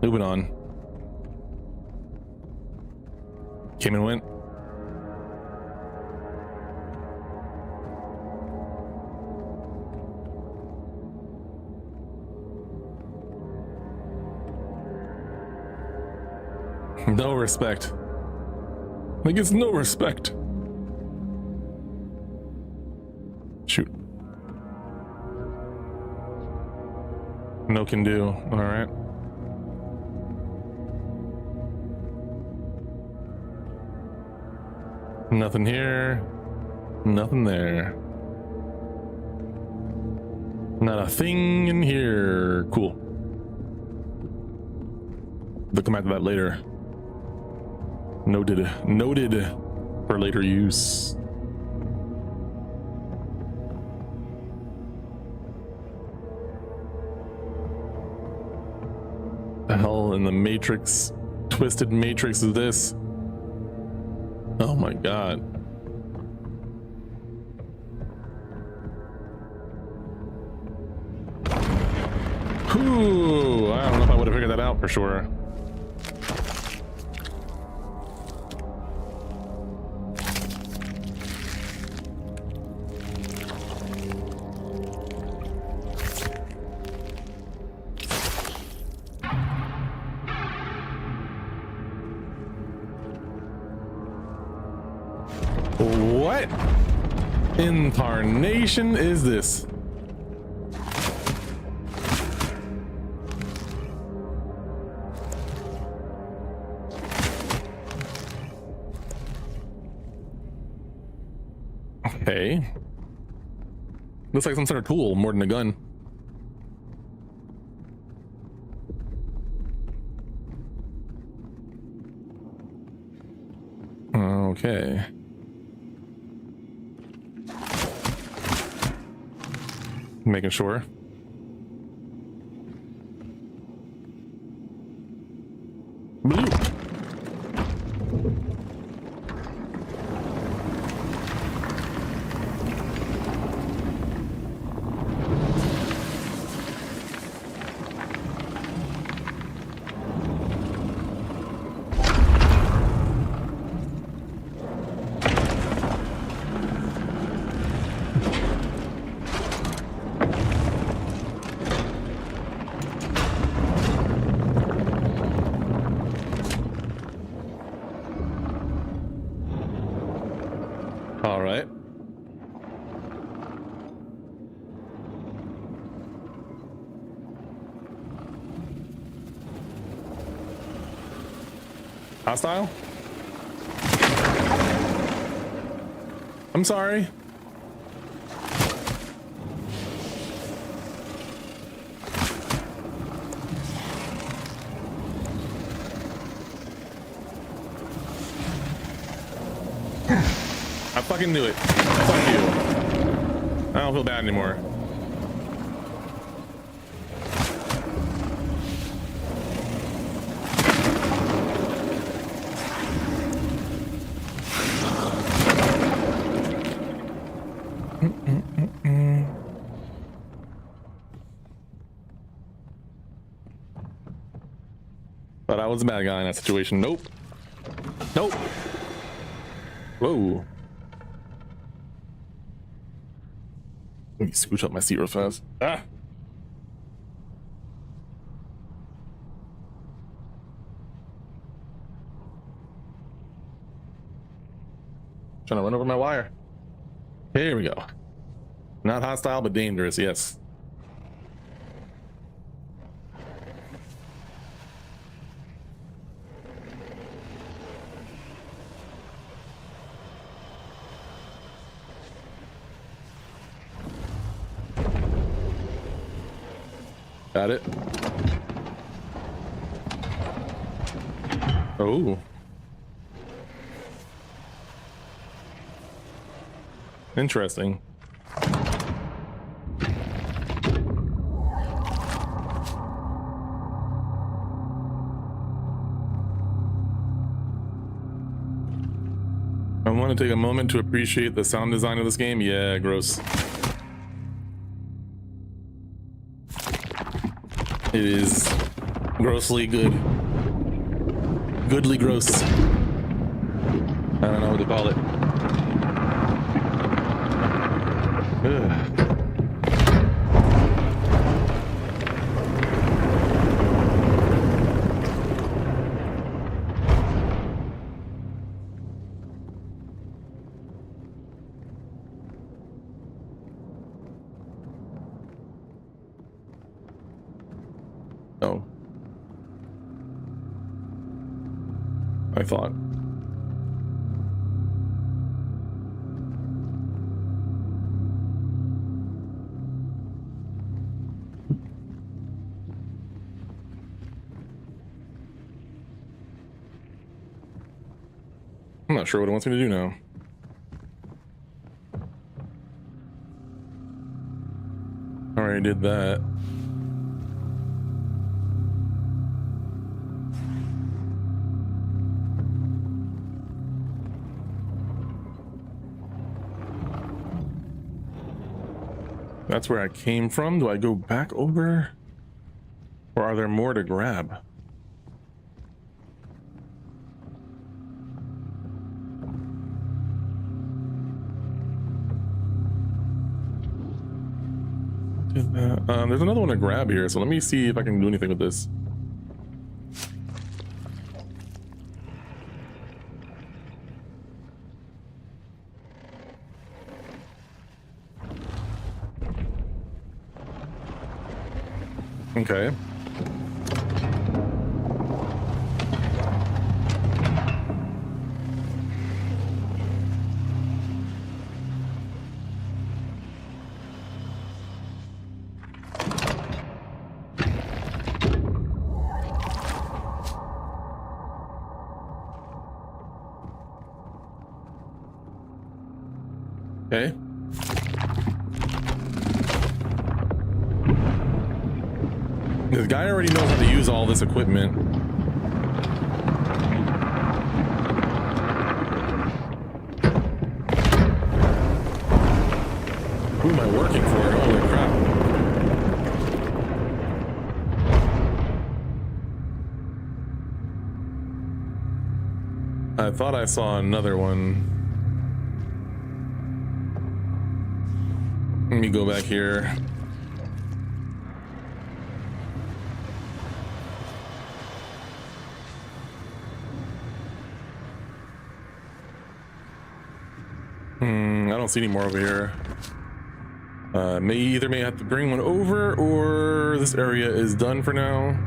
Moving on. Came and went. No respect. Like, it's no respect. Shoot. No can do. All right. Nothing here. Nothing there. Not a thing in here. Cool. They'll come back to that later. Noted. Noted for later use. The hell in the Matrix, twisted Matrix is this? Oh my god. Whew, I don't know if I would have figured that out for sure. What incarnation is this? Okay. Looks like some sort of tool more than a gun. Okay. Making sure. Blue. All right. Hostile? I'm sorry. I fucking knew it. Fuck you. I don't feel bad anymore. But I was a bad guy in that situation. Nope. Nope. Whoa. Let me scooch up my seat real fast. Ah. Trying to run over my wire. Here we go. Not hostile, but dangerous, yes. Got it. Oh. Interesting. I want to take a moment to appreciate the sound design of this game. Yeah, gross. It is grossly good. Goodly gross. I don't know what to call it. Ugh. I thought. I'm not sure what it wants me to do now. Already did that. That's where I came from. Do I go back over? Or are there more to grab? There's another one to grab here, so let me see if I can do anything with this. Okay. Okay. This guy already knows how to use all this equipment. Who am I working for? Holy crap. I thought I saw another one. Let me go back here. I don't see any more over here. May have to bring one over, or this area is done for now.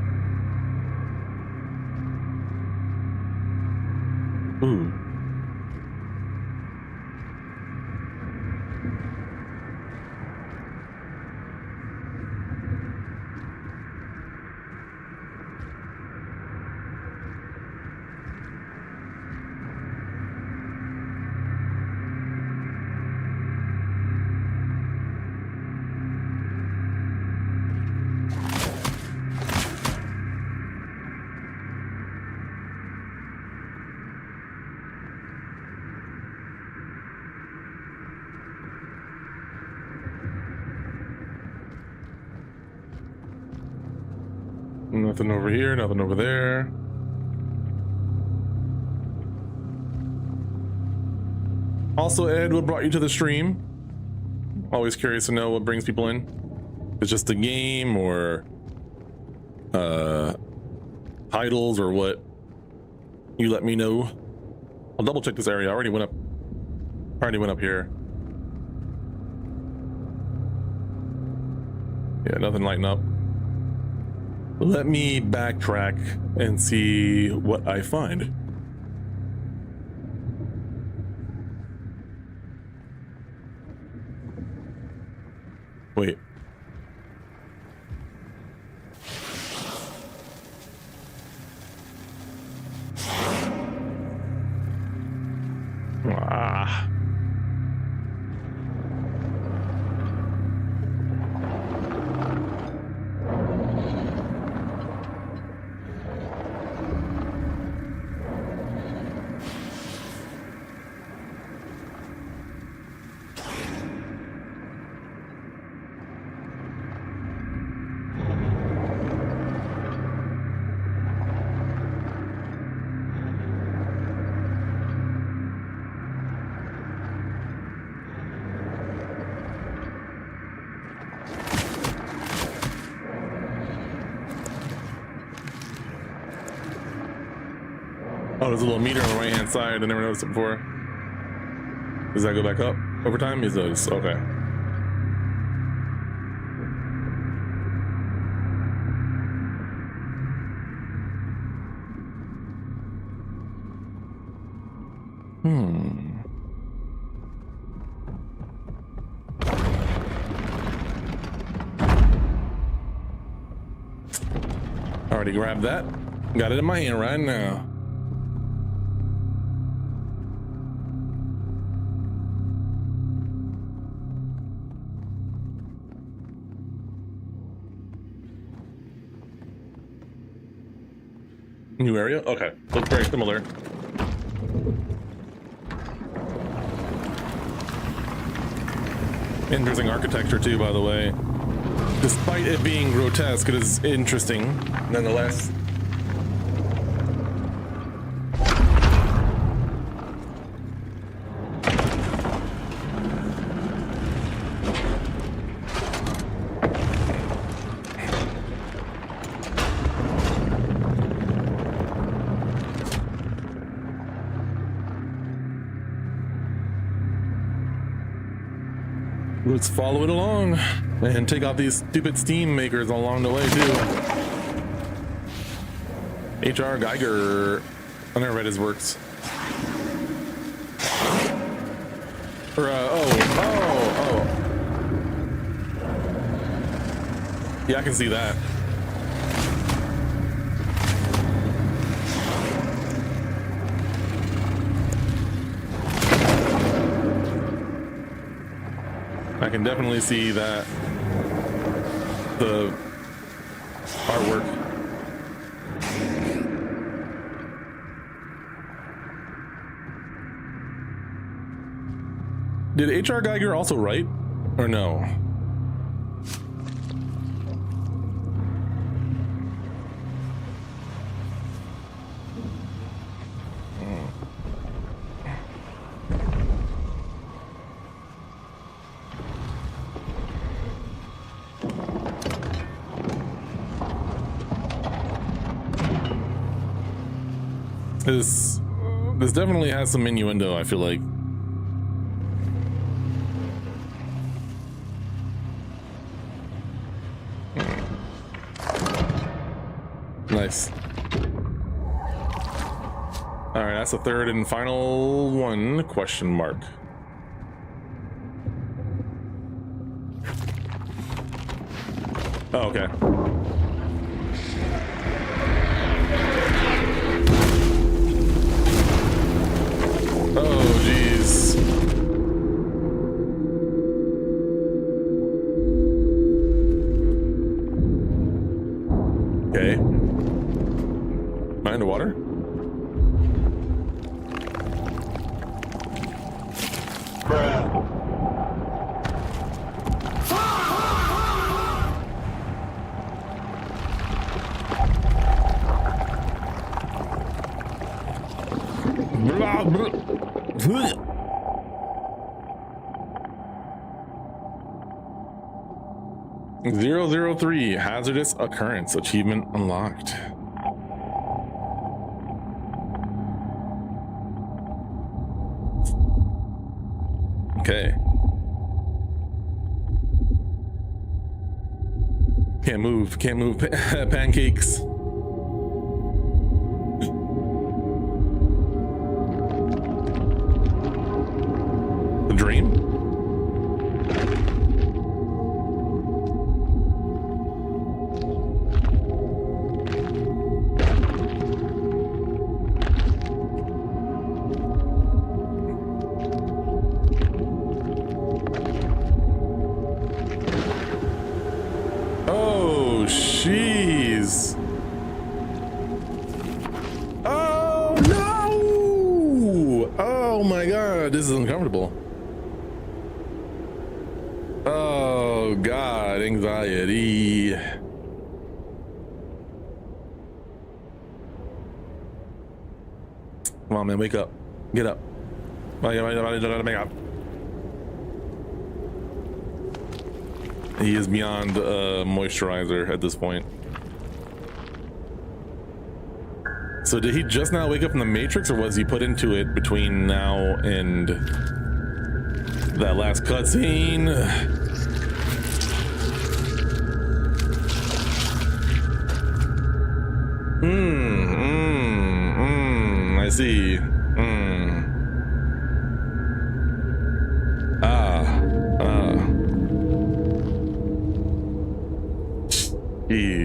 Ooh. Nothing over here, nothing over there. Also, Ed, what brought you to the stream? Always curious to know what brings people in. It's just a game or titles or what? You let me know. I'll double check this area. I already went up here. Yeah, nothing lighting up. Let me backtrack and see what I find. Wait. Ah. Oh, there's a little meter on the right hand side. I never noticed it before. Does that go back up over time? It does. Okay. Already grabbed that. Got it in my hand right now. New area? Okay. Looks very similar. Interesting architecture too, by the way. Despite it being grotesque, it is interesting nonetheless. Let's follow it along and take out these stupid steam makers along the way too. HR Geiger. I never read his works. Or, oh. Yeah, I can see that. I can definitely see that the artwork. Did HR Geiger also write or no? This definitely has some innuendo, I feel like. Nice. All right, that's the third and final one, question mark. Oh, okay. Oh, jeez. Okay. Am I underwater? Bruh. Blah, blah. 003 hazardous occurrence achievement unlocked. Okay. Can't move pancakes. The dream? Oh, jeez. Oh, no! Oh, my God. This is uncomfortable. Oh, God. Anxiety. Come on, man. Wake up. Get up. Wake up. He is beyond moisturizer at this point. So did he just now wake up from the Matrix, or was he put into it between now and that last cutscene? I see.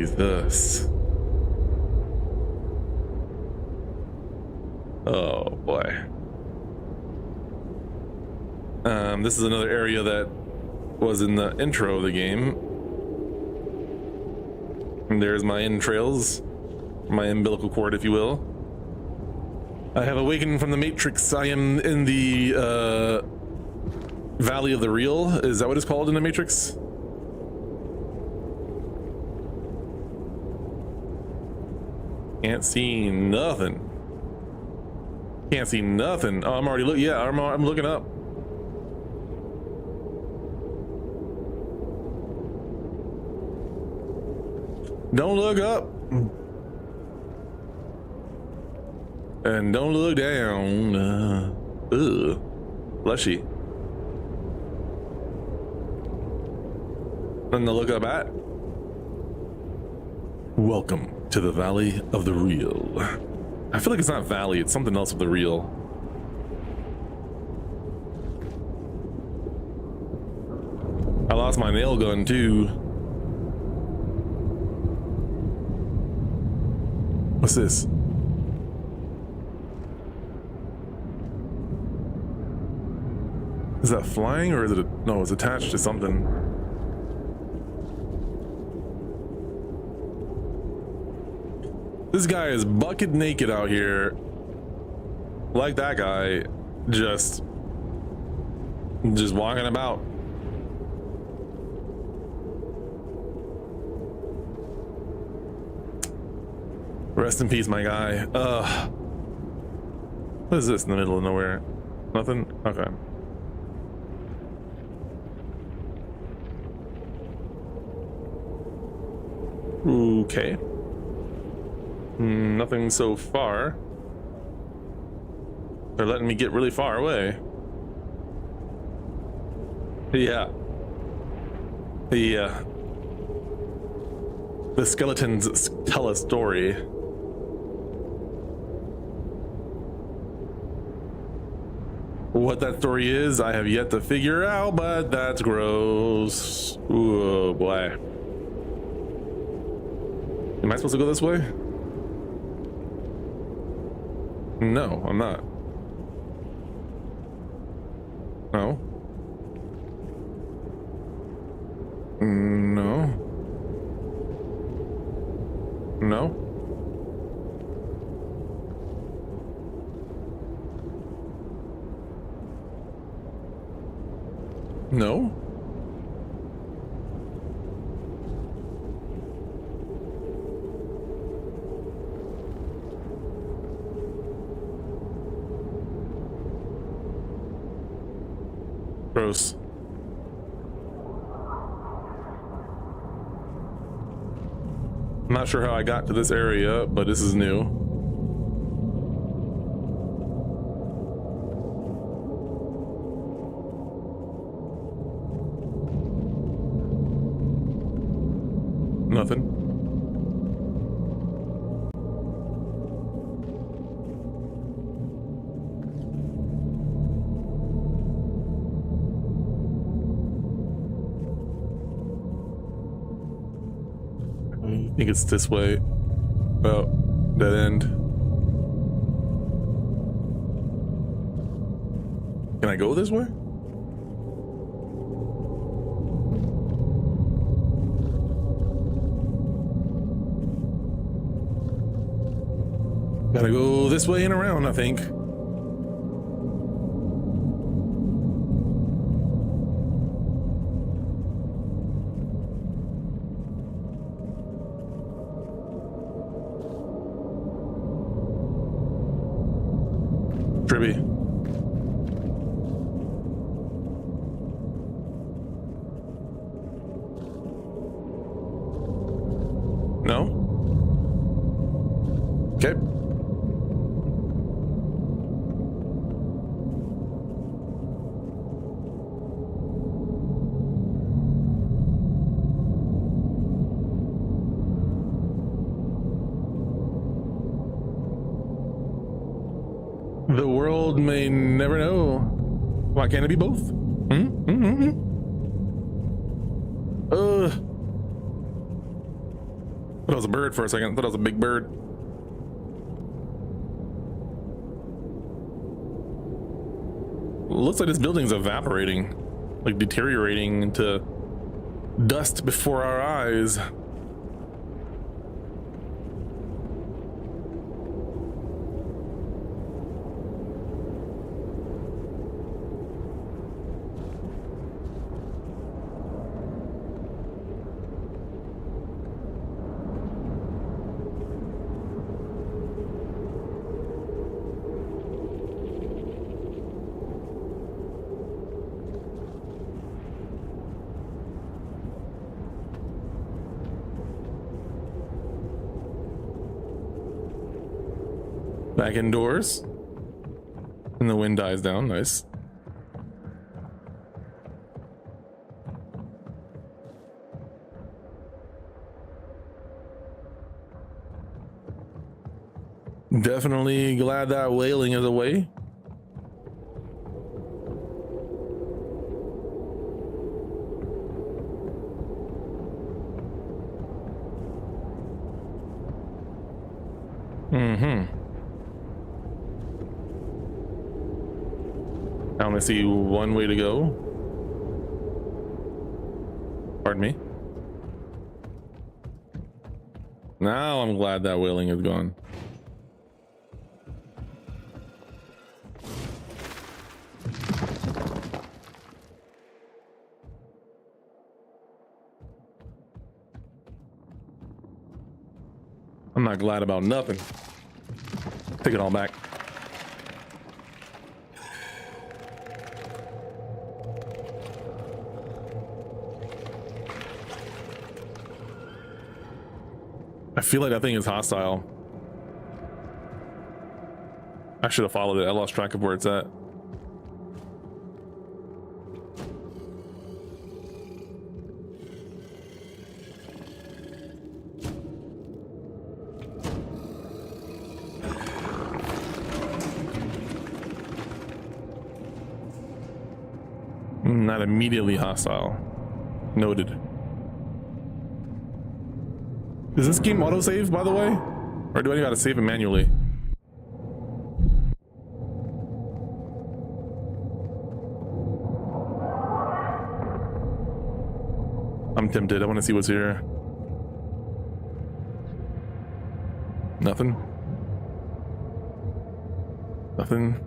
Jesus. Oh boy. This is another area that was in the intro of the game. And there's my entrails, my umbilical cord, if you will. I have awakened from the Matrix. I am in the Valley of the Real. Is that what it's called in the Matrix? Can't see nothing. Can't see nothing. Oh, I'm already looking. Yeah, I'm looking up. Don't look up. And don't look down. Ugh. Fleshy. Nothing to look up at. Welcome to the Valley of the Real. I feel like it's not Valley, it's something else with the Real. I lost my nail gun too. What's this? Is that flying or is it no, it's attached to something. This guy is bucket naked out here. Like that guy, just walking about. Rest in peace, my guy. What is this in the middle of nowhere? Nothing? Okay. Okay. Nothing so far. They're letting me get really far away. Yeah. The skeletons tell a story. What that story is, I have yet to figure out, but that's gross. Ooh, boy. Am I supposed to go this way? No, I'm not. No. No. No. No. Gross. I'm not sure how I got to this area, but this is new. Nothing. I think it's this way. Oh, dead end. Can I go this way? Gotta go this way and around, I think. Tribby. No? Okay. The world may never know. Why can't it be both? Thought it was a bird for a second. Thought it was a big bird. Looks like this building's evaporating, like deteriorating into dust before our eyes. Back indoors. And the wind dies down. Nice. Definitely glad that wailing is away. I only see one way to go. Pardon me. Now I'm glad that wailing is gone. I'm not glad about nothing. Take it all back. I feel like that thing is hostile. I should have followed it. I lost track of where it's at. Not immediately hostile. Noted. Is this game autosave, by the way? Or do I gotta save it manually? I'm tempted. I want to see what's here. Nothing. Nothing.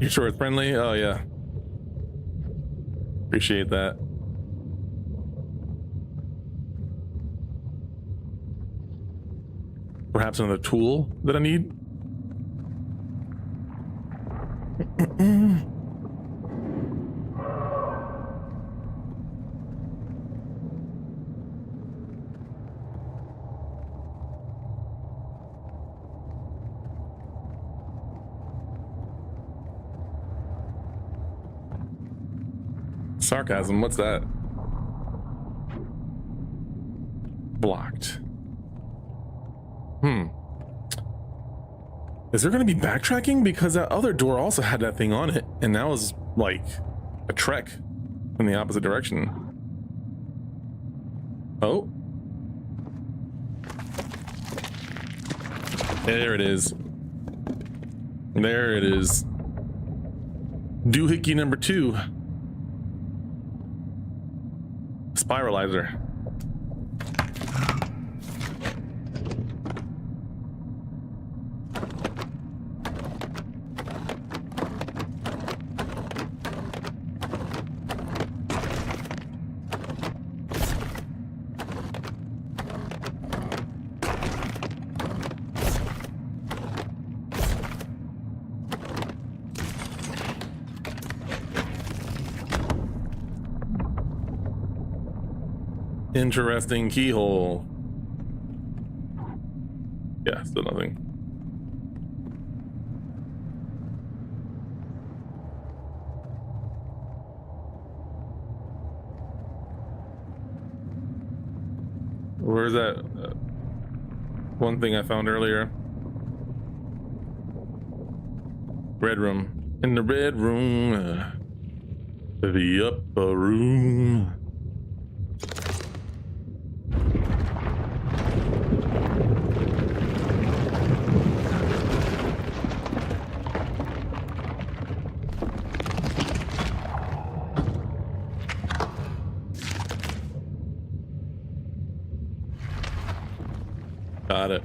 You sure it's friendly? Oh yeah. Appreciate that. Perhaps another tool that I need? Sarcasm, what's that? Blocked. Is there gonna be backtracking? Because that other door also had that thing on it, and that was like a trek in the opposite direction. Oh. There it is. There it is. Doohickey number 2. Spiralizer. Interesting keyhole. Yeah, still nothing. Where's that one thing I found earlier? Red room. In the red room. The upper room. Got it.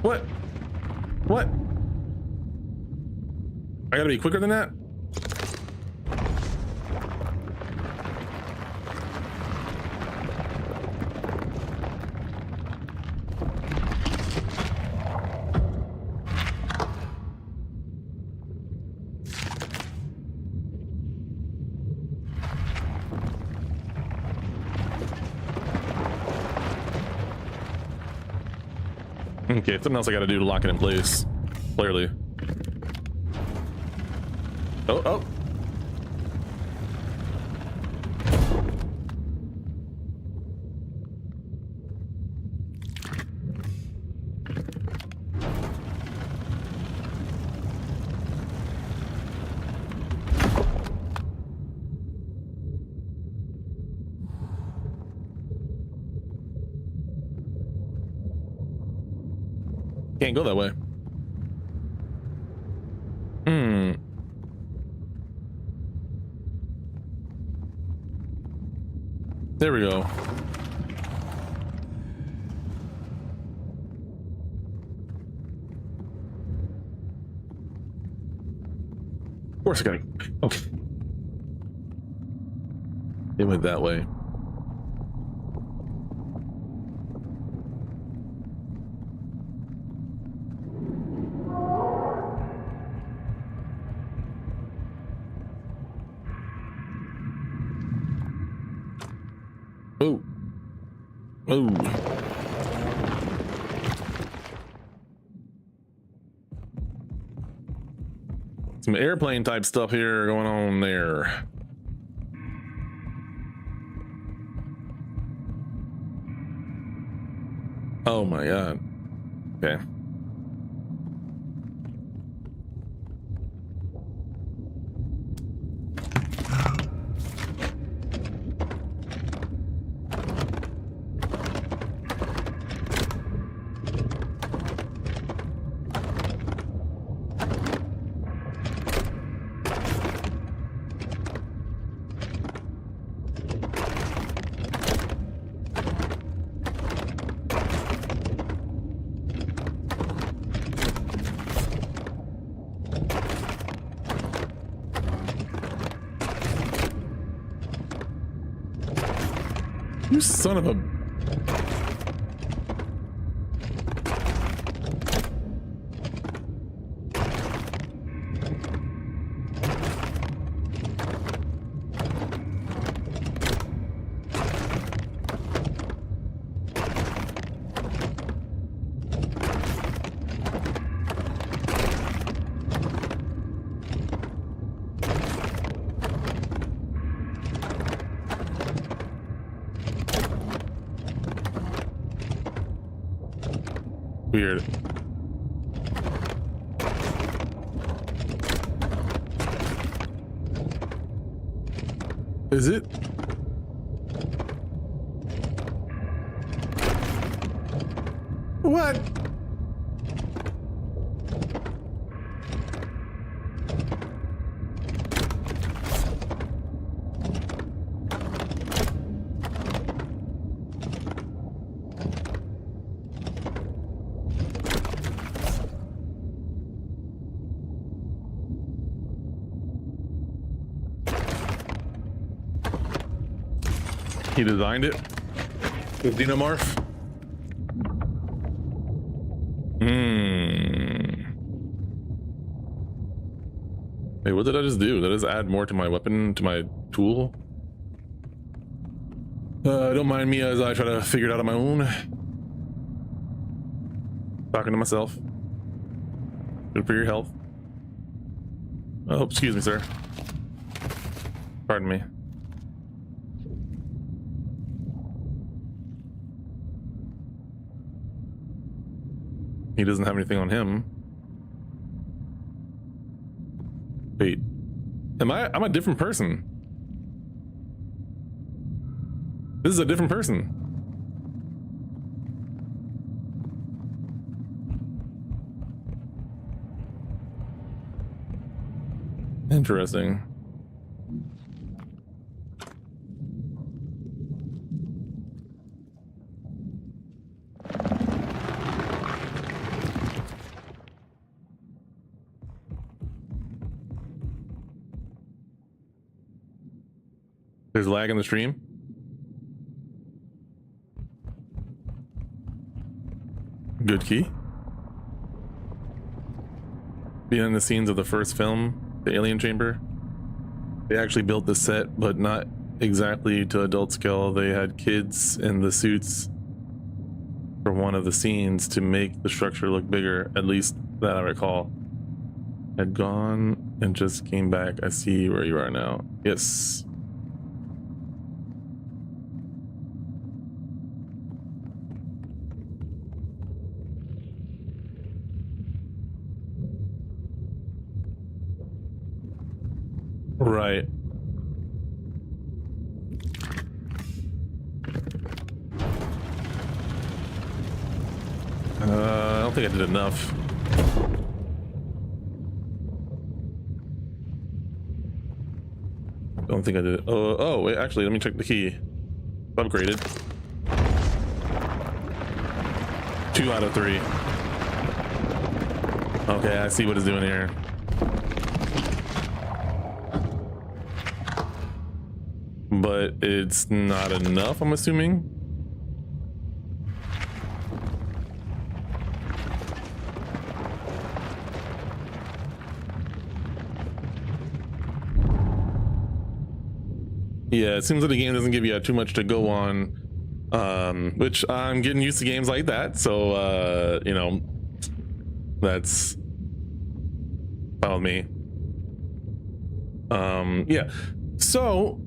What? What? I gotta be quicker than that? Okay, something else I gotta do to lock it in place. Clearly. Oh, oh. Can't go that way. There we go. Of course I gotta. Okay. It went that way. Oh. Oh. Some airplane type stuff here going on there. Oh my god. Okay. You son of a... Weird. Is it? What? He designed it with Xenomorph. Wait, what did I just do? Did I just add more to my weapon, to my tool? Don't mind me as I try to figure it out on my own. Talking to myself. Good for your health. Oh, excuse me, sir. Pardon me. He doesn't have anything on him. I'm a different person. This is a different person. Interesting. There's lag in the stream. Good key. Behind the scenes of the first film, The Alien Chamber. They actually built the set, but not exactly to adult scale. They had kids in the suits for one of the scenes to make the structure look bigger, at least that I recall. Had gone and just came back. I see where you are now. Yes. Right. I don't think I did enough. Don't think I did. Oh, wait, actually, let me check the key. Upgraded. 2 out of 3. Okay, I see what it's doing here. But it's not enough, I'm assuming. Yeah, it seems like the game doesn't give you too much to go on, which I'm getting used to games like that. So, you know, that's fine with me. Yeah. So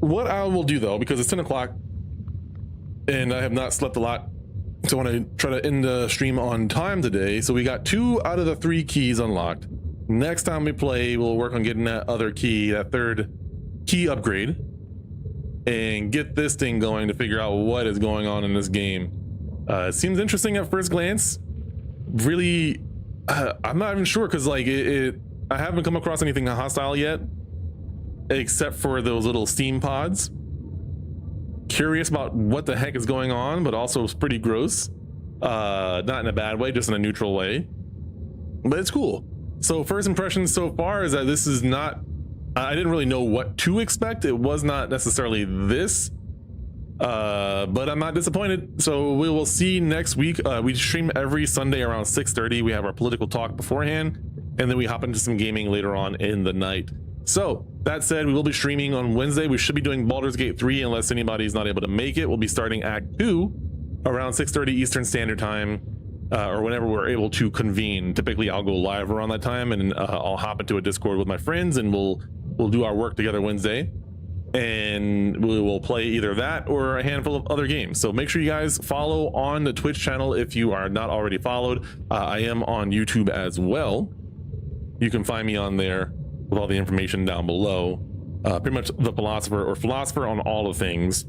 what I will do though, because it's 10 o'clock and I have not slept a lot, so I want to try to end the stream on time today. So we got 2 out of the 3 keys unlocked. Next time we play, we'll work on getting that other key, that 3rd key upgrade, and get this thing going to figure out what is going on in this game. It seems interesting at first glance. Really, I'm not even sure, because like I haven't come across anything hostile yet, except for those little steam pods. Curious about what the heck is going on, but also it's pretty gross. Not in a bad way, just in a neutral way. But it's cool. So first impressions so far is that this is not, I didn't really know what to expect. It was not necessarily this, but I'm not disappointed. So we will see next week. We stream every Sunday around 6:30. We have our political talk beforehand, and then we hop into some gaming later on in the night. So that said, we will be streaming on Wednesday. We should be doing Baldur's Gate 3 unless anybody's not able to make it. We'll be starting Act 2 around 6:30 Eastern Standard Time, or whenever we're able to convene. Typically I'll go live around that time, and I'll hop into a Discord with my friends, and we'll do our work together Wednesday, and we will play either that or a handful of other games. So make sure you guys follow on the Twitch channel if you are not already followed. I am on YouTube as well. You can find me on there with all the information down below. Pretty much the philosopher on all of things,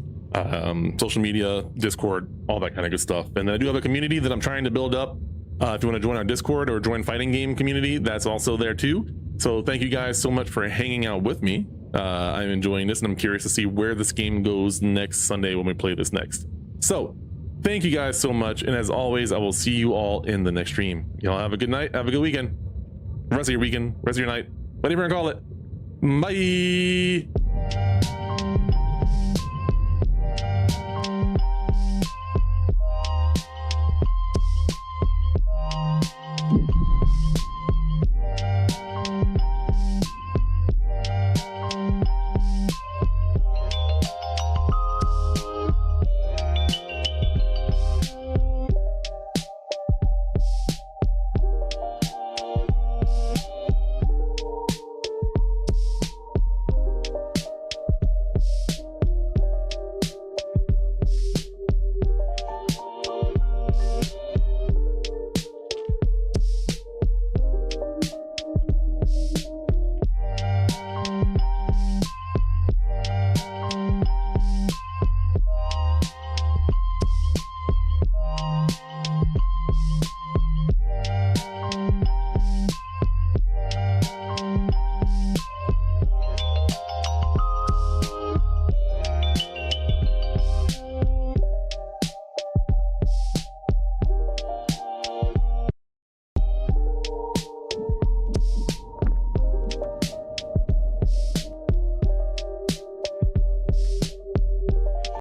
social media, Discord, all that kind of good stuff. And then I do have a community that I'm trying to build up. If you want to join our Discord or join fighting game community, that's also there too. So thank you guys so much for hanging out with me. I'm enjoying this, and I'm curious to see where this game goes next Sunday when we play this next. So thank you guys so much, and as always, I will see you all in the next stream. Y'all have a good night, have a good weekend, rest of your weekend, rest of your night, whatever you want to call it. Bye.